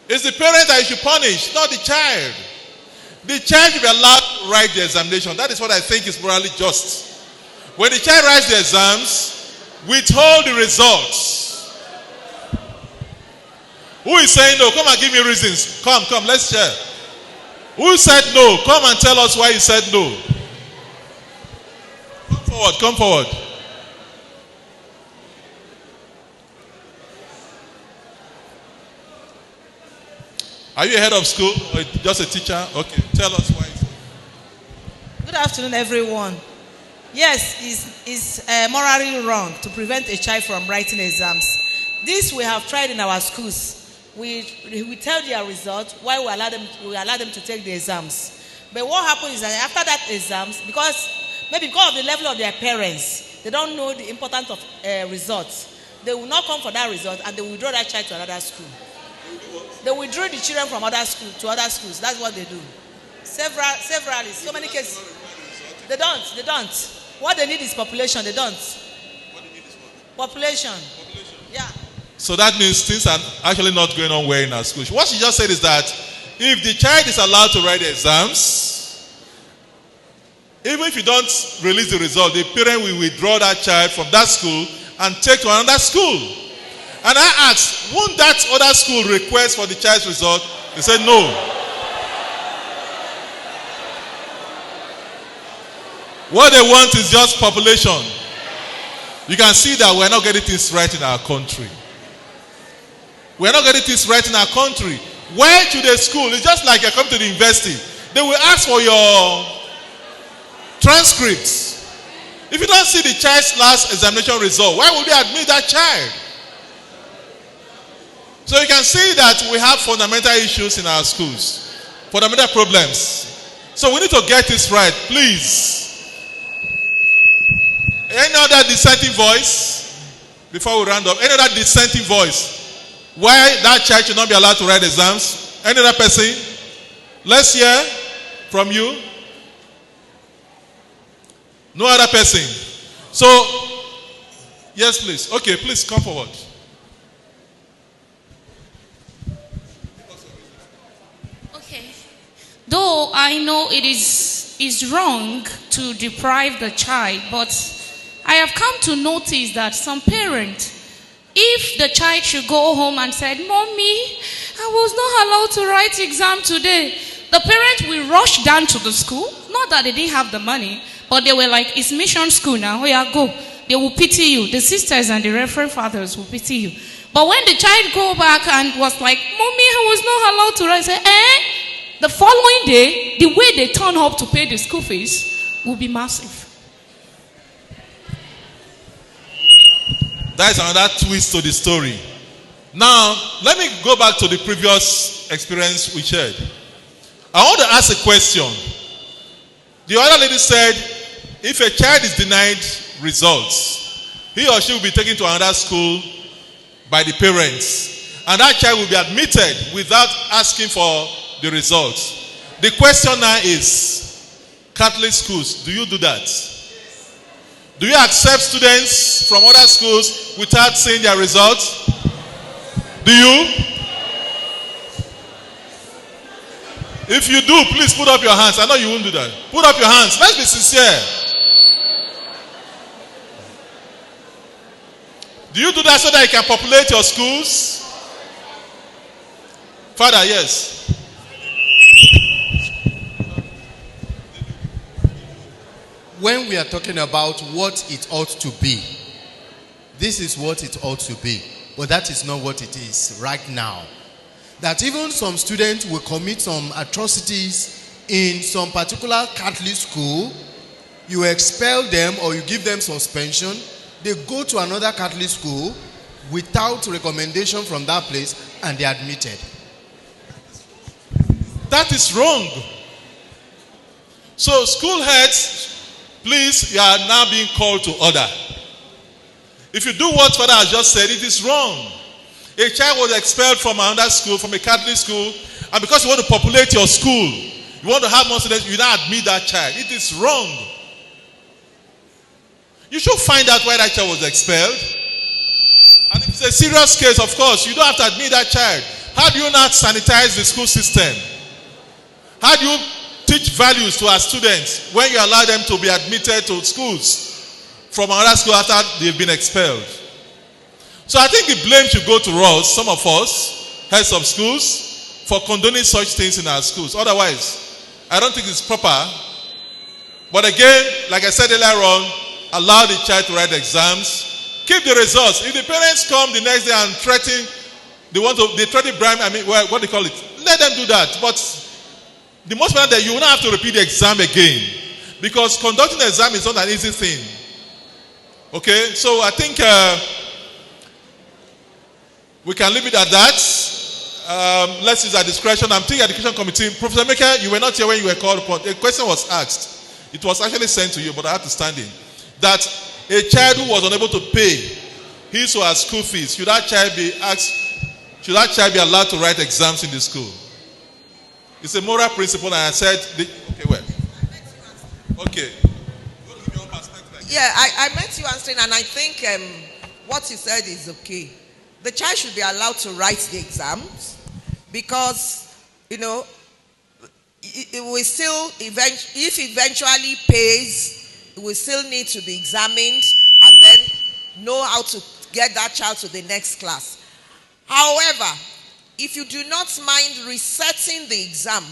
It's the parent that you should punish, not the child. The child should be allowed to write the examination. That is what I think is morally just. When the child writes the exams, withhold the results. Who is saying no? Come and give me reasons. Come, let's share. Who said no? Come and tell us why you said no. Come forward, come forward. Are you a head of school or just a teacher? Okay, tell us why.
Good afternoon, everyone. Yes, it's morally wrong to prevent a child from writing exams. This we have tried in our schools. We tell their results while we allow them to take the exams. But what happens is that after that exams, because of the level of their parents, they don't know the importance of results. They will not come for that result and they will withdraw that child to another school. They withdraw the children from other school to other schools. That's what they do. Several, so many cases. They don't. What they need is population. They don't. What they need is what? Population. Yeah.
So that means things are actually not going on well in our school. What she just said is that if the child is allowed to write the exams, even if you don't release the result, the parent will withdraw that child from that school and take to another school. And I asked, won't that other school request for the child's result? They said no. What they want is just population. You can see that we're not getting things right in our country. We're not getting things right in our country. Where to the school? It's just like you come to the university. They will ask for your transcripts. If you don't see the child's last examination result, why would they admit that child? So you can see that we have fundamental issues in our schools. Fundamental problems. So we need to get this right, please. Any other dissenting voice? Before we round up, any other dissenting voice? Why that child should not be allowed to write exams? Any other person? Let's hear from you. No other person. So, yes, please. Okay, please come forward.
Okay. Though I know it is wrong to deprive the child, but I have come to notice that some parents, if the child should go home and said, "Mommy, I was not allowed to write exam today," the parent will rush down to the school. Not that they didn't have the money, but they were like, "It's mission school now, where you go." They will pity you. The sisters and the reverend fathers will pity you. But when the child go back and was like, "Mommy, I was not allowed to write," say, the following day, the way they turn up to pay the school fees will be massive.
That is another twist to the story. Now, let me go back to the previous experience we shared. I want to ask a question. The other lady said, if a child is denied results, he or she will be taken to another school by the parents. And that child will be admitted without asking for the results. The question now is, Catholic schools, do you do that? Do you accept students from other schools without seeing their results? Do you? If you do, please put up your hands. I know you won't do that. Put up your hands. Let's be sincere. Do you do that so that you can populate your schools? Father, yes.
When we are talking about what it ought to be, this is what it ought to be. But that is not what it is right now. That even some students will commit some atrocities in some particular Catholic school. You expel them or you give them suspension. They go to another Catholic school without recommendation from that place and they are admitted.
That is wrong. So school heads, please, you are now being called to order. If you do what Father has just said, it is wrong. A child was expelled from another school, from a Catholic school, and because you want to populate your school, you want to have more students, you now admit that child. It is wrong. You should find out why that child was expelled. And if it's a serious case, of course, you don't have to admit that child. How do you not sanitize the school system? How do you teach values to our students when you allow them to be admitted to schools from another school after they've been expelled? So I think the blame should go to us, some of us, heads of schools, for condoning such things in our schools. Otherwise, I don't think it's proper. But again, like I said earlier on, allow the child to write exams. Keep the results. If the parents come the next day and threaten, they try to bribe, what they call it, let them do that. But the most important that you will not have to repeat the exam again. Because conducting the exam is not an easy thing. Okay, so I think we can leave it at that. Let's use our discretion. I'm thinking Education Committee. Professor Maker, you were not here when you were called upon. A question was asked. It was actually sent to you, but I had to stand in. That a child who was unable to pay his or her school fees, should that child be allowed to write exams in the school? It's a moral principle, and I said, okay, well. Okay.
Yeah, I met you answering, and I think what you said is okay. The child should be allowed to write the exams because, it will still, if eventually pays, it will still need to be examined and then know how to get that child to the next class. However, if you do not mind resetting the exam,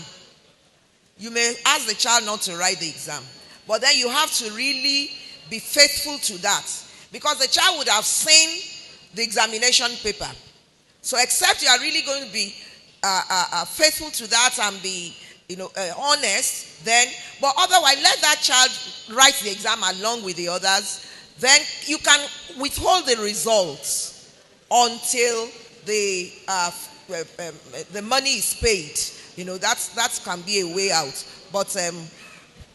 you may ask the child not to write the exam. But then you have to really be faithful to that, because the child would have seen the examination paper. So except you are really going to be faithful to that and be honest, then, but otherwise let that child write the exam along with the others. Then you can withhold the results until the money is paid. That can be a way out. But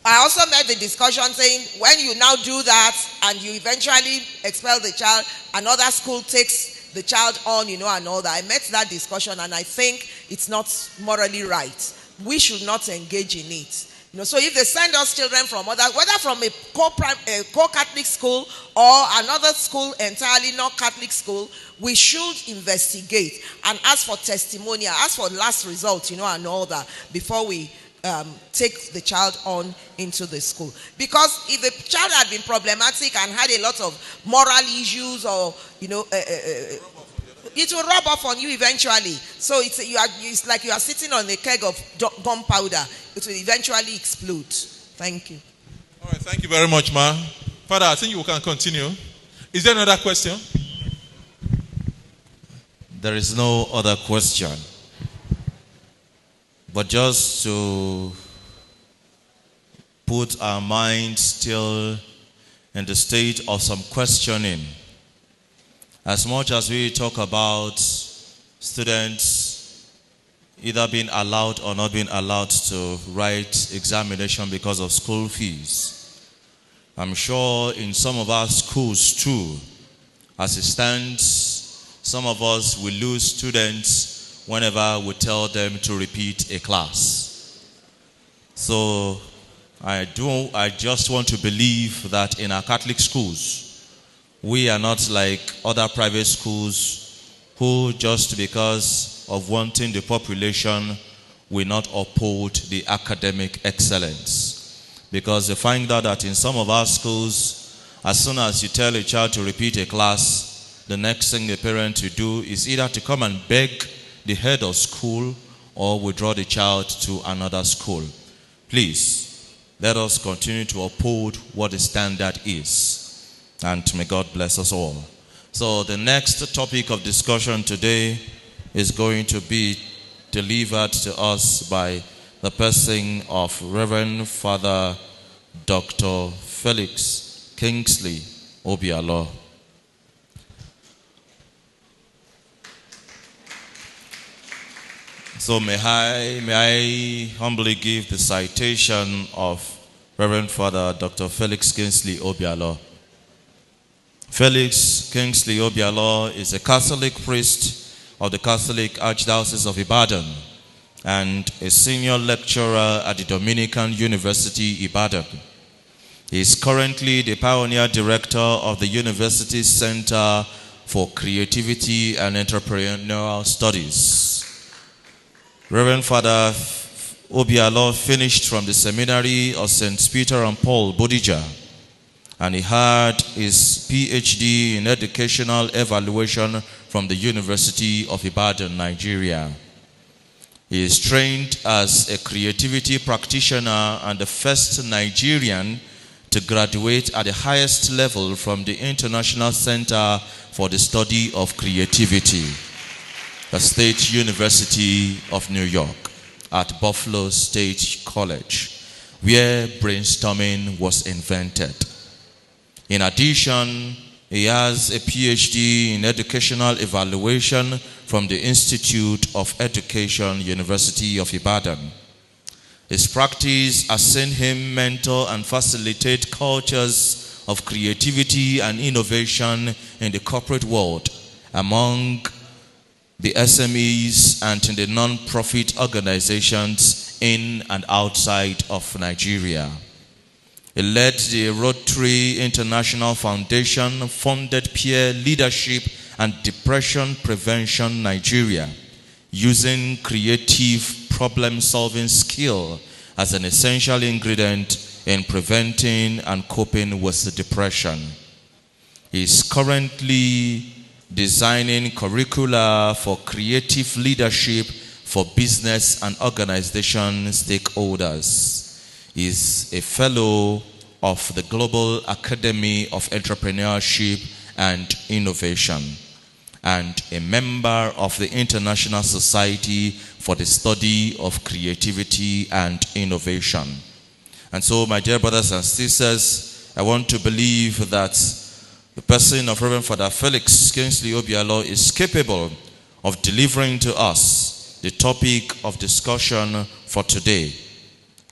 I also made the discussion saying when you now do that and you eventually expel the child, another school takes the child on, and all that. I met that discussion, and I think it's not morally right. We should not engage in it. So if they send us children from whether from a co-Catholic school or another school entirely not Catholic school, we should investigate and ask for testimonial, ask for last result, and all that before we take the child on into the school. Because if the child had been problematic and had a lot of moral issues, or it will rub off on you eventually. So it's like you are sitting on a keg of gunpowder. It will eventually explode. Thank you.
All right, thank you very much, ma. Father, I think you can continue. Is there another question?
There is no other question. But just to put our minds still in the state of some questioning, as much as we talk about students either being allowed or not being allowed to write examination because of school fees, I'm sure in some of our schools too, as it stands, some of us will lose students whenever we tell them to repeat a class. So I just want to believe that in our Catholic schools, we are not like other private schools who, just because of wanting the population, will not uphold the academic excellence. Because you find out that in some of our schools, as soon as you tell a child to repeat a class, the next thing the parent will do is either to come and beg the head of school or withdraw the child to another school. Please, let us continue to uphold what the standard is. And may God bless us all. So the next topic of discussion today is going to be delivered to us by the person of Reverend Father Dr. Felix Kingsley Obialo. So may I humbly give the citation of Reverend Father Dr. Felix Kingsley Obialo. Felix Kingsley Obialo is a Catholic priest of the Catholic Archdiocese of Ibadan and a senior lecturer at the Dominican University, Ibadan. He is currently the pioneer director of the university's Center for Creativity and Entrepreneurial Studies. Reverend Father Obialo finished from the seminary of St. Peter and Paul, Bodija, and he had his PhD in educational evaluation from the University of Ibadan, Nigeria. He is trained as a creativity practitioner and the first Nigerian to graduate at the highest level from the International Center for the Study of Creativity, the State University of New York, at Buffalo State College, where brainstorming was invented. In addition, he has a PhD in educational evaluation from the Institute of Education, University of Ibadan. His practice has seen him mentor and facilitate cultures of creativity and innovation in the corporate world, among the SMEs and in the non-profit organizations in and outside of Nigeria. He led the Rotary International Foundation, funded Peer Leadership and Depression Prevention Nigeria, using creative problem-solving skill as an essential ingredient in preventing and coping with depression. He is currently designing curricula for creative leadership for business and organization stakeholders. He is a fellow of the Global Academy of Entrepreneurship and Innovation, and a member of the International Society for the Study of Creativity and Innovation. And so, my dear brothers and sisters, I want to believe that the person of Reverend Father Felix Kingsley Obialo is capable of delivering to us the topic of discussion for today,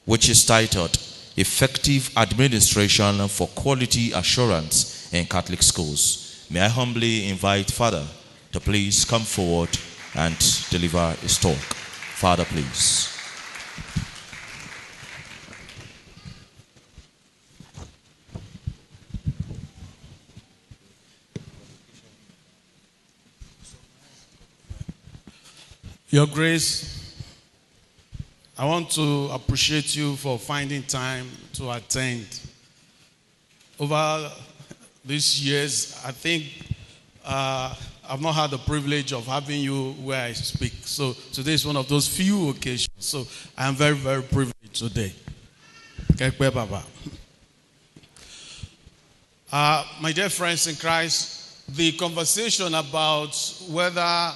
which is titled, Effective Administration for Quality Assurance in Catholic Schools. May I humbly invite Father to please come forward and deliver his talk. Father, please.
Your Grace, I want to appreciate you for finding time to attend. Over these years, I think I've not had the privilege of having you where I speak. So today is one of those few occasions. So I am very, very privileged today. My dear friends in Christ, the conversation about whether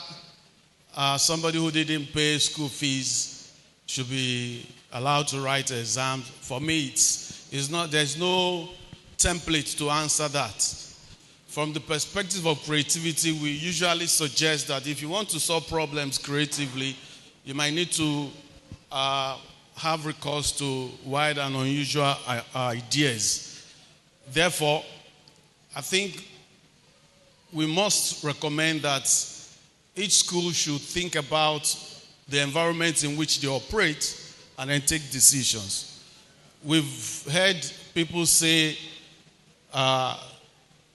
somebody who didn't pay school fees should be allowed to write exams, for me, there's no template to answer that. From the perspective of creativity, we usually suggest that if you want to solve problems creatively, you might need to have recourse to wide and unusual ideas. Therefore, I think we must recommend that each school should think about the environment in which they operate and then take decisions. We've heard people say,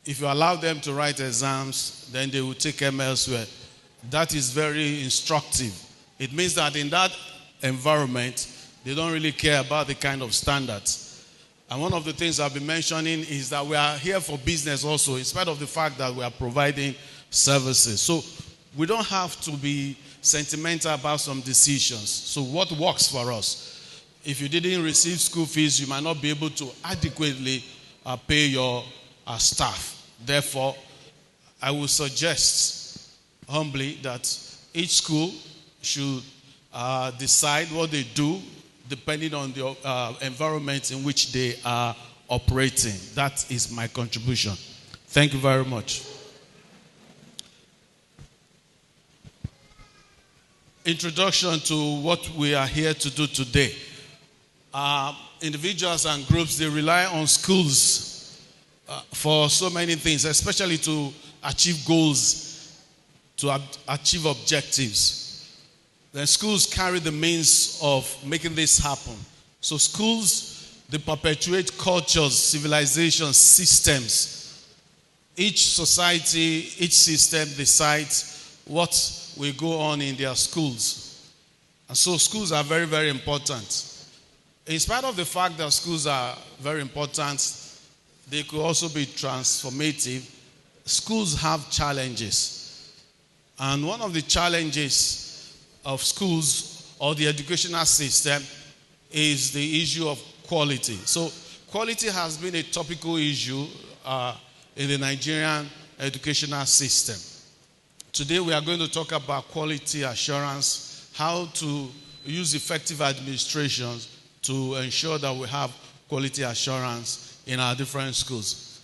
if you allow them to write exams, then they will take them elsewhere. That is very instructive. It means that in that environment, they don't really care about the kind of standards. And one of the things I've been mentioning is that we are here for business also, in spite of the fact that we are providing services. So we don't have to be sentimental about some decisions. So what works for us? If you didn't receive school fees, you might not be able to adequately pay your staff. Therefore, I would suggest humbly that each school should decide what they do depending on the environment in which they are operating. That is my contribution. Thank you very much. Introduction to what we are here to do today. Individuals and groups, they rely on schools for so many things, especially to achieve goals, to achieve objectives. Then schools carry the means of making this happen. So schools, they perpetuate cultures, civilizations, systems. Each society, each system decides what will go on in their schools. And so schools are very, very important. In spite of the fact that schools are very important, they could also be transformative. Schools have challenges. And one of the challenges of schools or the educational system is the issue of quality. So quality has been a topical issue in the Nigerian educational system. Today we are going to talk about quality assurance, how to use effective administrations to ensure that we have quality assurance in our different schools.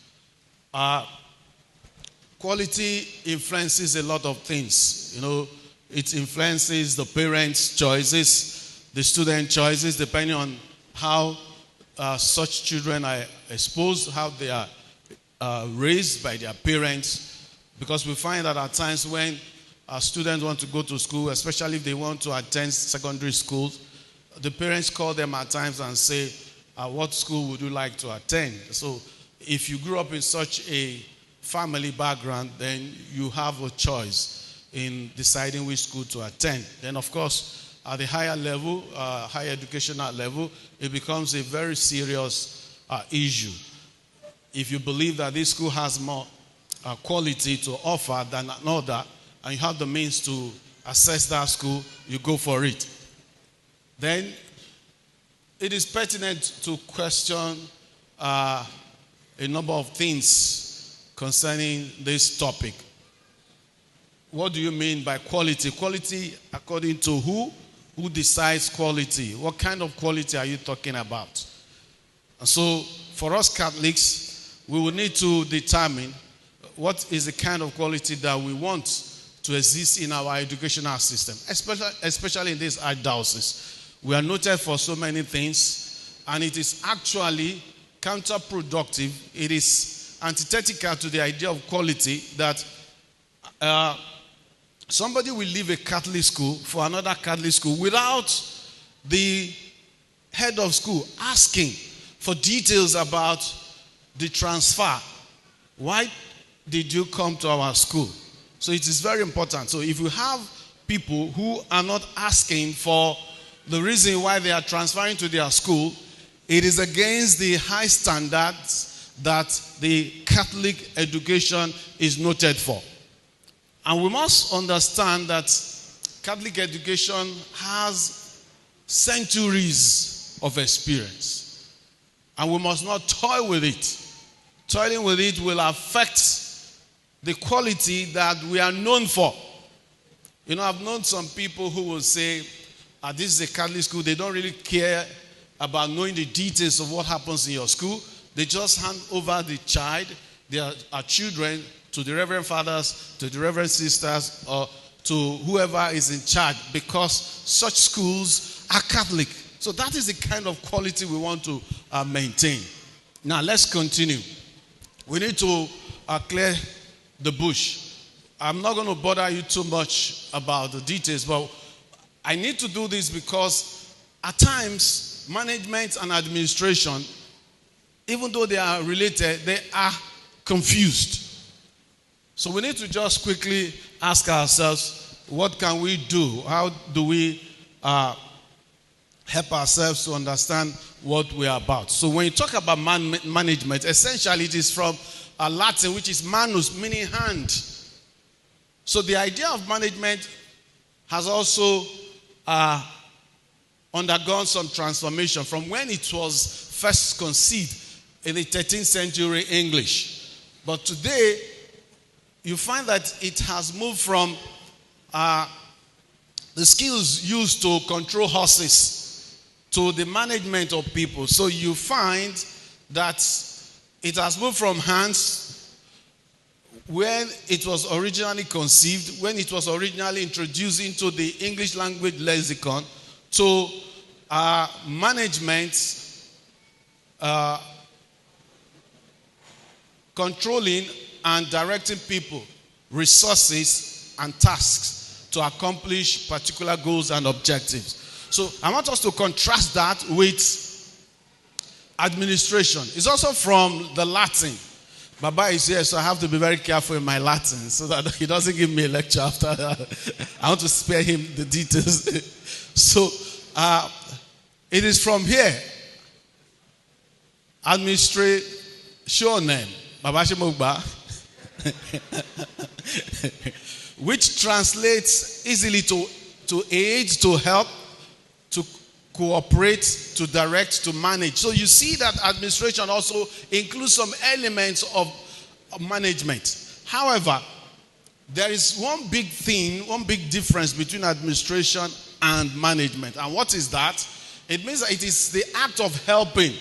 Quality influences a lot of things. You know, it influences the parents' choices, the student choices, depending on how such children are exposed, how they are raised by their parents. Because we find that at times when students want to go to school, especially if they want to attend secondary schools, the parents call them at times and say, what school would you like to attend? So if you grew up in such a family background, then you have a choice in deciding which school to attend. Then of course, at the higher level, higher educational level, it becomes a very serious issue. If you believe that this school has more quality to offer than another, and you have the means to access that school, you go for it. Then it is pertinent to question a number of things concerning this topic. What do you mean by quality? Quality according to who? Who decides quality? What kind of quality are you talking about? And so for us Catholics, we will need to determine what is the kind of quality that we want to exist in our educational system, especially in this Archdiocese. We are noted for so many things, and it is actually counterproductive. It is antithetical to the idea of quality that somebody will leave a Catholic school for another Catholic school without the head of school asking for details about the transfer. Why did you come to our school? So it is very important. So if you have people who are not asking for the reason why they are transferring to their school, it is against the high standards that the Catholic education is noted for. And we must understand that Catholic education has centuries of experience. And we must not toy with it. Toiling with it will affect the quality that we are known for. You know, I've known some people who will say, this is a Catholic school. They don't really care about knowing the details of what happens in your school. They just hand over the child, their children, to the reverend fathers, to the reverend sisters, or to whoever is in charge, because such schools are Catholic. So that is the kind of quality we want to maintain. Now let's continue. We need to clear the bush. I'm not going to bother you too much about the details, but I need to do this because at times management and administration, even though they are related, they are confused. So we need to just quickly ask ourselves, what can we do? How do we help ourselves to understand what we are about? So when you talk about management, essentially it is from Latin, which is manus, meaning hand. So the idea of management has also undergone some transformation from when it was first conceived in the 13th century English. But today, you find that it has moved from the skills used to control horses to the management of people. So you find that it has moved from hands when it was originally conceived, when it was originally introduced into the English language lexicon, to management, controlling and directing people, resources, and tasks to accomplish particular goals and objectives. So I want us to contrast that with administration. It's also from the Latin. Baba is here, so I have to be very careful in my Latin so that he doesn't give me a lecture after that. I want to spare him the details. So it is from here. Administration, Baba Shemogba, which translates easily to aid, to help, cooperate, to direct, to manage. So you see that administration also includes some elements of management. However, there is one big thing, one big difference between administration and management. And what is that? It means that it is the act of helping,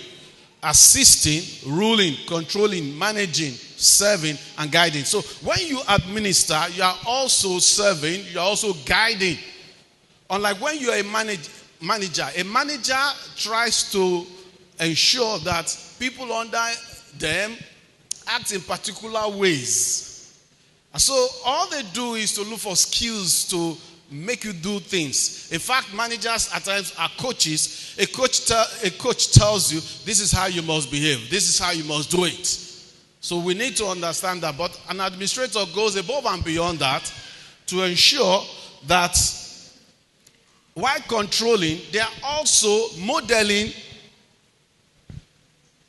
assisting, ruling, controlling, managing, serving, and guiding. So when you administer, you are also serving, you are also guiding. Unlike when you are a manager tries to ensure that people under them act in particular ways. And so all they do is to look for skills to make you do things. In fact, managers at times are coaches. A coach tells you, this is how you must behave. This is how you must do it. So we need to understand that. But an administrator goes above and beyond that to ensure that while controlling, they are also modeling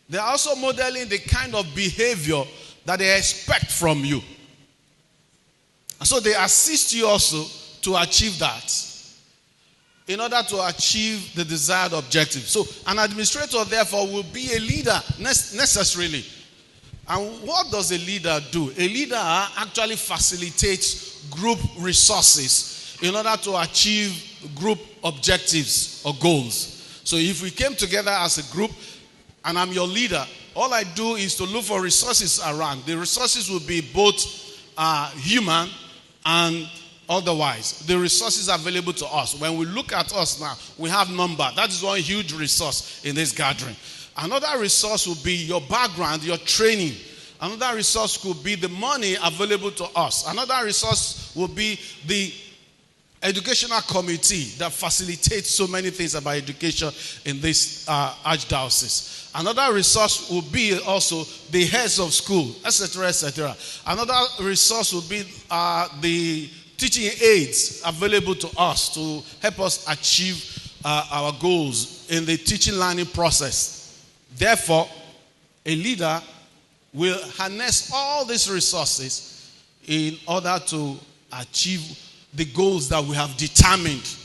the kind of behavior that they expect from you. And so they assist you also to achieve that in order to achieve the desired objective. So an administrator, therefore, will be a leader necessarily. And what does a leader do? A leader actually facilitates group resources in order to achieve group objectives or goals. So if we came together as a group and I'm your leader, all I do is to look for resources around. The resources will be both human and otherwise. The resources available to us. When we look at us now, we have number. That is one huge resource in this gathering. Another resource will be your background, your training. Another resource could be the money available to us. Another resource will be the educational committee that facilitates so many things about education in this archdiocese. Another resource will be also the heads of school, etc., etc. Another resource will be the teaching aids available to us to help us achieve our goals in the teaching learning process. Therefore, a leader will harness all these resources in order to achieve the goals that we have determined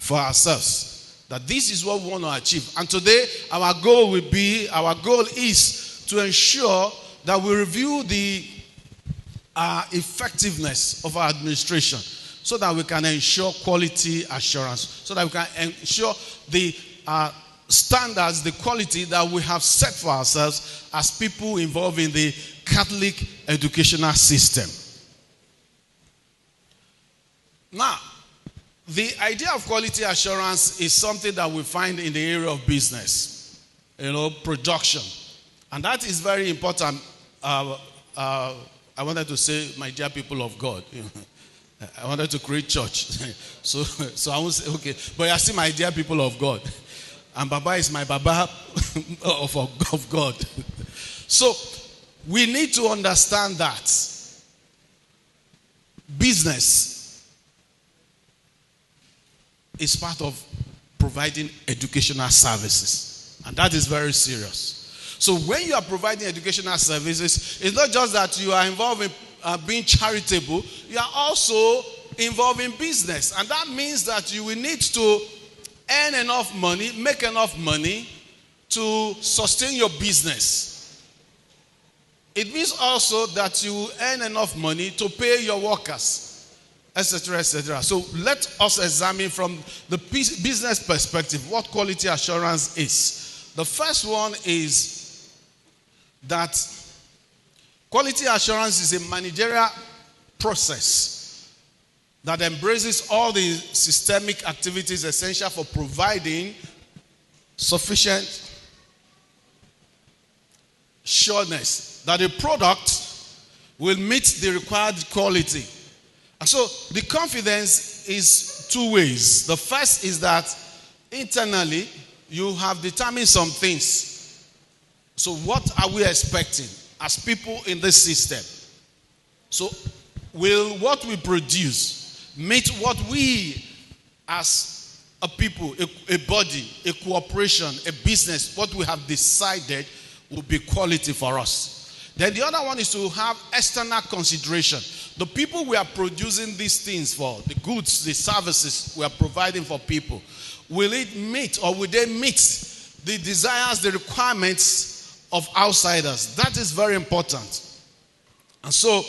for ourselves. That this is what we want to achieve. And today, our goal is to ensure that we review the effectiveness of our administration so that we can ensure quality assurance, so that we can ensure the standards, the quality that we have set for ourselves as people involved in the Catholic educational system. Now, the idea of quality assurance is something that we find in the area of business, production. And that is very important. I wanted to say, my dear people of God. I wanted to create church. so I won't say, okay. But I see my dear people of God. And Baba is my Baba of God. So we need to understand that business is part of providing educational services. And that is very serious. So when you are providing educational services, it's not just that you are involved in being charitable, you are also involved in business. And that means that you will need to earn enough money, make enough money to sustain your business. It means also that you earn enough money to pay your workers, etc., etc. So let us examine from the business perspective what quality assurance is. The first one is that quality assurance is a managerial process that embraces all the systemic activities essential for providing sufficient sureness that a product will meet the required quality. And so the confidence is two ways. The first is that internally you have determined some things. So what are we expecting as people in this system? So will what we produce meet what we as a people, a body, a cooperation, a business, what we have decided will be quality for us? Then the other one is to have external consideration. The people we are producing these things for, the goods, the services we are providing for people, will it meet or will they meet the desires, the requirements of outsiders? That is very important. And so,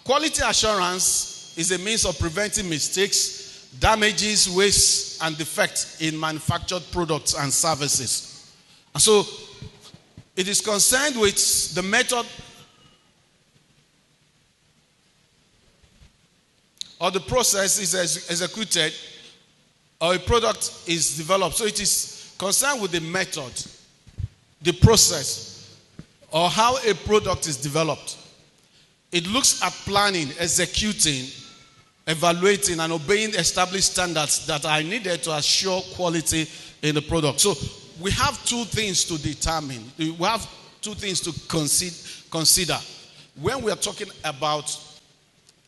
quality assurance is a means of preventing mistakes, damages, waste, and defects in manufactured products and services. And so, it is concerned with the method or the process is executed or a product is developed. So it is concerned with the method, the process, or how a product is developed. It looks at planning, executing, evaluating, and obeying established standards that are needed to assure quality in the product. So we have two things to determine. We have two things to consider when we are talking about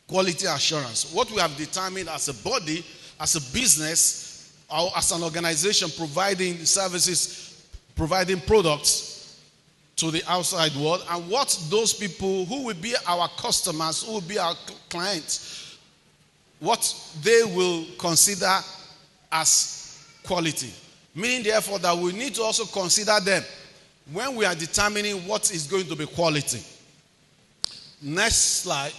quality assurance. What we have determined as a body, as a business, or as an organization providing services, providing products to the outside world, and what those people who will be our customers, who will be our clients, what they will consider as quality. Meaning, therefore, that we need to also consider them when we are determining what is going to be quality. Next slide.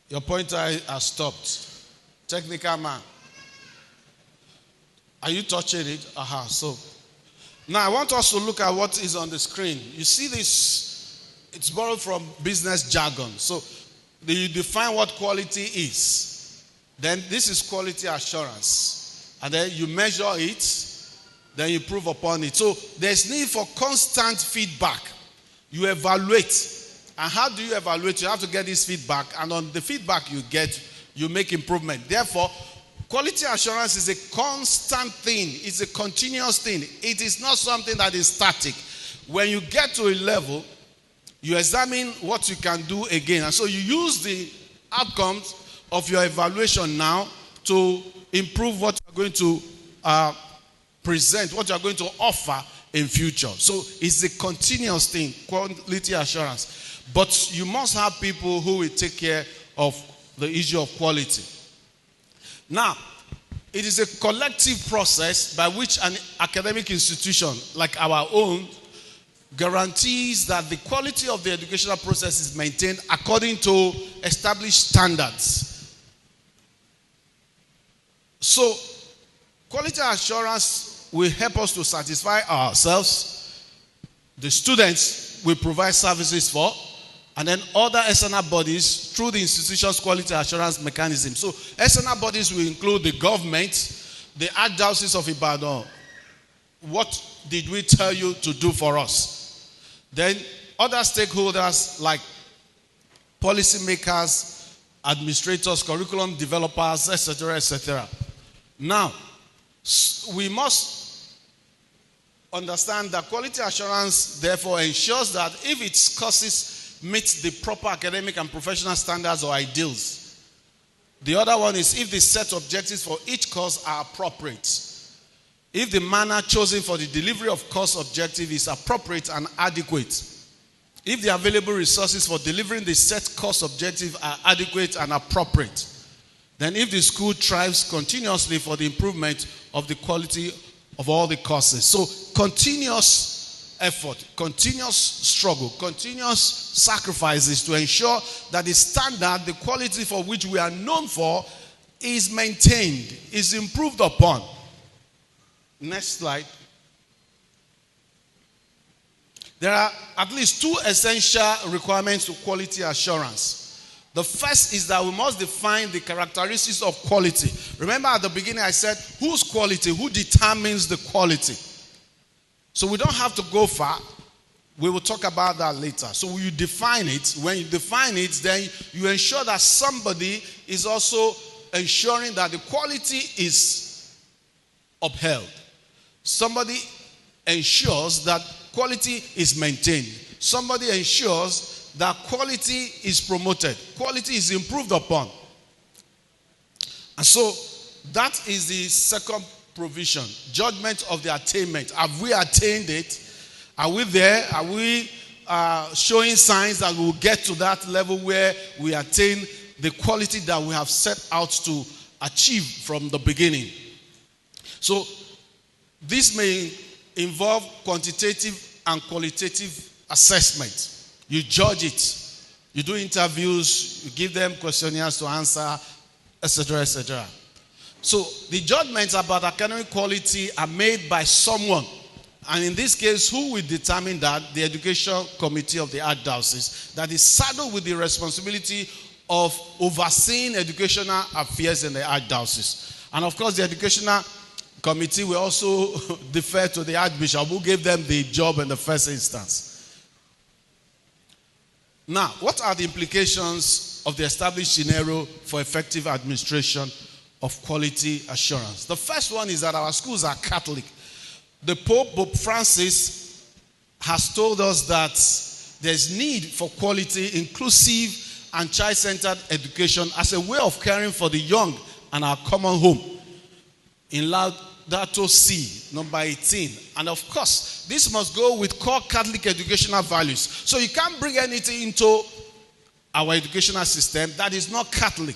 Your pointer has stopped. Technical man. Are you touching it? So now I want us to look at what is on the screen. You see this, it's borrowed from business jargon. So you define what quality is. Then this is quality assurance. And then you measure it, then you prove upon it. So there's need for constant feedback. You evaluate. And how do you evaluate? You have to get this feedback. And on the feedback you get, you make improvement. Therefore, quality assurance is a constant thing. It's a continuous thing. It is not something that is static. When you get to a level, you examine what you can do again. And so you use the outcomes of your evaluation now to improve what you're going to present, what you're going to offer in future. So it's a continuous thing, quality assurance. But you must have people who will take care of the issue of quality. Now, it is a collective process by which an academic institution like our own guarantees that the quality of the educational process is maintained according to established standards. So, quality assurance will help us to satisfy ourselves, the students we provide services for, and then other external bodies through the institution's quality assurance mechanism. So external bodies will include the government, the Archdiocese of Ibadan. What did we tell you to do for us? Then other stakeholders like policymakers, administrators, curriculum developers, etc., etc. Now, we must understand that quality assurance therefore ensures that if its courses meets the proper academic and professional standards or ideals. The other one is if the set objectives for each course are appropriate. If the manner chosen for the delivery of course objective is appropriate and adequate. If the available resources for delivering the set course objective are adequate and appropriate. Then if the school strives continuously for the improvement of the quality of all the courses. So continuous effort, continuous struggle, continuous sacrifices to ensure that the standard, the quality for which we are known for is maintained, is improved upon. Next slide. There are at least two essential requirements to quality assurance. The first is that we must define the characteristics of quality. Remember at the beginning I said, whose quality? Who determines the quality? So we don't have to go far. We will talk about that later. So you define it. When you define it, then you ensure that somebody is also ensuring that the quality is upheld. Somebody ensures that quality is maintained. Somebody ensures that quality is promoted, quality is improved upon. And so that is the second provision, judgment of the attainment. Have we attained it? Are we there? Are we showing signs that we will get to that level where we attain the quality that we have set out to achieve from the beginning? So this may involve quantitative and qualitative assessment. You judge it. You do interviews, you give them questionnaires to answer, etc., etc. So the judgments about academic quality are made by someone. And in this case, who will determine that? The Education Committee of the Archdiocese, that is saddled with the responsibility of overseeing educational affairs in the Archdiocese. And of course, the Educational Committee will also defer to the Archbishop, who gave them the job in the first instance. Now, what are the implications of the established scenario for effective administration of quality assurance? The first one is that our schools are Catholic. The Pope Francis has told us that there's need for quality, inclusive, and child-centered education as a way of caring for the young and our common home. In Laudato Si, number 18. And of course, this must go with core Catholic educational values. So you can't bring anything into our educational system that is not Catholic,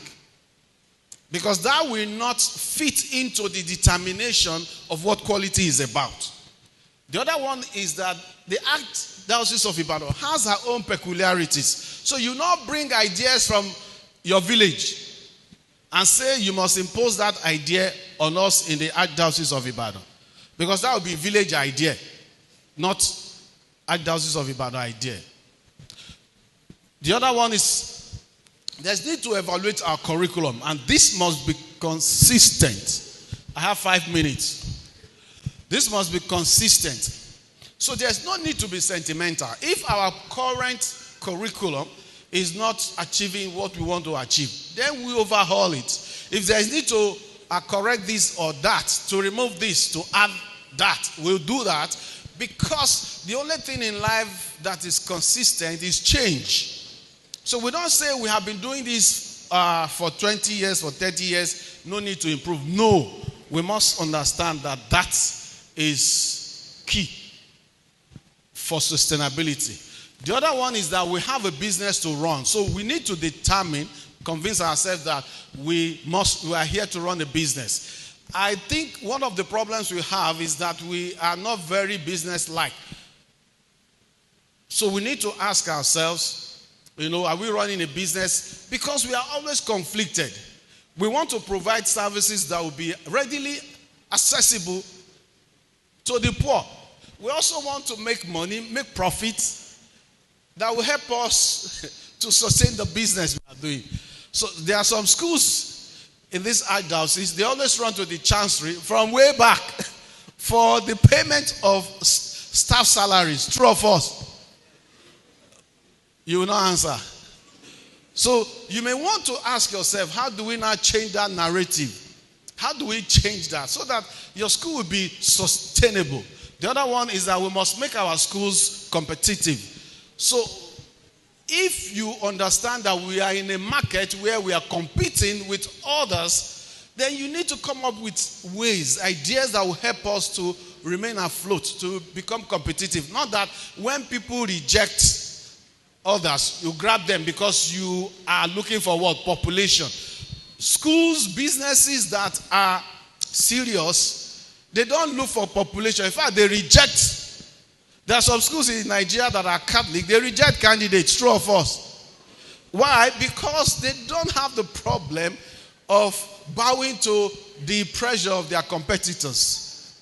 because that will not fit into the determination of what quality is about. The other one is that the Archdiocese of Ibadan has her own peculiarities. So you not bring ideas from your village and say you must impose that idea on us in the Archdiocese of Ibadan, because that would be village idea, not Archdiocese of Ibadan idea. The other one is there's need to evaluate our curriculum, and this must be consistent. I have 5 minutes. This must be consistent. So there's no need to be sentimental. If our current curriculum is not achieving what we want to achieve, then we overhaul it. If there's need to correct this or that, to remove this, to add that, we'll do that, because the only thing in life that is consistent is change. So we don't say we have been doing this for 20 years, for 30 years, no need to improve. No, we must understand that that is key for sustainability. The other one is that we have a business to run. So we need to determine, convince ourselves that we are here to run a business. I think one of the problems we have is that we are not very business-like. So we need to ask ourselves, are we running a business? Because we are always conflicted. We want to provide services that will be readily accessible to the poor. We also want to make money, make profits that will help us to sustain the business we are doing. So there are some schools in this Archdiocese, they always run to the chancery from way back for the payment of staff salaries. True of us? You will not answer. So you may want to ask yourself, how do we now change that narrative? How do we change that so that your school will be sustainable? The other one is that we must make our schools competitive. So if you understand that we are in a market where we are competing with others, then you need to come up with ways, ideas that will help us to remain afloat, to become competitive. Not that when people reject others, you grab them because you are looking for what? Population. Schools, businesses that are serious, they don't look for population. In fact, they reject. There are some schools in Nigeria that are Catholic, they reject candidates. True of us. Why? Because they don't have the problem of bowing to the pressure of their competitors.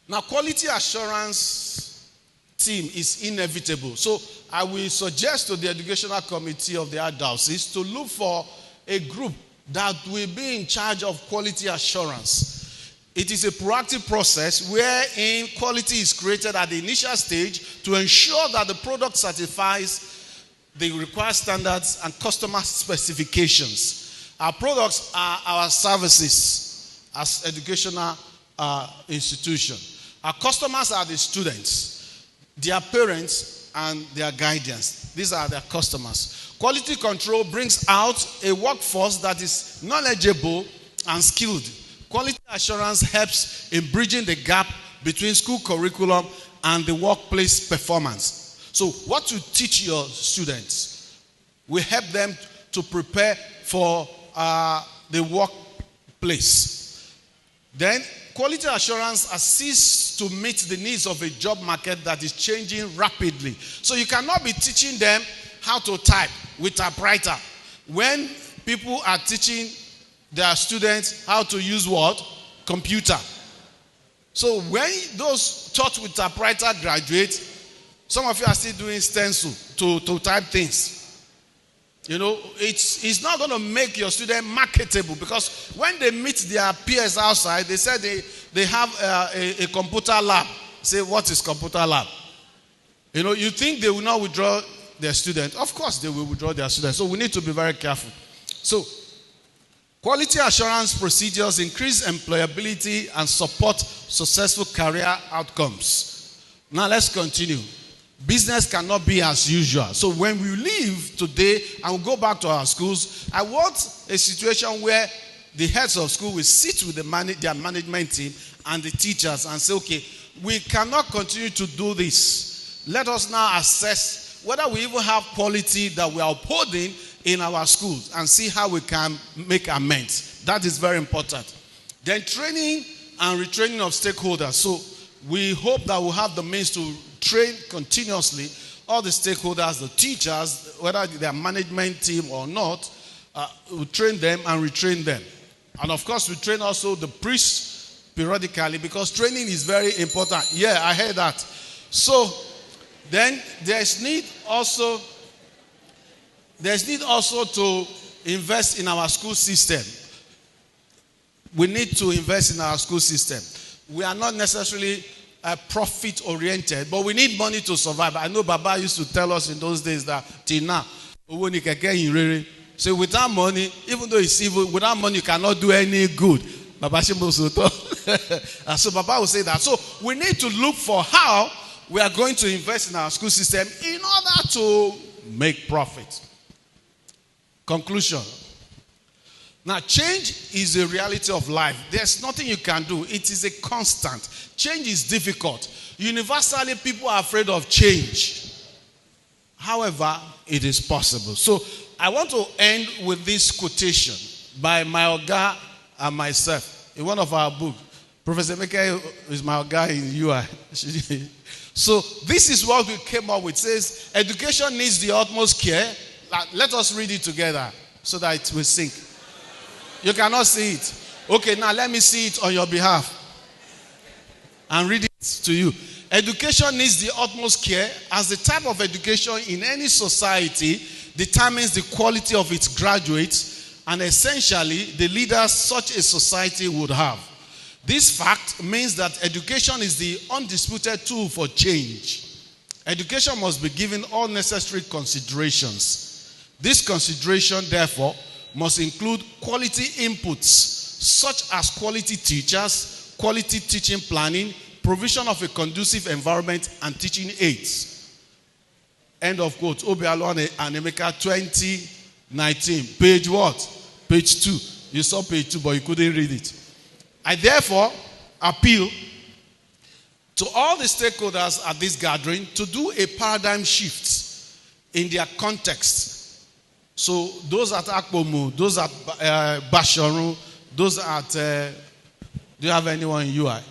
Now, quality assurance team is inevitable. So I will suggest to the Educational Committee of the Archdiocese to look for a group that will be in charge of quality assurance. It is a proactive process wherein quality is created at the initial stage to ensure that the product satisfies the required standards and customer specifications. Our products are our services as educational institution. Our customers are the students. their parents and their guardians. These are their customers. Quality control brings out a workforce that is knowledgeable and skilled. Quality assurance helps in bridging the gap between school curriculum and the workplace performance. So what you teach your students will help them to prepare for the workplace. Then quality assurance assists to meet the needs of a job market that is changing rapidly. So you cannot be teaching them how to type with typewriter when people are teaching their students how to use what? Computer. So when those taught with typewriter graduate, some of you are still doing stencil to type things. You know, it's not going to make your student marketable, because when they meet their peers outside, they said they have a computer lab. Say, what is computer lab? You know, you think they will not withdraw their student. Of course they will withdraw their students. So we need to be very careful. So quality assurance procedures increase employability and support successful career outcomes. Now let's continue. Business cannot be as usual. So when we leave today and we go back to our schools, I want a situation where the heads of school will sit with their management team and the teachers and say, okay, we cannot continue to do this. Let us now assess whether we even have quality that we are upholding in our schools and see how we can make amends. That is very important. Then training and retraining of stakeholders. So we hope that we'll have the means to train continuously all the stakeholders, the teachers, whether they're management team or not, we train them and retrain them. And of course, we train also the priests periodically, because training is very important. Yeah, I heard that. So then there's need also to invest in our school system. We need to invest in our school system. We are not necessarily profit-oriented, but we need money to survive. I know Baba used to tell us in those days that till now, so without money, even though it's evil, without money you cannot do any good. Baba Shimosoto. So Baba will say that. So we need to look for how we are going to invest in our school system in order to make profit. Conclusion. Now, change is a reality of life. There's nothing you can do. It is a constant. Change is difficult. Universally, people are afraid of change. However, it is possible. So, I want to end with this quotation by my Oga and myself in one of our books. Professor Meke is my Oga in UI. So, this is what we came up with. It says, education needs the utmost care. Let us read it together so that it will sink. You cannot see it. Okay, now let me see it on your behalf and read it to you. Education needs the utmost care, as the type of education in any society determines the quality of its graduates and essentially the leaders such a society would have. This fact means that education is the undisputed tool for change. Education must be given all necessary considerations. This consideration, therefore, must include quality inputs such as quality teachers, quality teaching planning, provision of a conducive environment, and teaching aids. End of quote. Obialo and Emeka 2019. Page what? Page 2. You saw page 2, but you couldn't read it. I therefore appeal to all the stakeholders at this gathering to do a paradigm shift in their context. So those at Akpomu, those at Basharu, those at, do you have anyone in UI?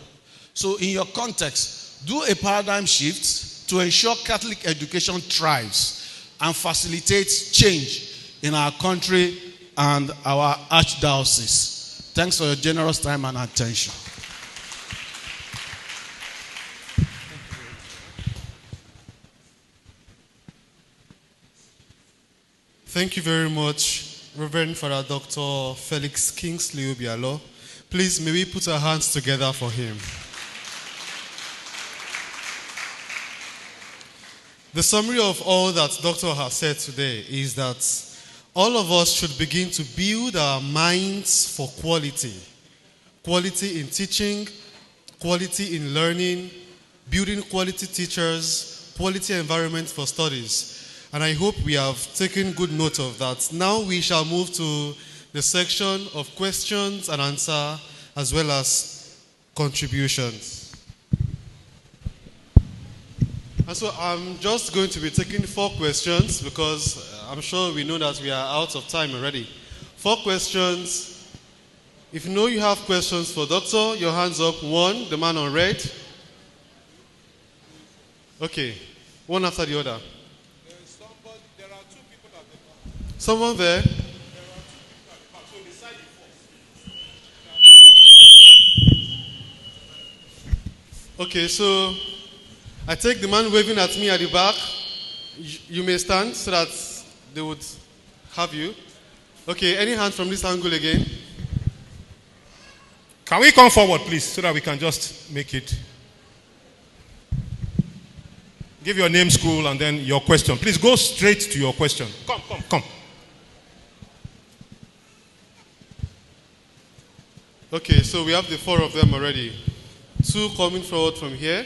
So in your context, do a paradigm shift to ensure Catholic education thrives and facilitates change in our country and our archdiocese. Thanks for your generous time and attention.
Thank you very much, Reverend Father Dr. Felix Kingsley Obialo. Please, may we put our hands together for him. The summary of all that Doctor has said today is that all of us should begin to build our minds for quality. Quality in teaching, quality in learning, building quality teachers, quality environment for studies. And I hope we have taken good note of that. Now we shall move to the section of questions and answer as well as contributions. And so I'm just going to be taking 4 questions because I'm sure we know that we are out of time already. 4 questions. If you know you have questions for Doctor, your hands up. 1, the man on red. Okay, one after the other.
There are 2 people at the back.
Someone there?
There are 2 people at the back. So decide you first.
Okay, so I take the man waving at me at the back. You may stand so that they would have you. Okay, any hand from this angle again?
Can we come forward, please, so that we can just make it? Give your name, school, and then your question. Please go straight to your question. Come.
Okay, so we have the 4 of them already. 2 coming forward from here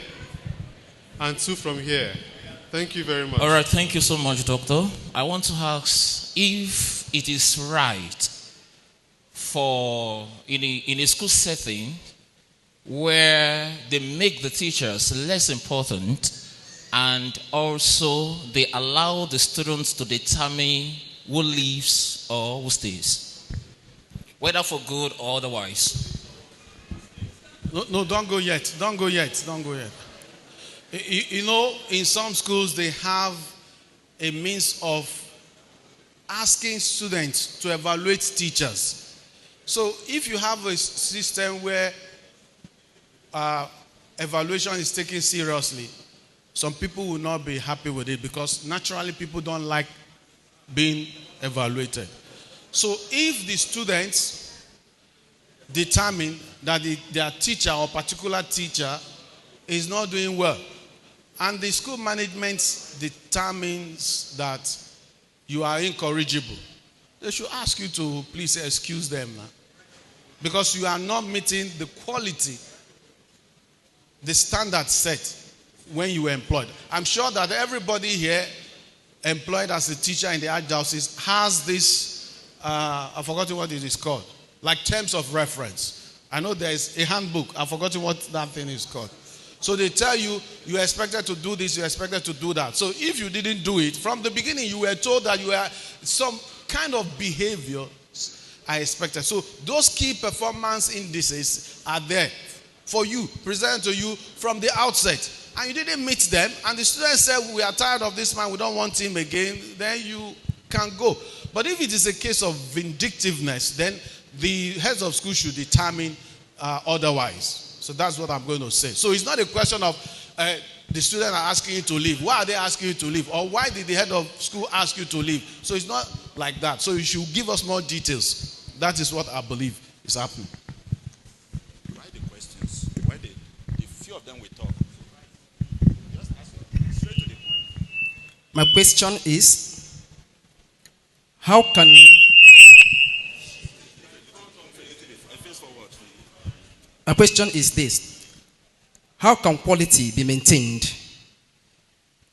and 2 from here. Thank you very much.
All right, thank you so much, Doctor. I want to ask if it is right for in a school setting where they make the teachers less important and also they allow the students to determine who leaves or who stays, whether for good or otherwise.
No, don't go yet. You know, in some schools they have a means of asking students to evaluate teachers. So if you have a system where evaluation is taken seriously, some people will not be happy with it because naturally people don't like being evaluated. So if the students determine that their teacher or particular teacher is not doing well, and the school management determines that you are incorrigible, they should ask you to please excuse them now. Because you are not meeting the quality, the standard set when you were employed. I'm sure that everybody here employed as a teacher in the Archdiocese has this, I've forgotten what it is called, like terms of reference. I know there is a handbook. I've forgotten what that thing is called. So they tell you, you are expected to do this, you are expected to do that. So if you didn't do it, from the beginning you were told that you were some kind of behavior I expected. So those key performance indices are there for you, presented to you from the outset. And you didn't meet them, and the students said, we are tired of this man, we don't want him again, then you can go. But if it is a case of vindictiveness, then the heads of school should determine otherwise. So that's what I'm going to say. So it's not a question of the students are asking you to leave. Why are they asking you to leave? Or why did the head of school ask you to leave? So it's not like that. So you should give us more details. That is what I believe is happening.
Write the questions. Why the few of them we talk. Just ask straight to the point.
My question is, how can my question is this: how can quality be maintained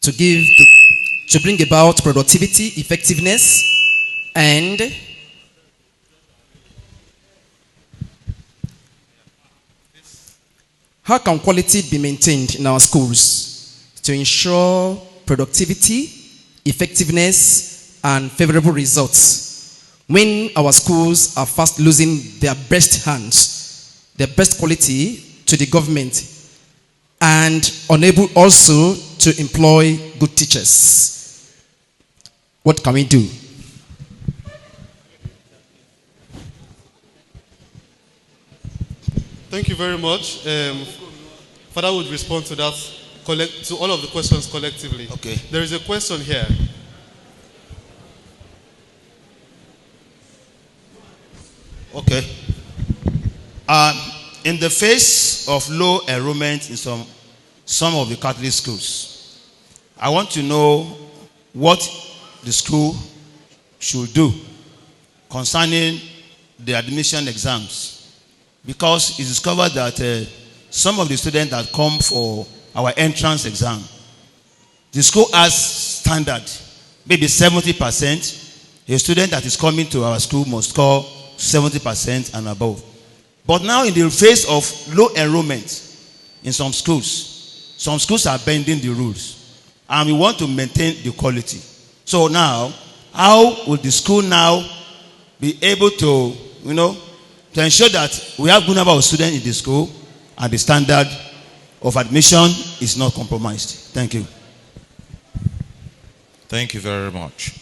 to bring about productivity, effectiveness, and how can quality be maintained in our schools to ensure productivity, effectiveness, and favorable results when our schools are fast losing their best hands, their best quality to the government, and unable also to employ good teachers? What can we do?
Thank you very much. Father would respond to that, to all of the questions collectively.
Okay.
There is a question here.
Okay. In the face of low enrollment in some of the Catholic schools, I want to know what the school should do concerning the admission exams. Because it's discovered that some of the students that come for our entrance exam, The school has standard, maybe 70%. A student that is coming to our school must score 70% and above. But now in the face of low enrollment in some schools are bending the rules. And we want to maintain the quality. So now, how will the school now be able to, to ensure that we have good number of students in the school and the standard of admission is not compromised? Thank you.
Thank you very much.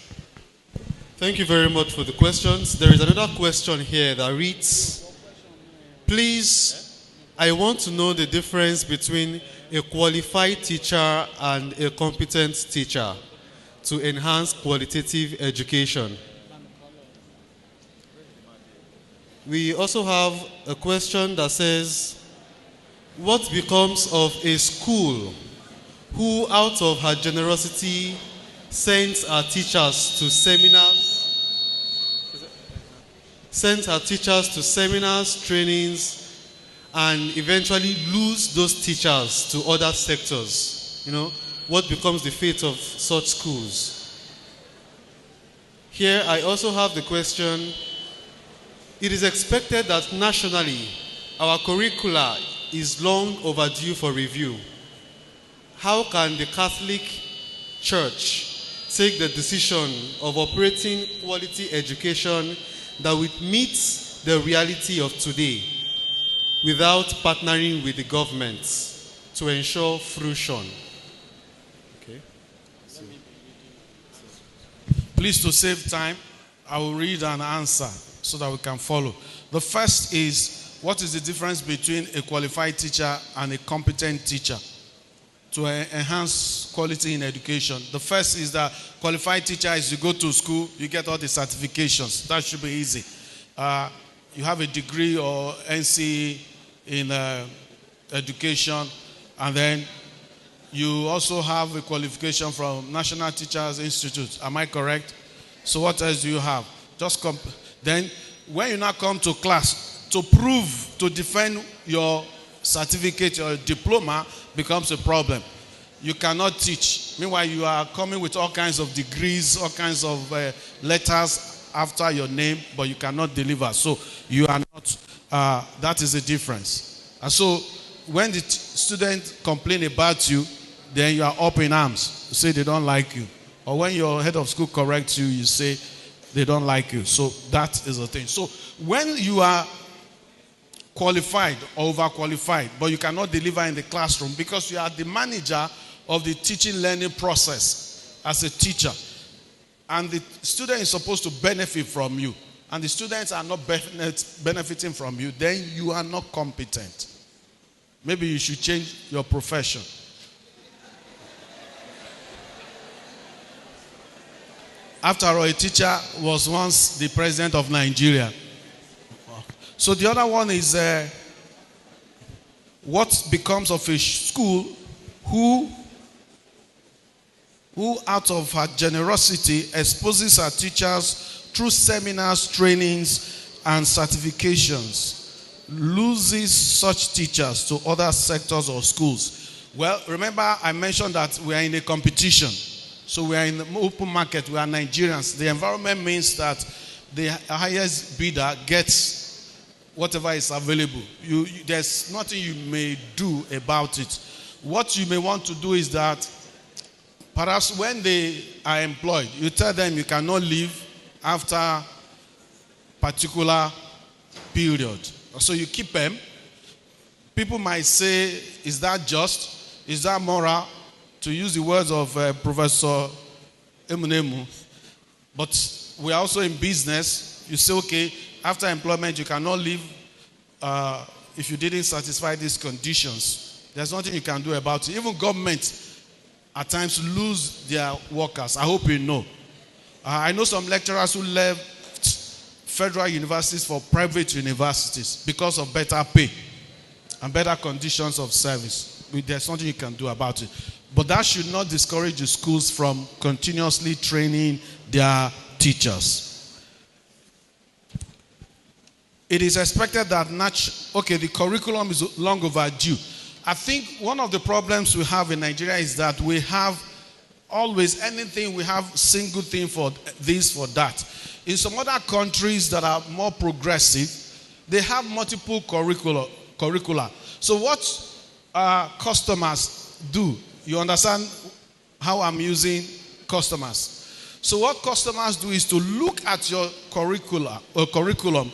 Thank you very much for the questions. There is another question here that reads, please, I want to know the difference between a qualified teacher and a competent teacher to enhance qualitative education. We also have a question that says, what becomes of a school who, out of her generosity, sends her teachers to seminars, trainings, and eventually lose those teachers to other sectors? What becomes the fate of such schools? Here I also have the question, it is expected that nationally our curricula is long overdue for review. How can the Catholic Church take the decision of operating quality education that would meet the reality of today without partnering with the government to ensure fruition? Okay.
Please, to save time, I will read an answer so that we can follow. The first is, what is the difference between a qualified teacher and a competent teacher to enhance quality in education? The first is that qualified teacher is you go to school, you get all the certifications. That should be easy. You have a degree or NC in education, and then you also have a qualification from National Teachers Institute. Am I correct? So what else do you have? Then when you now come to class, to prove, to defend your certificate or diploma becomes a problem. You cannot teach. Meanwhile, you are coming with all kinds of degrees, all kinds of letters after your name, but you cannot deliver. So you are not, that is the difference. And so when the students complain about you, then you are up in arms. You say they don't like you. Or when your head of school corrects you, you say they don't like you. So that is the thing. So when you are qualified or overqualified, but you cannot deliver in the classroom because you are the manager of the teaching learning process as a teacher, and the student is supposed to benefit from you, and the students are not benefiting from you, then you are not competent. Maybe you should change your profession. After all, a teacher was once the president of Nigeria. So the other one is what becomes of a school who out of her generosity exposes her teachers through seminars, trainings, and certifications, loses such teachers to other sectors or schools. Well, remember I mentioned that we are in a competition. So we are in the open market, we are Nigerians. The environment means that the highest bidder gets whatever is available. There's nothing you may do about it. What you may want to do is that perhaps when they are employed, you tell them you cannot leave after particular period. So you keep them. People might say, is that just? Is that moral? To use the words of Professor Emunemu. But we are also in business. You say, okay, after employment, you cannot leave if you didn't satisfy these conditions. There's nothing you can do about it. Even government at times lose their workers. I hope you know. I know some lecturers who left federal universities for private universities because of better pay and better conditions of service. There's nothing you can do about it. But that should not discourage the schools from continuously training their teachers. It is expected that the curriculum is long overdue. I think one of the problems we have in Nigeria is that we have always anything we have single thing for this, for that. In some other countries that are more progressive, they have multiple curricula. So what customers do, you understand how I'm using customers. So what customers do is to look at your curriculum,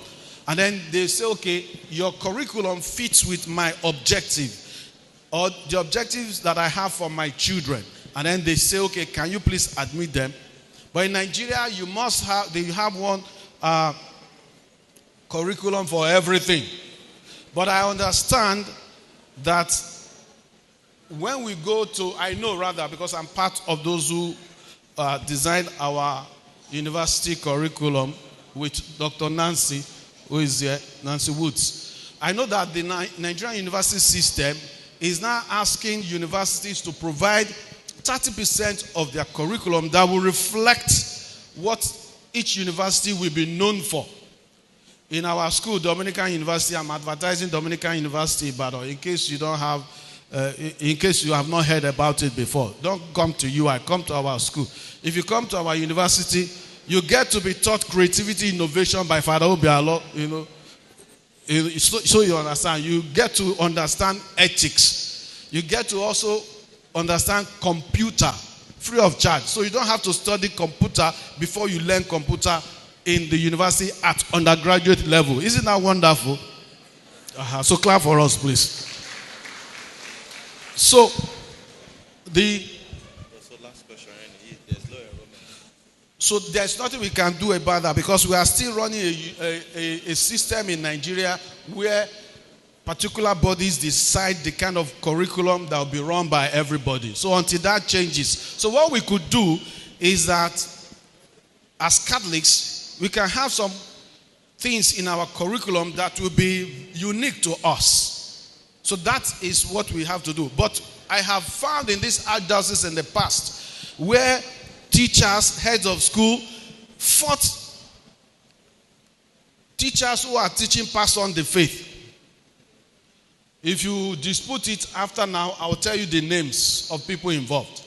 and then they say, okay, your curriculum fits with my objective or the objectives that I have for my children. And then they say, okay, can you please admit them? But in Nigeria, you have one curriculum for everything. But I understand that when we go to, I know rather, because I'm part of those who designed our university curriculum with Dr. Nancy, who is here, Nancy Woods. I know that the Nigerian university system is now asking universities to provide 30% of their curriculum that will reflect what each university will be known for. In our school, Dominican University, I'm advertising Dominican University Ibadan in case you don't have, in case you have not heard about it before. Don't come to UI, come to our school. If you come to our university, you get to be taught creativity, innovation by Father Obialo, you know. So you understand. You get to understand ethics. You get to also understand computer free of charge. So you don't have to study computer before you learn computer in the university at undergraduate level. Isn't that wonderful? So clap for us, please. So So there's nothing we can do about that because we are still running a system in Nigeria where particular bodies decide the kind of curriculum that will be run by everybody. So until that changes. So what we could do is that as Catholics, we can have some things in our curriculum that will be unique to us. So that is what we have to do. But I have found in this archdiocese in the past where teachers, heads of school, fought teachers who are teaching pass on the faith. If you dispute it after now, I will tell you the names of people involved.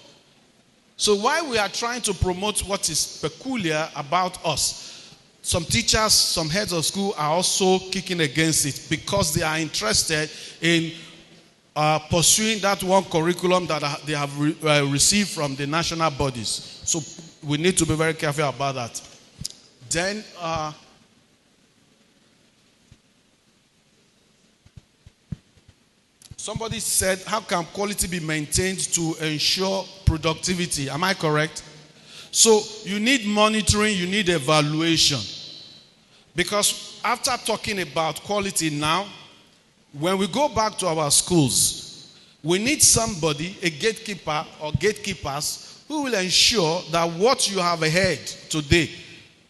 So while we are trying to promote what is peculiar about us, some teachers, some heads of school are also kicking against it because they are interested in pursuing that one curriculum that they have received from the national bodies. So we need to be very careful about that. Then, somebody said, how can quality be maintained to ensure productivity? Am I correct? So you need monitoring, you need evaluation. Because after talking about quality now, when we go back to our schools, we need somebody, a gatekeeper or gatekeepers, who will ensure that what you have heard today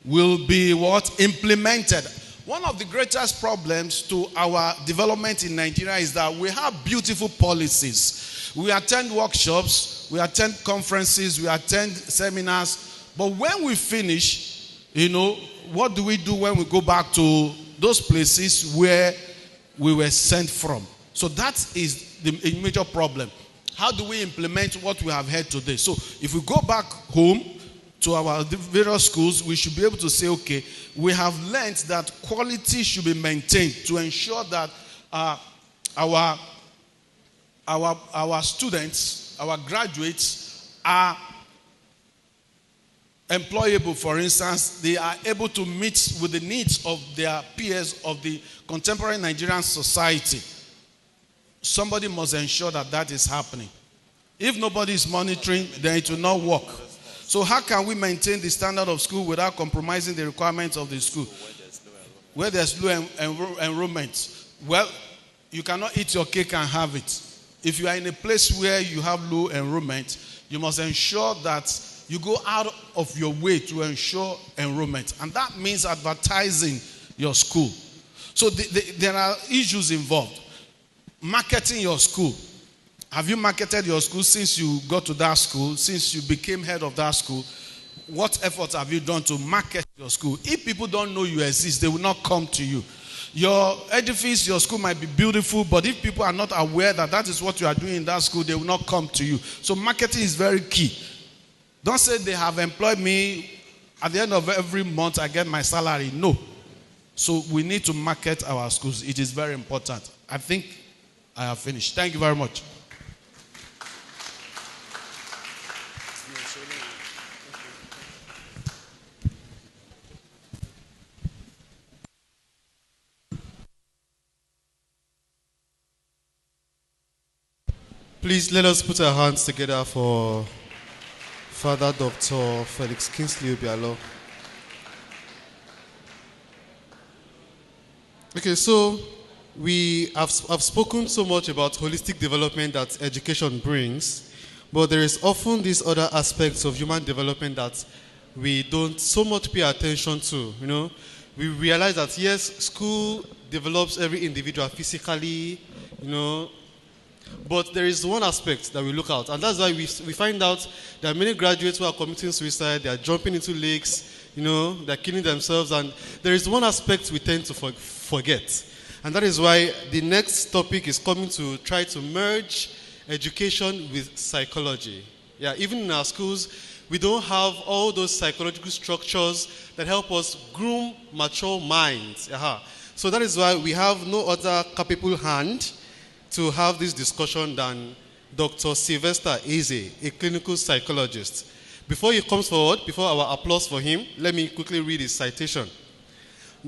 will be what? Implemented. One of the greatest problems to our development in Nigeria is that we have beautiful policies. We attend workshops, we attend conferences, we attend seminars, but when we finish, what do we do when we go back to those places where we were sent from? So that is the major problem. How do we implement what we have heard today? So if we go back home to our various schools, we should be able to say, okay, we have learned that quality should be maintained to ensure that our students, our graduates are employable. For instance, they are able to meet with the needs of their peers of the contemporary Nigerian society. Somebody must ensure that that is happening. If nobody is monitoring, then it will not work. So how can we maintain the standard of school without compromising the requirements of the school? Where there's low enrollment. Well, you cannot eat your cake and have it. If you are in a place where you have low enrollment, you must ensure that you go out of your way to ensure enrollment. And that means advertising your school. So there are issues involved. Marketing your school. Have you marketed your school since you got to that school, since you became head of that school? What efforts have you done to market your school? If people don't know you exist, they will not come to you. Your edifice, your school might be beautiful, but if people are not aware that that is what you are doing in that school, they will not come to you. So marketing is very key. Don't say they have employed me. At the end of every month, I get my salary. No. So we need to market our schools. It is very important. I think I have finished. Thank you very much.
Please let us put our hands together for Father Dr. Felix Kingsley Obialo. Okay, so we have spoken so much about holistic development that education brings, but there is often these other aspects of human development that we don't so much pay attention to. You know, we realize that yes, school develops every individual physically, you know, but there is one aspect that we look at, and that's why we find out there are many graduates who are committing suicide, they are jumping into lakes, you know, they're killing themselves, and there is one aspect we tend to forget. And that is why the next topic is coming to try to merge education with psychology. Yeah, even in our schools, we don't have all those psychological structures that help us groom mature minds. So that is why we have no other capable hand to have this discussion than Dr. Sylvester Eze, a clinical psychologist. Before he comes forward, before our applause for him, let me quickly read his citation.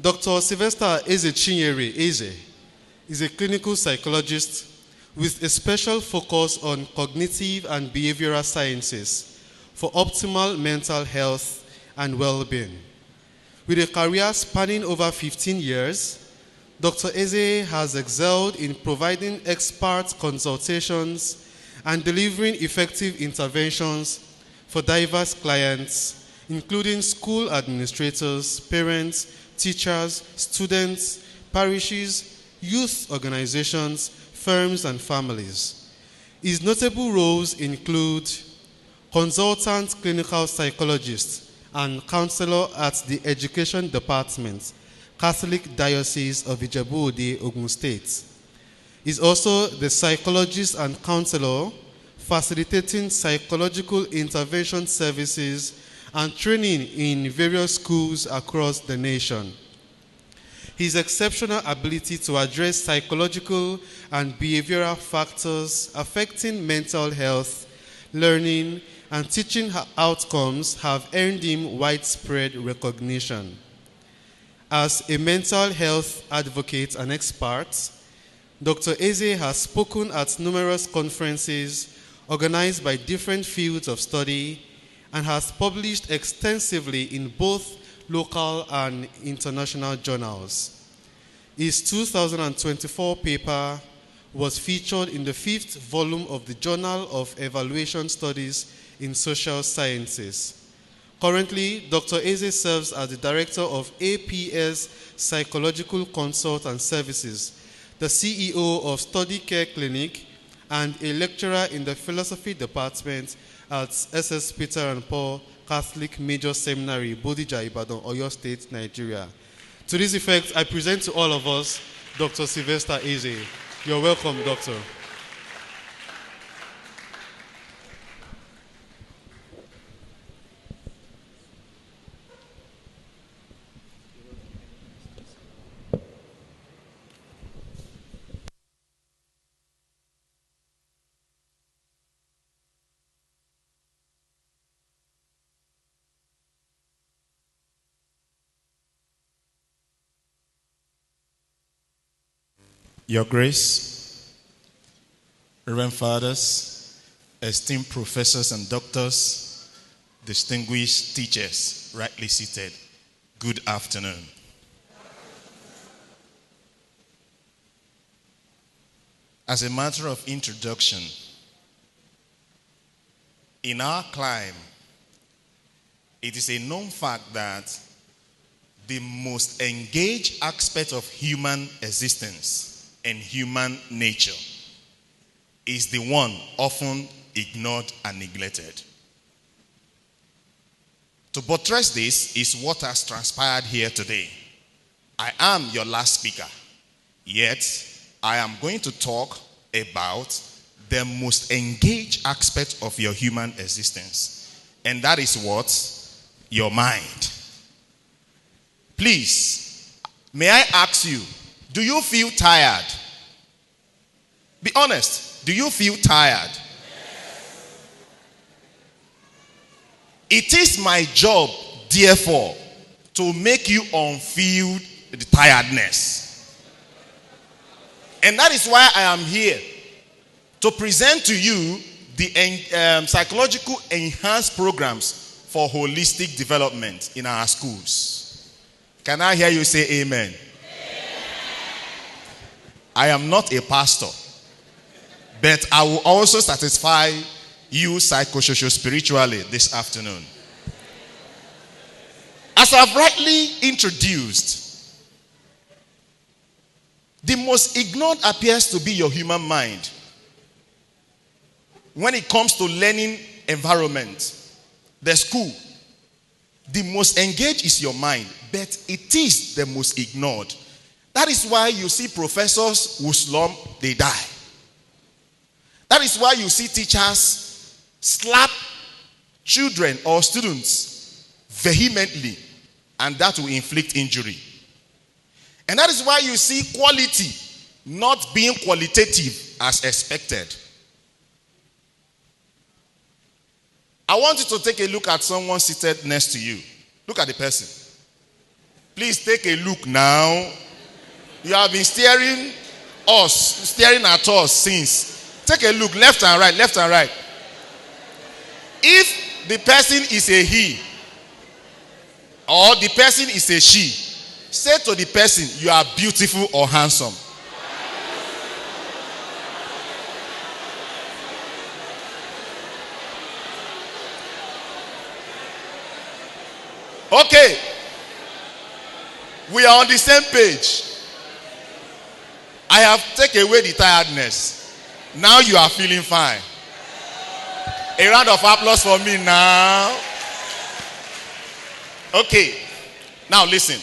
Dr. Sylvester Eze Chinyere Eze is a clinical psychologist with a special focus on cognitive and behavioral sciences for optimal mental health and well-being. With a career spanning over 15 years, Dr. Eze has excelled in providing expert consultations and delivering effective interventions for diverse clients, including school administrators, parents, teachers, students, parishes, youth organizations, firms, and families. His notable roles include consultant clinical psychologist and counselor at the Education Department, Catholic Diocese of Ibadan, Ogun State. He's also the psychologist and counselor facilitating psychological intervention services and training in various schools across the nation. His exceptional ability to address psychological and behavioral factors affecting mental health, learning, and teaching outcomes have earned him widespread recognition. As a mental health advocate and expert, Dr. Eze has spoken at numerous conferences organized by different fields of study and has published extensively in both local and international journals. His 2024 paper was featured in the 5th volume of the Journal of Evaluation Studies in Social Sciences. Currently, Dr. Eze serves as the director of APS Psychological Consult and Services, the CEO of Study Care Clinic, and a lecturer in the Philosophy Department at SS Peter and Paul Catholic Major Seminary, Bodija, Ibadan, Oyo State, Nigeria. To this effect, I present to all of us Dr. Sylvester Eze. You're welcome, Doctor.
Your Grace, Reverend Fathers, esteemed professors and doctors, distinguished teachers, rightly seated, good afternoon. As a matter of introduction, in our climb, it is a known fact that the most engaged aspect of human existence and human nature is the one often ignored and neglected. To buttress this is what has transpired here today. I am your last speaker, yet I am going to talk about the most engaged aspect of your human existence, And that is what? Your mind. Please, may I ask you, do you feel tired? Be honest. Do you feel tired? It is my job, therefore, to make you unfeel the tiredness. And that is why I am here, to present to you the psychological enhanced programs for holistic development in our schools. Can I hear you say amen? Amen. I am not a pastor, but I will also satisfy you psychosocial spiritually this afternoon. As I've rightly introduced, the most ignored appears to be your human mind. When it comes to learning environment, the school, the most engaged is your mind, but it is the most ignored. That is why you see professors who slump, they die. That is why you see teachers slap children or students vehemently, and that will inflict injury. And that is why you see quality not being qualitative as expected. I want you to take a look at someone seated next to you. Look at the person. Please take a look now. You have been staring at us since. Take a look, left and right, left and right. If the person is a he, or the person is a she, say to the person, you are beautiful or handsome. Okay. We are on the same page. I have taken away the tiredness. Now you are feeling fine. A round of applause for me now. Okay. Now listen.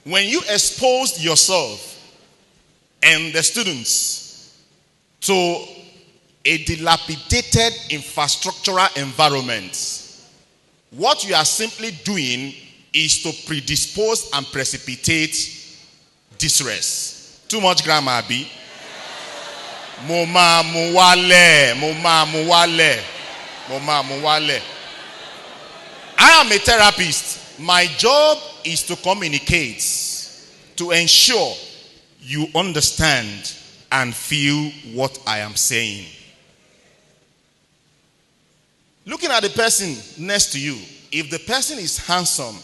When you expose yourself and the students to a dilapidated infrastructural environment, what you are simply doing is to predispose and precipitate distress. Too much grammar, Abi. Moma muwale, moma muwale, moma muwale. I am a therapist. My job is to communicate, to ensure you understand and feel what I am saying. Looking at the person next to you, if the person is handsome,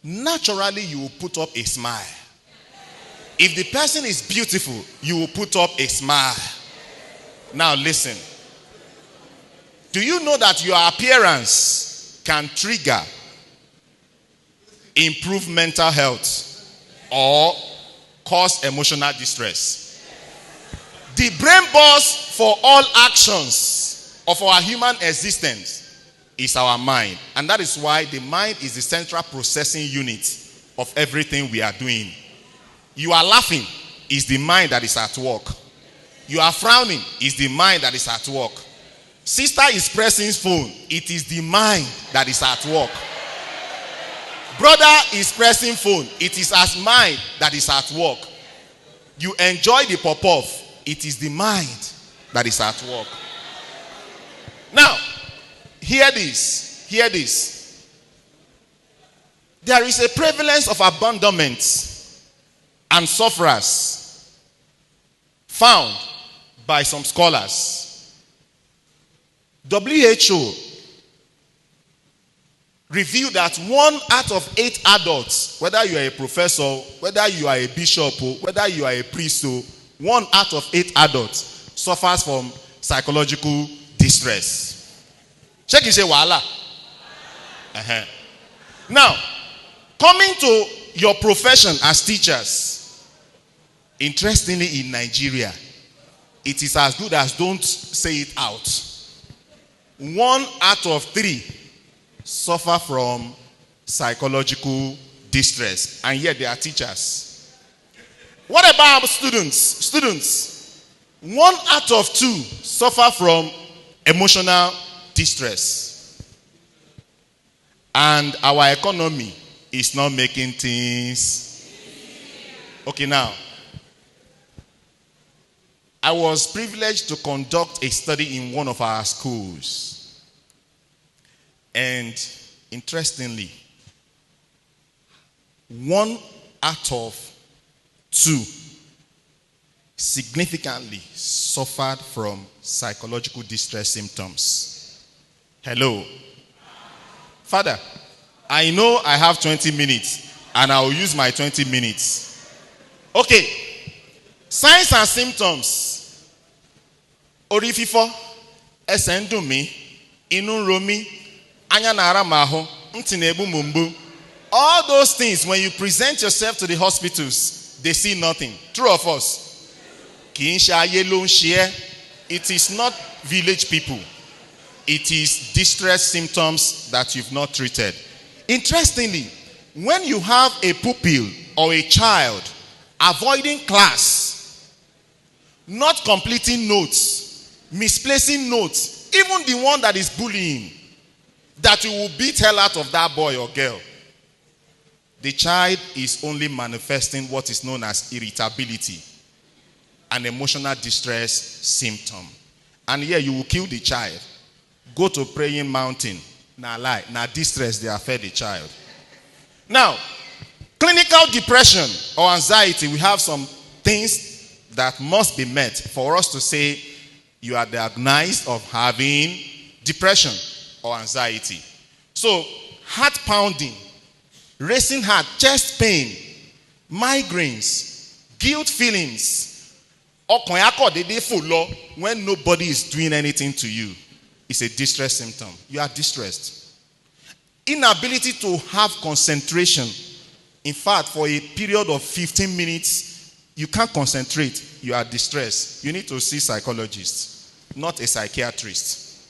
naturally you will put up a smile. If the person is beautiful, you will put up a smile. Now listen. Do you know that your appearance can trigger improved mental health or cause emotional distress? The brain boss for all actions of our human existence is our mind. And that is why the mind is the central processing unit of everything we are doing. You are laughing, is the mind that is at work. You are frowning, is the mind that is at work. Sister is pressing his phone, it is the mind that is at work. Brother is pressing phone, it is as mind that is at work. You enjoy the pop-off, it is the mind that is at work. Now, hear this. Hear this. There is a prevalence of abandonment and sufferers found by some scholars. WHO revealed that 1 out of 8 adults, whether you are a professor, whether you are a bishop, whether you are a priest, 1 out of 8 adults suffers from psychological distress. Check is a wala. Now, coming to your profession as teachers, interestingly in Nigeria, it is as good as don't say it out. 1 out of 3 suffer from psychological distress, and yet they are teachers. What about students? Students, 1 out of 2 suffer from emotional distress. And our economy is not making things. Okay, now, I was privileged to conduct a study in one of our schools. And interestingly, 1 out of 2 significantly suffered from psychological distress symptoms. Hello. Father, I know I have 20 minutes and I will use my 20 minutes. Okay. Signs and symptoms. Orí fífọ́, ẹsẹ̀ ń dùn mí, inú ń ro mí, anya na-ara m ahụ, ntị na-egbu m mgbu. All those things, when you present yourself to the hospitals, they see nothing. True or false? Kì í ṣe ayé ló ń ṣe ẹ́. It is not village people. It is distress symptoms that you've not treated. Interestingly, when you have a pupil or a child avoiding class, not completing notes, misplacing notes, even the one that is bullying, that you will beat hell out of that boy or girl, the child is only manifesting what is known as irritability, an emotional distress symptom. And here you will kill the child. Go to praying mountain. Now lie. Now distress, they affect the child. Now, clinical depression or anxiety, we have some things that must be met for us to say you are diagnosed of having depression or anxiety. So, heart pounding, racing heart, chest pain, migraines, guilt feelings, when nobody is doing anything to you, is a distress symptom. You are distressed. Inability to have concentration. In fact, for a period of 15 minutes, you can't concentrate. You are distressed. You need to see a psychologist, not a psychiatrist.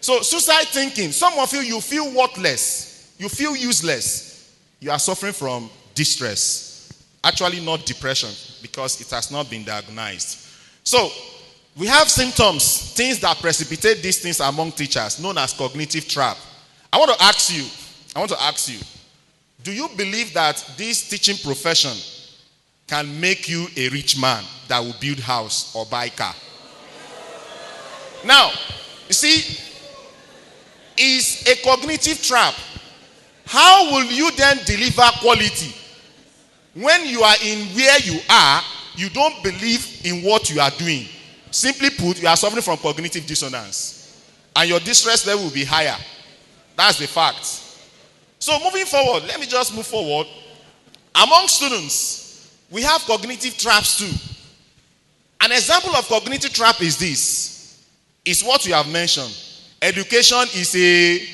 So, suicide thinking. Some of you feel worthless. You feel useless. You are suffering from distress. Actually, not depression, because it has not been diagnosed. So, we have symptoms, things that precipitate these things among teachers, known as cognitive trap. I want to ask you, do you believe that this teaching profession can make you a rich man that will build house or buy car? Now, you see, it's a cognitive trap. How will you then deliver quality? When you are in where you are, you don't believe in what you are doing. Simply put, you are suffering from cognitive dissonance. And your distress level will be higher. That's the fact. So moving forward, let me just move forward. Among students, we have cognitive traps too. An example of cognitive trap is this. It's what you have mentioned. Education is a...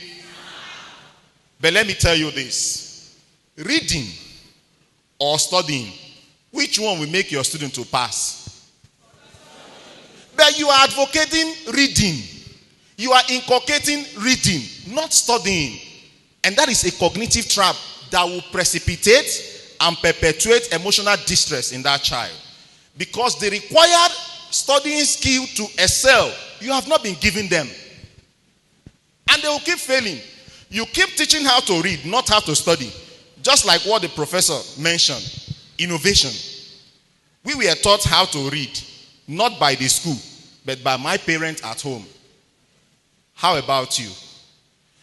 But let me tell you this. Reading or studying, which one will make your student to pass? But you are advocating reading. You are inculcating reading, not studying. And that is a cognitive trap that will precipitate and perpetuate emotional distress in that child. Because the required studying skill to excel, you have not been giving them. And they will keep failing. You keep teaching how to read, not how to study. Just like what the professor mentioned, innovation. We were taught how to read, not by the school, but by my parents at home. How about you?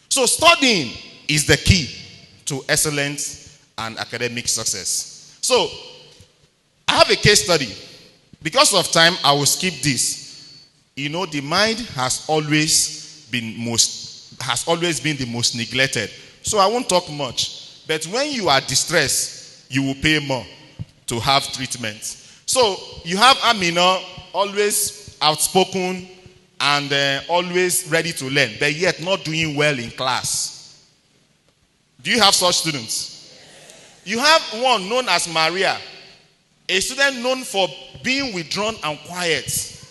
So studying is the key to excellence and academic success. So, I have a case study. Because of time, I will skip this. You know, the mind has always been the most neglected. So I won't talk much. But when you are distressed, you will pay more to have treatment. So you have Amina, always outspoken and always ready to learn, but yet not doing well in class. Do you have such students? You have one known as Maria, a student known for being withdrawn and quiet.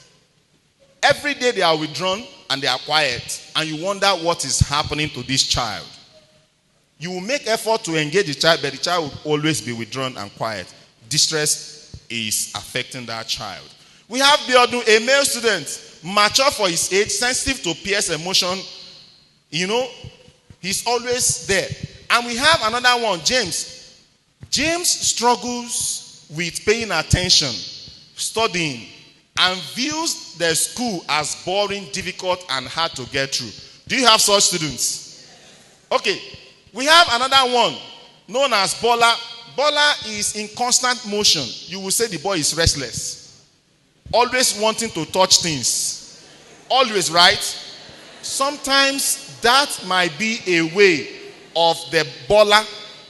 Every day they are withdrawn and they are quiet, and you wonder what is happening to this child. You will make effort to engage the child, but the child will always be withdrawn and quiet. Distress is affecting that child. We have Biodu, a male student, mature for his age, sensitive to peers' emotion, You know, he's always there. And we have another one, James. James struggles with paying attention, studying, and views the school as boring, difficult, and hard to get through. Do you have such students? Okay. We have another one known as Bola. Bola is in constant motion. You will say the boy is restless. Always wanting to touch things. Always, right? Sometimes that might be a way of the Bola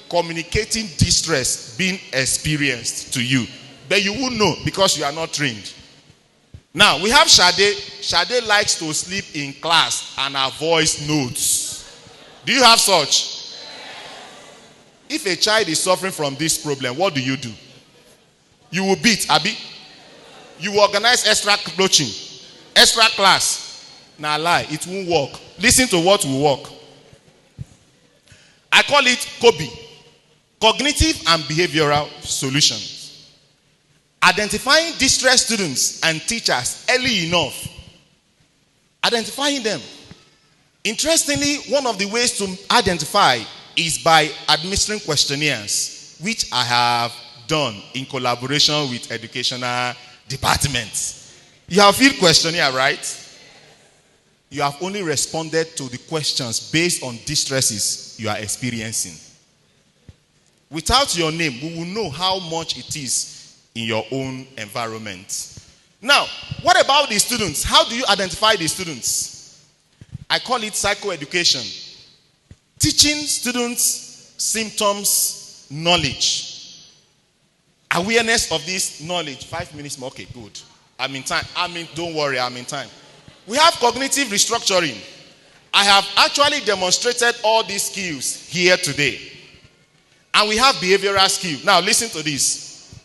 communicating distress being experienced to you. But you won't know because you are not trained. Now, we have Shade. Shade likes to sleep in class and her voice notes. Do you have such? If a child is suffering from this problem, what do? You will beat, Abi. You will organize extra coaching, extra class. Now lie, it won't work. Listen to what will work. I call it COBE, Cognitive and Behavioral Solutions. Identifying distressed students and teachers early enough. Identifying them. Interestingly, one of the ways to identify is by administering questionnaires, which I have done in collaboration with educational departments. You have filled questionnaire, right? You have only responded to the questions based on distresses you are experiencing. Without your name, we will know how much it is in your own environment. Now, what about the students? How do you identify the students? I call it psychoeducation. Teaching students symptoms, knowledge. Awareness of this knowledge. 5 minutes more. Okay, good. I'm in time. Don't worry, I'm in time. We have cognitive restructuring. I have actually demonstrated all these skills here today. And we have behavioral skills. Now listen to this.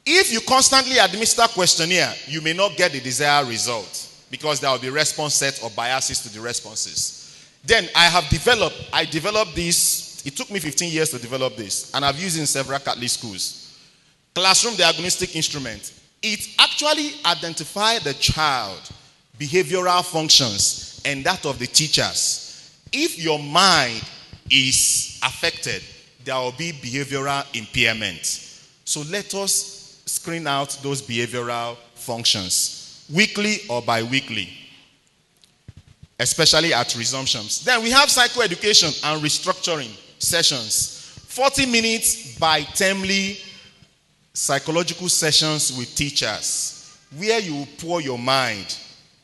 If you constantly administer questionnaire, you may not get the desired result because there will be response sets or biases to the responses. Then I developed this. It took me 15 years to develop this, and I've used it in several Catholic schools. Classroom diagnostic instrument. It actually identifies the child, behavioral functions, and that of the teachers. If your mind is affected, there will be behavioral impairment. So let us screen out those behavioral functions, weekly or bi-weekly, especially at resumptions. Then we have psychoeducation and restructuring sessions. 40 minutes bi-termly psychological sessions with teachers, where you pour your mind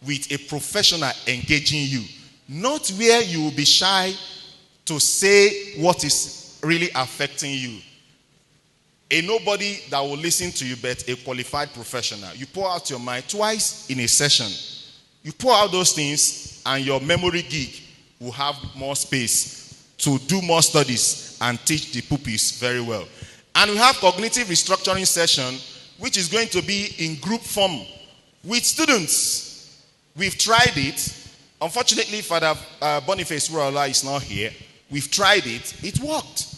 with a professional engaging you. Not where you will be shy to say what is really affecting you. A nobody that will listen to you, but a qualified professional. You pour out your mind twice in a session. You pour out those things, and your memory geek will have more space to do more studies and teach the pupils very well. And we have cognitive restructuring session, which is going to be in group form with students. We've tried it. Unfortunately, Father Boniface Urala is not here. We've tried it. It worked.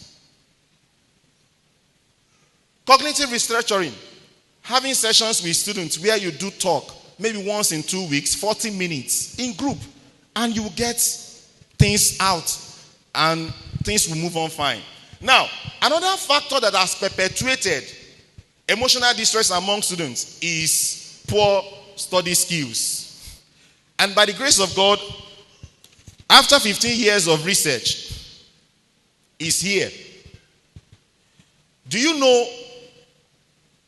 Cognitive restructuring. Having sessions with students where you do talk, maybe once in 2 weeks, 40 minutes in group. And you will get things out and things will move on fine. Now, another factor that has perpetuated emotional distress among students is poor study skills. And by the grace of God, after 15 years of research, is here. Do you know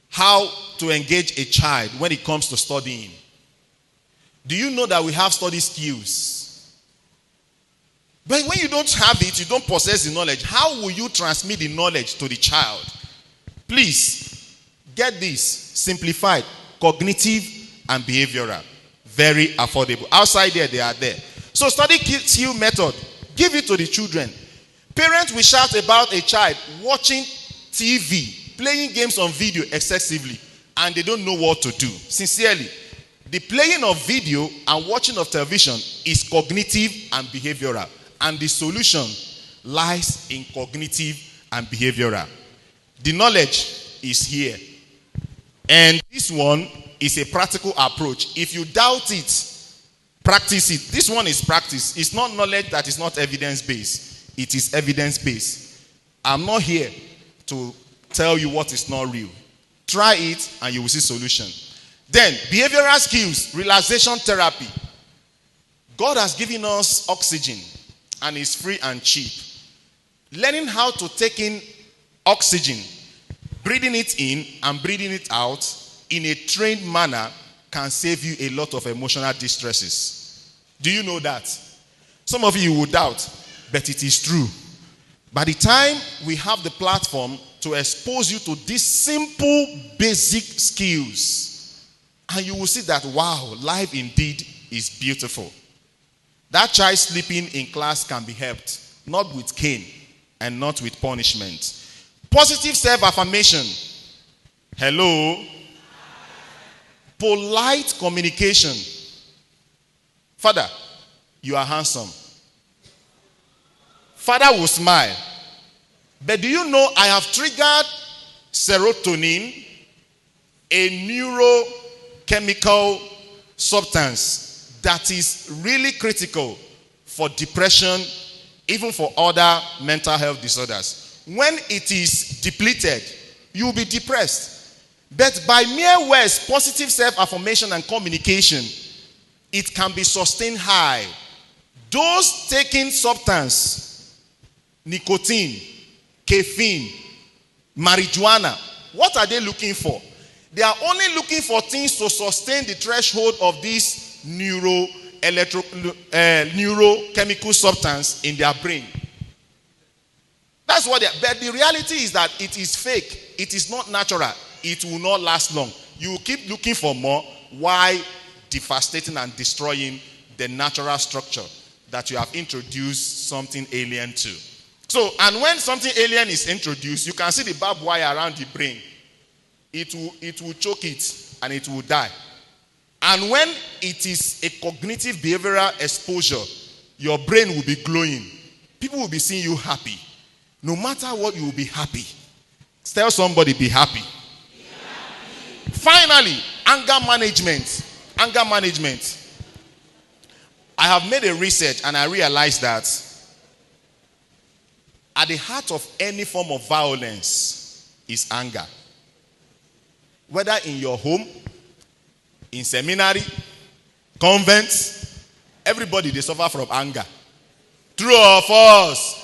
how to engage a child when it comes to studying? Do you know that we have study skills? But when you don't have it, you don't possess the knowledge, how will you transmit the knowledge to the child? Please, get this simplified, cognitive and behavioral. Very affordable. Outside there, they are there. So study skill method, give it to the children. Parents will shout about a child watching TV, playing games on video excessively, and they don't know what to do. Sincerely, the playing of video and watching of television is cognitive and behavioral. And the solution lies in cognitive and behavioral. The knowledge is here. And this one is a practical approach. If you doubt it, Practice it. This one is practice. It's not knowledge that is not evidence-based. It is evidence-based. I'm not here to tell you what is not real. Try it and you will see solution. Then, behavioral skills, relaxation therapy. God has given us oxygen and it's free and cheap. Learning how to take in oxygen, breathing it in and breathing it out in a trained manner can save you a lot of emotional distresses. Do you know that? Some of you would doubt, but it is true. By the time we have the platform to expose you to these simple basic skills, and you will see that, wow, life indeed is beautiful. That child sleeping in class can be helped, not with cane and not with punishment. Positive self-affirmation. Hello. Polite communication. Father, you are handsome. Father will smile. But do you know I have triggered serotonin, a neurochemical substance that is really critical for depression, even for other mental health disorders. When it is depleted, you will be depressed. But by mere words, positive self-affirmation and communication, it can be sustained high. Those taking substance, nicotine, caffeine, marijuana, what are they looking for? They are only looking for things to sustain the threshold of this neurochemical substance in their brain. That's what they are. But the reality is that it is fake. It is not natural. It will not last long. You will keep looking for more while devastating and destroying the natural structure that you have introduced something alien to. So, and when something alien is introduced, you can see the barbed wire around the brain. It will choke it and it will die. And when it is a cognitive behavioral exposure, your brain will be glowing. People will be seeing you happy. No matter what, you will be happy. Tell somebody, be happy. Finally, anger management. Anger management. I have made a research and I realized that at the heart of any form of violence is anger. Whether in your home, in seminary, convents, everybody they suffer from anger. True or false?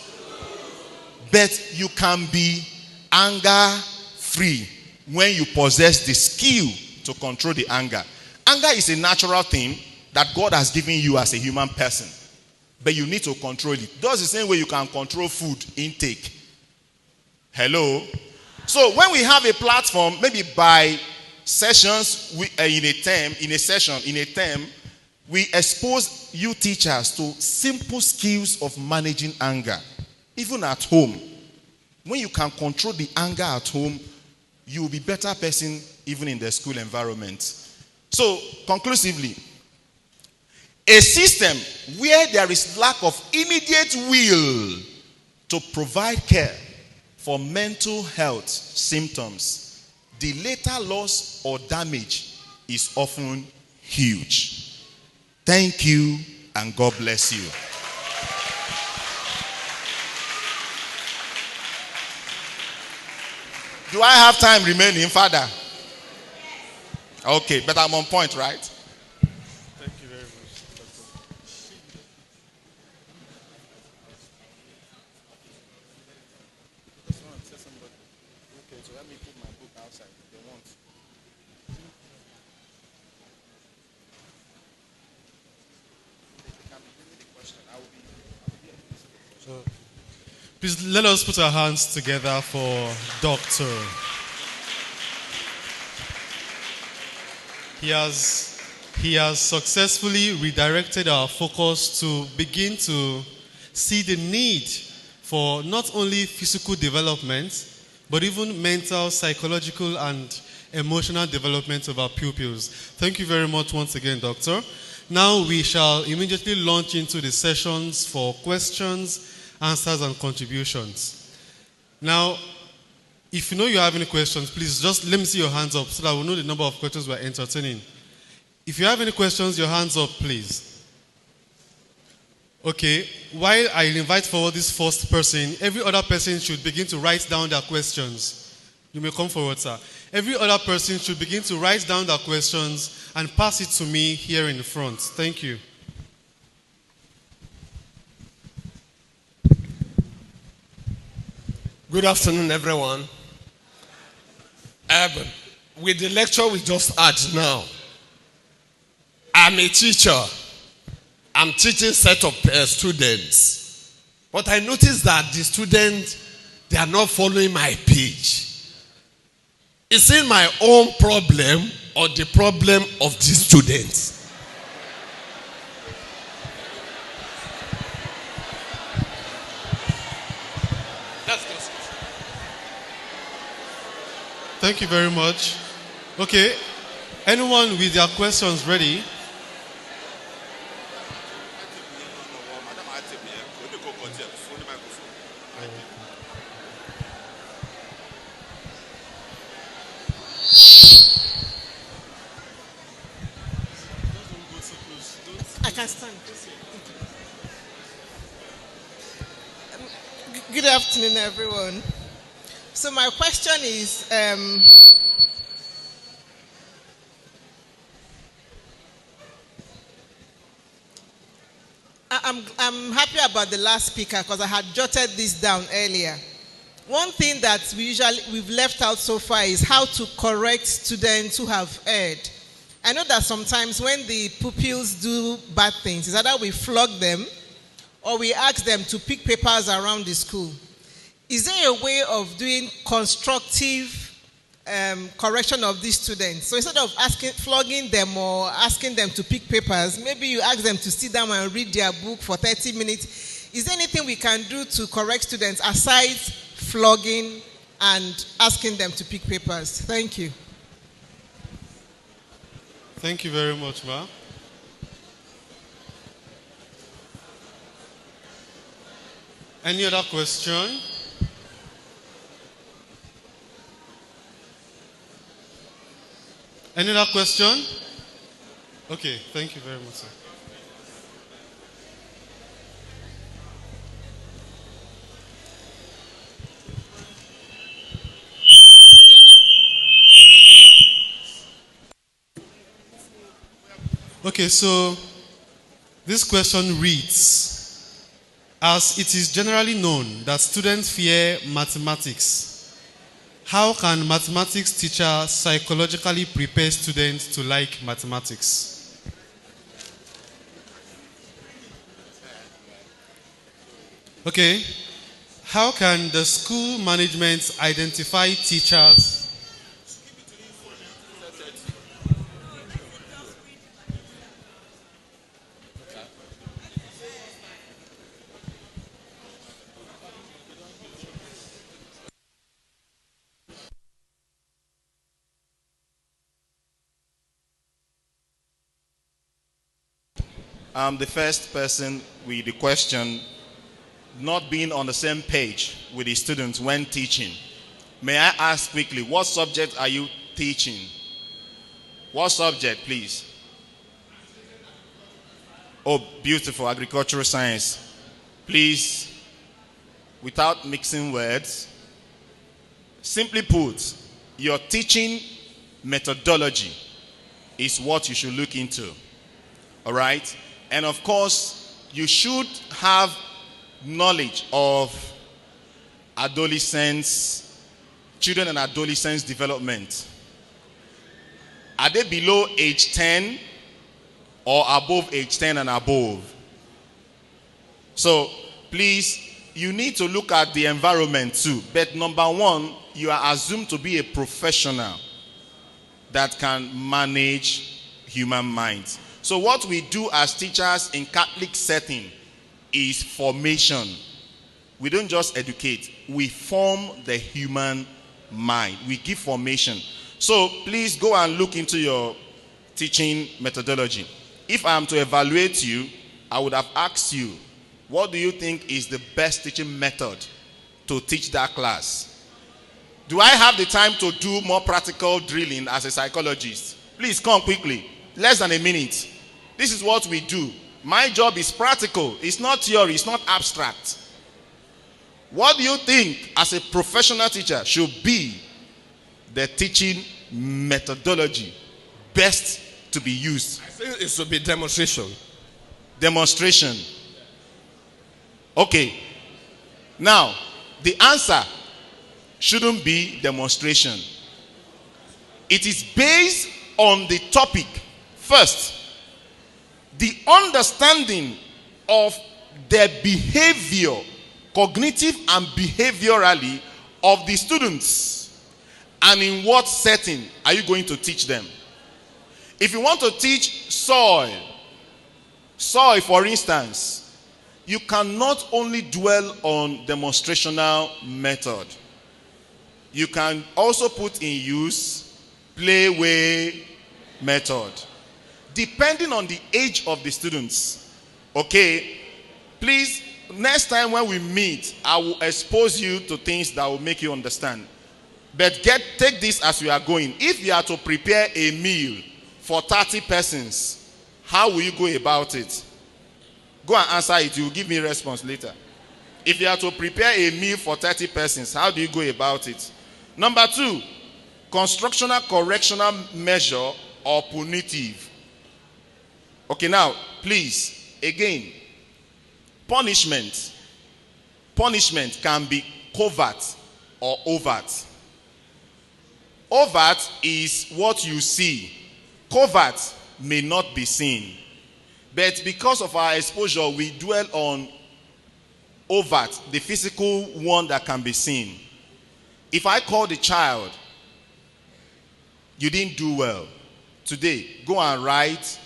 But you can be anger free when you possess the skill to control the anger. Anger is a natural thing that God has given you as a human person. But you need to control it. That's the same way you can control food intake. Hello? So when we have a platform, maybe by sessions in a term, we expose you teachers to simple skills of managing anger. Even at home. When you can control the anger at home, you will be a better person even in the school environment. So, conclusively, a system where there is lack of immediate will to provide care for mental health symptoms, the later loss or damage is often huge. Thank you and God bless you. Do I have time remaining, Father? Okay, but I'm on point, right?
Thank you very much.
Okay, so let me put my book outside if they want. They can give me the question. I will be here.
So, please let us put our hands together for Dr. He has successfully redirected our focus to begin to see the need for not only physical development, but even mental, psychological, and emotional development of our pupils. Thank you very much once again, Doctor. Now we shall immediately launch into the sessions for questions, answers, and contributions. Now, if you know you have any questions, please just let me see your hands up so that we'll know the number of questions we're entertaining. If you have any questions, your hands up, please. Okay, while I invite forward this first person, every other person should begin to write down their questions. You may come forward, sir. Every other person should begin to write down their questions and pass it to me here in the front. Thank you.
Good afternoon, everyone. With the lecture we just had now, I'm a teacher. I'm teaching set of students. But I noticed that the students, they are not following my page. Is it my own problem or the problem of the students? That's just it.
Thank you very much. Okay, anyone with their questions ready?
I can stand. Good afternoon, everyone. So my question is, I'm happy about the last speaker because I had jotted this down earlier. One thing that we've left out so far is how to correct students who have erred. I know that sometimes when the pupils do bad things, it's either we flog them or we ask them to pick papers around the school. Is there a way of doing constructive correction of these students? So instead of flogging them or asking them to pick papers, maybe you ask them to sit down and read their book for 30 minutes. Is there anything we can do to correct students aside flogging and asking them to pick papers? Thank you.
Thank you very much, Ma. Any other question? Any other question? Okay, thank you very much, sir. Okay, so this question reads, as it is generally known that students fear mathematics, how can mathematics teachers psychologically prepare students to like mathematics? Okay, how can the school management identify teachers?
The first person with the question, not being on the same page with the students when teaching. May I ask quickly, what subject are you teaching? What subject, please? Oh, beautiful, agricultural science. Please, without mixing words, simply put, your teaching methodology is what you should look into. All right? And of course, you should have knowledge of adolescents, children and adolescents development. Are they below age 10 or above age 10 and above? So please, you need to look at the environment too. But number one, you are assumed to be a professional that can manage human minds. So what we do as teachers in Catholic setting is formation. We don't just educate, we form the human mind. We give formation. So please go and look into your teaching methodology. If I am to evaluate you, I would have asked you, what do you think is the best teaching method to teach that class? Do I have the time to do more practical drilling as a psychologist? Please come quickly. Less than a minute. This is what we do. My job is practical. It's not theory. It's not abstract. What do you think as a professional teacher should be the teaching methodology best to be used?
I think it should be demonstration.
Demonstration. Okay. Now, the answer shouldn't be demonstration. It is based on the topic. First, the understanding of the behavior, cognitive and behaviorally, of the students, and in what setting are you going to teach them. If you want to teach soil, for instance, you cannot only dwell on demonstrational method. You can also put in use play-way method. Depending on the age of the students. Okay? Please, next time when we meet, I will expose you to things that will make you understand. But take this as we are going. If you are to prepare a meal for 30 persons, how will you go about it? Go and answer it. You will give me a response later. If you are to prepare a meal for 30 persons, how do you go about it? Number 2, constructional correctional measure or punitive. Okay, now, please, again, punishment. Punishment can be covert or overt. Overt is what you see. Covert may not be seen. But because of our exposure, we dwell on overt, the physical one that can be seen. If I call the child, you didn't do well. Today, go and write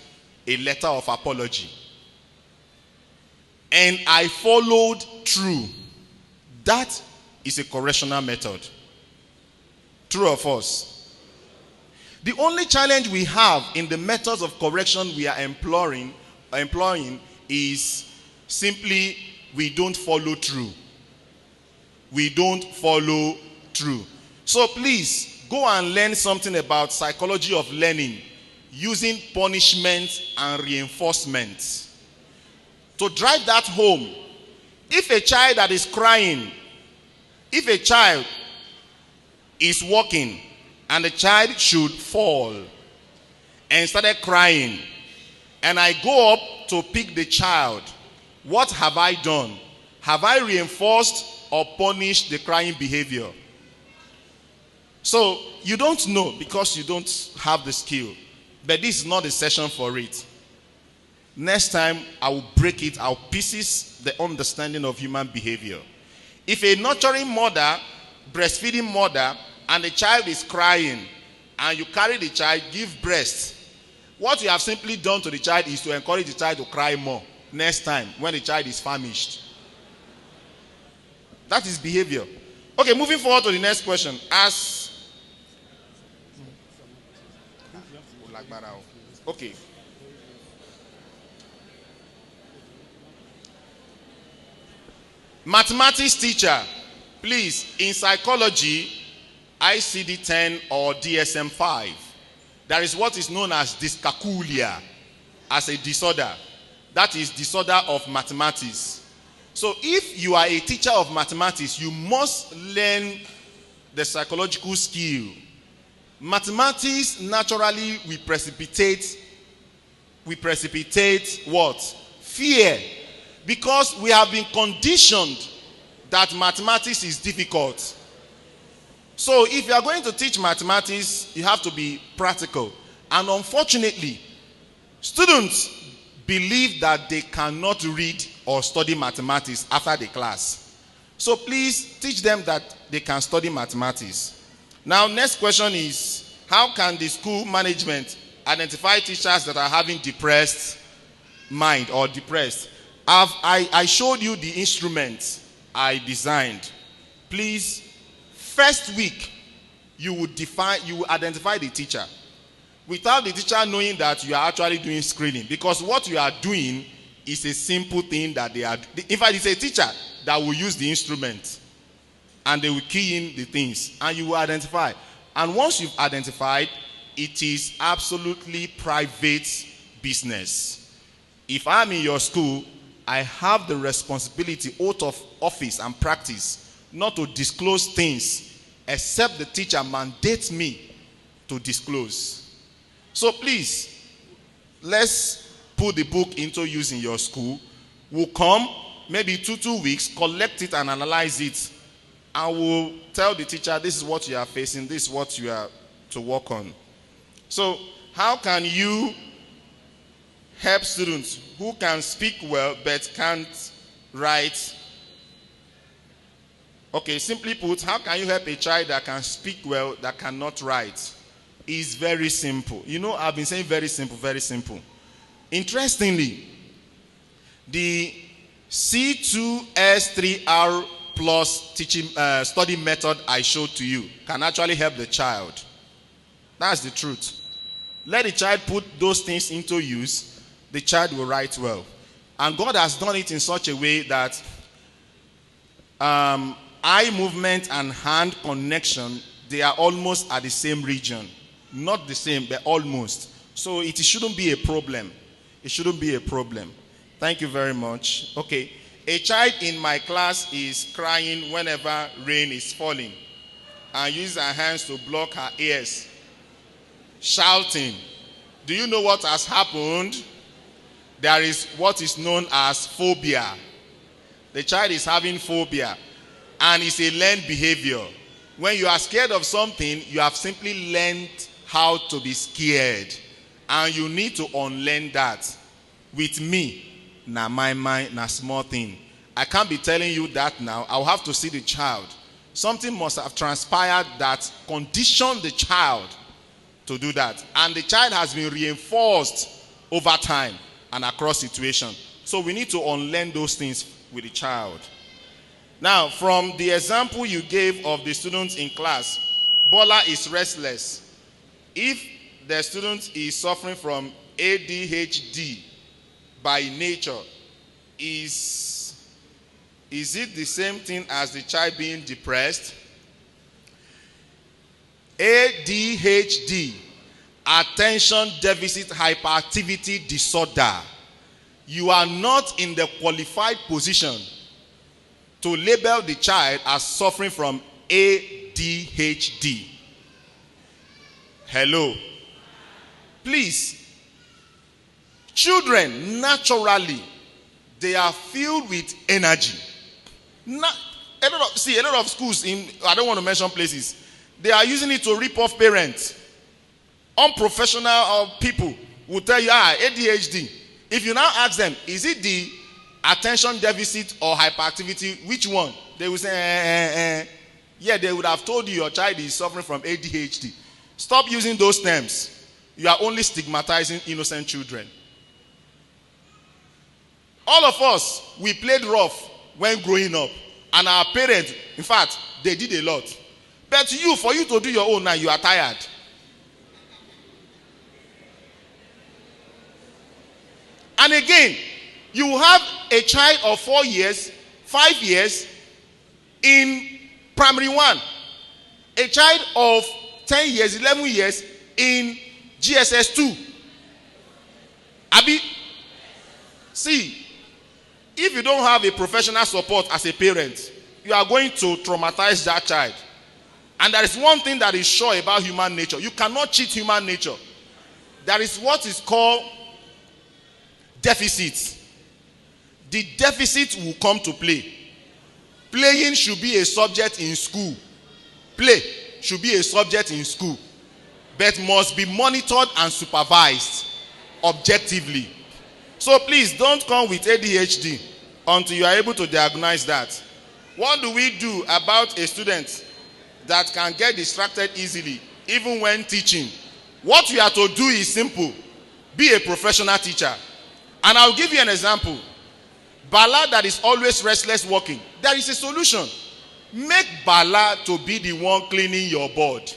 a letter of apology. And I followed through. That is a correctional method. True or false? The only challenge we have in the methods of correction we are employing is simply we don't follow through. We don't follow through. So please, go and learn something about psychology of learning using punishment and reinforcement. To drive that home, if a child that is crying, if a child is walking and the child should fall and started crying, and I go up to pick the child, what have I done? Have I reinforced or punished the crying behavior? So you don't know because you don't have the skill. But this is not the session for it. Next time, I will break it. I'll pieces the understanding of human behavior. If a nurturing mother, breastfeeding mother, and the child is crying, and you carry the child, give breast, what you have simply done to the child is to encourage the child to cry more next time when the child is famished. That is behavior. Okay, moving forward to the next question. Okay. Mathematics teacher, please, in psychology, ICD-10 or DSM-5, there is what is known as dyscalculia as a disorder. That is disorder of mathematics. So if you are a teacher of mathematics, you must learn the psychological skill. Mathematics, naturally, we precipitate what? Fear. Because we have been conditioned that mathematics is difficult. So if you are going to teach mathematics, you have to be practical. And unfortunately, students believe that they cannot read or study mathematics after the class. So please teach them that they can study mathematics. Now, next question is, how can the school management identify teachers that are having depressed mind or depressed? I showed you the instruments I designed. Please, first week, you will identify the teacher without the teacher knowing that you are actually doing screening, because what you are doing is a simple thing that they are. In fact, it's a teacher that will use the instrument and they will key in the things and you will identify. And once you've identified, it is absolutely private business. If I'm in your school, I have the responsibility, oath of office and practice, not to disclose things except the teacher mandates me to disclose. So please, let's put the book into use in your school. We'll come, maybe 2 weeks, collect it and analyze it. And we'll tell the teacher, this is what you are facing, this is what you are to work on. So, how can you help students who can speak well but can't write? Okay, simply put, how can you help a child that can speak well that cannot write? It's very simple. You know, I've been saying very simple, very simple. Interestingly, the C2S3R plus teaching study method I showed to you can actually help the child. That's the truth. Let the child put those things into use, the child will write well. And God has done it in such a way that eye movement and hand connection, they are almost at the same region. Not the same, but almost. So it shouldn't be a problem. It shouldn't be a problem. Thank you very much. Okay. A child in my class is crying whenever rain is falling and uses her hands to block her ears, shouting. Do you know what has happened? There is what is known as phobia. The child is having phobia, and it's a learned behavior. When you are scared of something, you have simply learned how to be scared, and you need to unlearn that. With me, na my mind, na small thing. I can't be telling you that now. I'll have to see the child. Something must have transpired that conditioned the child to do that. And the child has been reinforced over time and across situations. So we need to unlearn those things with the child. Now, from the example you gave of the students in class, Bola is restless. If the student is suffering from ADHD by nature, is it the same thing as the child being depressed? ADHD, attention deficit hyperactivity disorder. You are not in the qualified position to label the child as suffering from ADHD. Hello. Please, children naturally, they are filled with energy. A lot of schools I don't want to mention places, they are using it to rip off parents. Unprofessional people will tell you, ADHD. If you now ask them, is it the attention deficit or hyperactivity, which one? They will say, Yeah, they would have told you your child is suffering from ADHD. Stop using those terms. You are only stigmatizing innocent children. All of us, we played rough when growing up. And our parents, in fact, they did a lot. But for you to do your own now, you are tired. And again, you have a child of 4 years, 5 years in primary 1. A child of 10 years, 11 years in GSS 2. Abi, see, if you don't have a professional support as a parent, you are going to traumatize that child. And there is one thing that is sure about human nature. You cannot cheat human nature. There is what is called deficit. The deficit will come to play. Playing should be a subject in school. Play should be a subject in school, but must be monitored and supervised objectively. So please don't come with ADHD until you are able to diagnose that. What do we do about a student that can get distracted easily, even when teaching? What we are to do is simple. Be a professional teacher. And I'll give you an example. Bala that is always restless walking, there is a solution. Make Bala to be the one cleaning your board.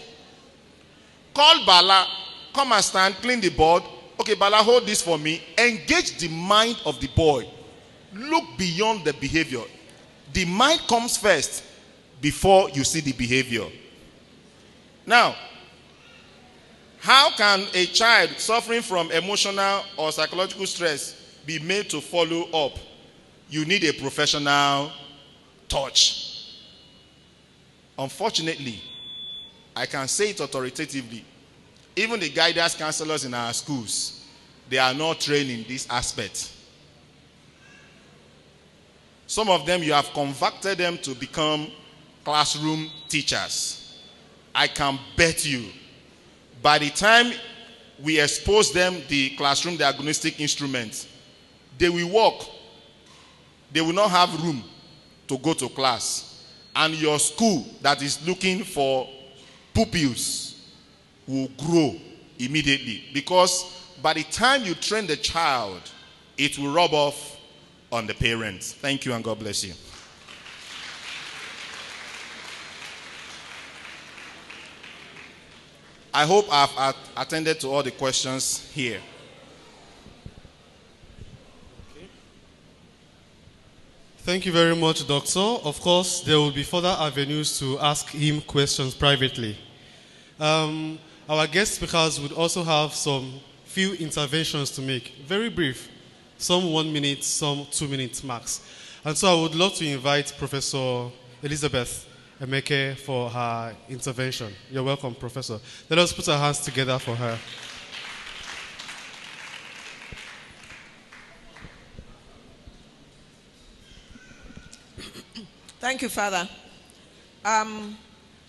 Call Bala, come and stand, clean the board. Okay, Bala, hold this for me. Engage the mind of the boy. Look beyond the behavior. The mind comes first before you see the behavior. Now, how can a child suffering from emotional or psychological stress be made to follow up, you need a professional touch. Unfortunately, I can say it authoritatively, even the guidance counselors in our schools, they are not trained in this aspect. Some of them, you have converted them to become classroom teachers. I can bet you, by the time we expose them the classroom diagnostic instruments, they will walk. They will not have room to go to class. And your school that is looking for pupils will grow immediately. Because by the time you train the child, it will rub off on the parents. Thank you and God bless you. I hope I've attended to all the questions here.
Thank you very much, Doctor. Of course, there will be further avenues to ask him questions privately. Our guest speakers would also have some few interventions to make. Very brief. Some 1 minute, some 2 minutes max. And so I would love to invite Professor Elizabeth Emeke for her intervention. You're welcome, Professor. Let us put our hands together for her.
Thank you, Father.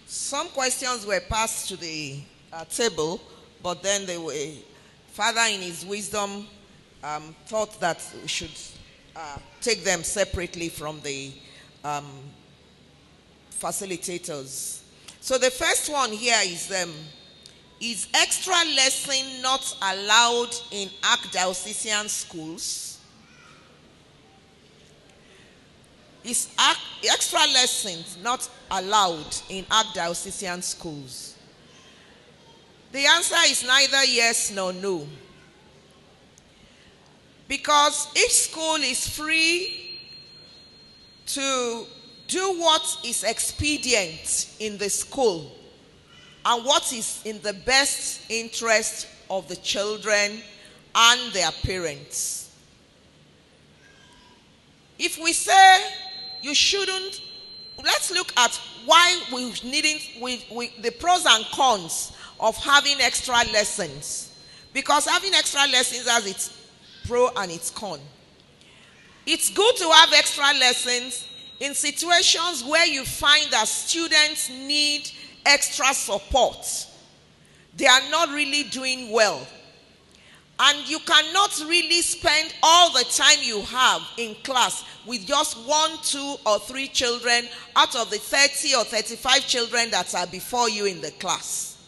Some questions were passed to the table, but then they were, Father in his wisdom thought that we should take them separately from the facilitators. So the first one here is extra lesson not allowed in Archdiocesan schools? Is extra lessons not allowed in Archdiocesan schools? The answer is neither yes nor no. Because each school is free to do what is expedient in the school and what is in the best interest of the children and their parents. If we say you shouldn't, let's look at why we needn't, the pros and cons of having extra lessons. Because having extra lessons has its pro and its con. It's good to have extra lessons in situations where you find that students need extra support. They are not really doing well. And you cannot really spend all the time you have in class with just 1, 2, or 3 children out of the 30 or 35 children that are before you in the class.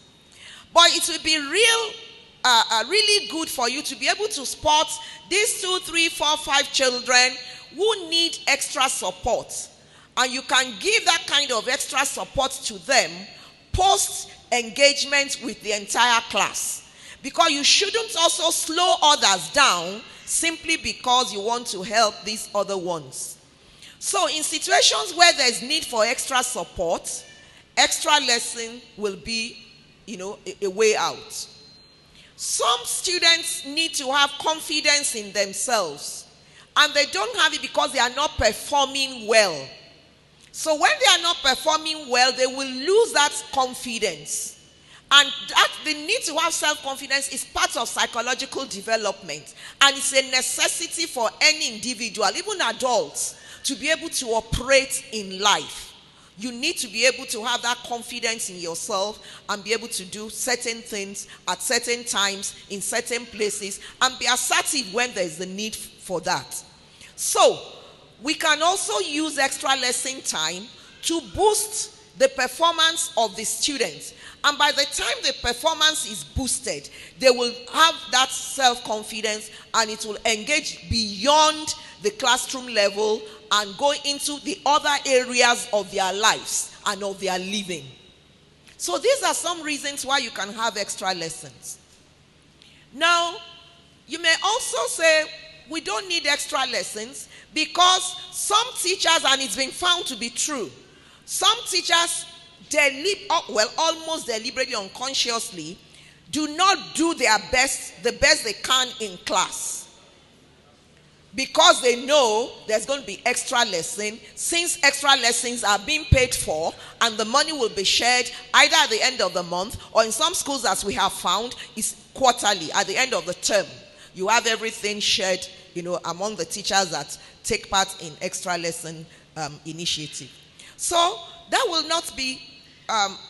But it will be really good for you to be able to spot these 2, 3, 4, 5 children who need extra support. And you can give that kind of extra support to them post engagement with the entire class. Because you shouldn't also slow others down simply because you want to help these other ones. So in situations where there's need for extra support, extra lesson will be, a way out. Some students need to have confidence in themselves, and they don't have it because they are not performing well. So when they are not performing well, they will lose that confidence. And that the need to have self-confidence is part of psychological development. And it's a necessity for any individual, even adults, to be able to operate in life. You need to be able to have that confidence in yourself and be able to do certain things at certain times, in certain places, and be assertive when there is a need for that. So, we can also use extra lesson time to boost the performance of the students. And by the time the performance is boosted, they will have that self-confidence and it will engage beyond the classroom level and go into the other areas of their lives and of their living. So these are some reasons why you can have extra lessons. Now, you may also say, we don't need extra lessons because some teachers, and it's been found to be true, some teachers almost deliberately, unconsciously, do not do their best, the best they can in class. because they know there's going to be extra lesson, since extra lessons are being paid for and the money will be shared either at the end of the month or in some schools, as we have found, is quarterly at the end of the term. You have everything shared, among the teachers that take part in extra lesson initiative. So that will not be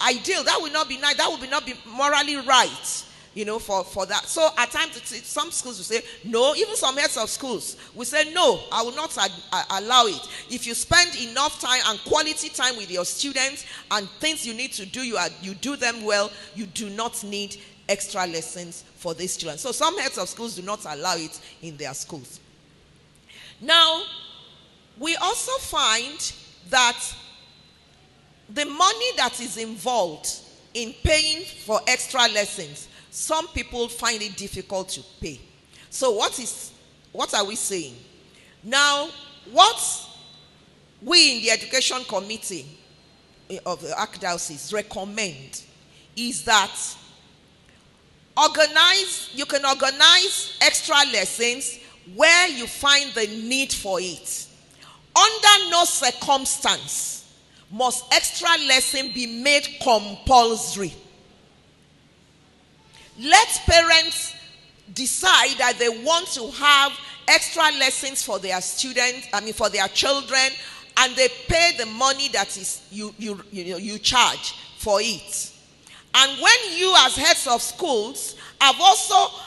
ideal. That will not be nice. That will not be morally right. For that. So at times, some schools will say, no, even some heads of schools will say, no, I will not allow it. If you spend enough time and quality time with your students and things you need to do, you do them well, you do not need extra lessons for these children. So some heads of schools do not allow it in their schools. Now, we also find that the money that is involved in paying for extra lessons, some people find it difficult to pay. So what are we saying? Now, what we in the education committee of the Archdiocese recommend is that you can organize extra lessons where you find the need for it. Under no circumstance must extra lesson be made compulsory. Let parents decide that they want to have extra lessons for their for their children, and they pay the money that is you charge for it. And when you as heads of schools have also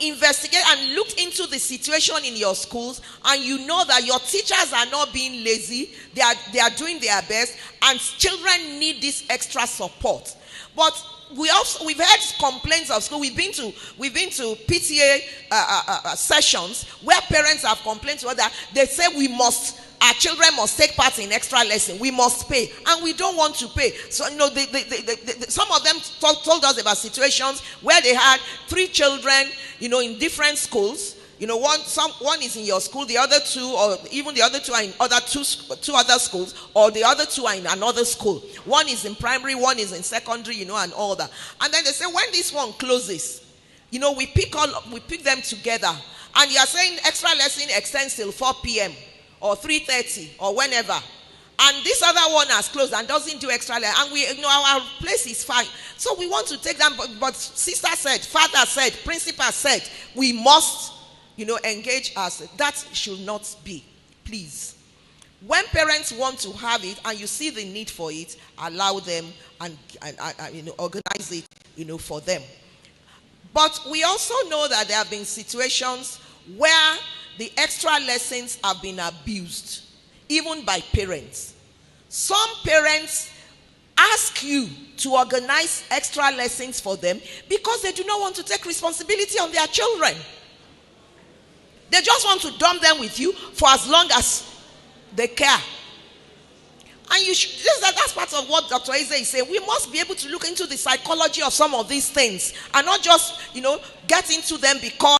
investigate and look into the situation in your schools, and you know that your teachers are not being lazy, they are doing their best, and children need this extra support. But we've heard complaints of school. We've been to PTA sessions where parents have complained to us that they say our children must take part in extra lesson. We must pay, and we don't want to pay. So some of them told us about situations where they had 3 children, in different schools. One is in your school, the other 2, or even the other 2 are in two other schools, or the other 2 are in another school. One is in primary, one is in secondary, and all that. And then they say when this one closes, we pick them together, and you are saying extra lesson extends till 4 p.m. or 3:30 or whenever, and this other one has closed and doesn't do extra lesson, and our place is fine. So we want to take them, but sister said, father said, principal said, we must engage us. That should not be. Please, when parents want to have it and you see the need for it, allow them and organize it for them. But we also know that there have been situations where the extra lessons have been abused, even by parents. Some parents ask you to organize extra lessons for them because they do not want to take responsibility on their children. They just want to dump them with you for as long as they care. And that's part of what Dr. Eze is saying. We must be able to look into the psychology of some of these things and not just, get into them because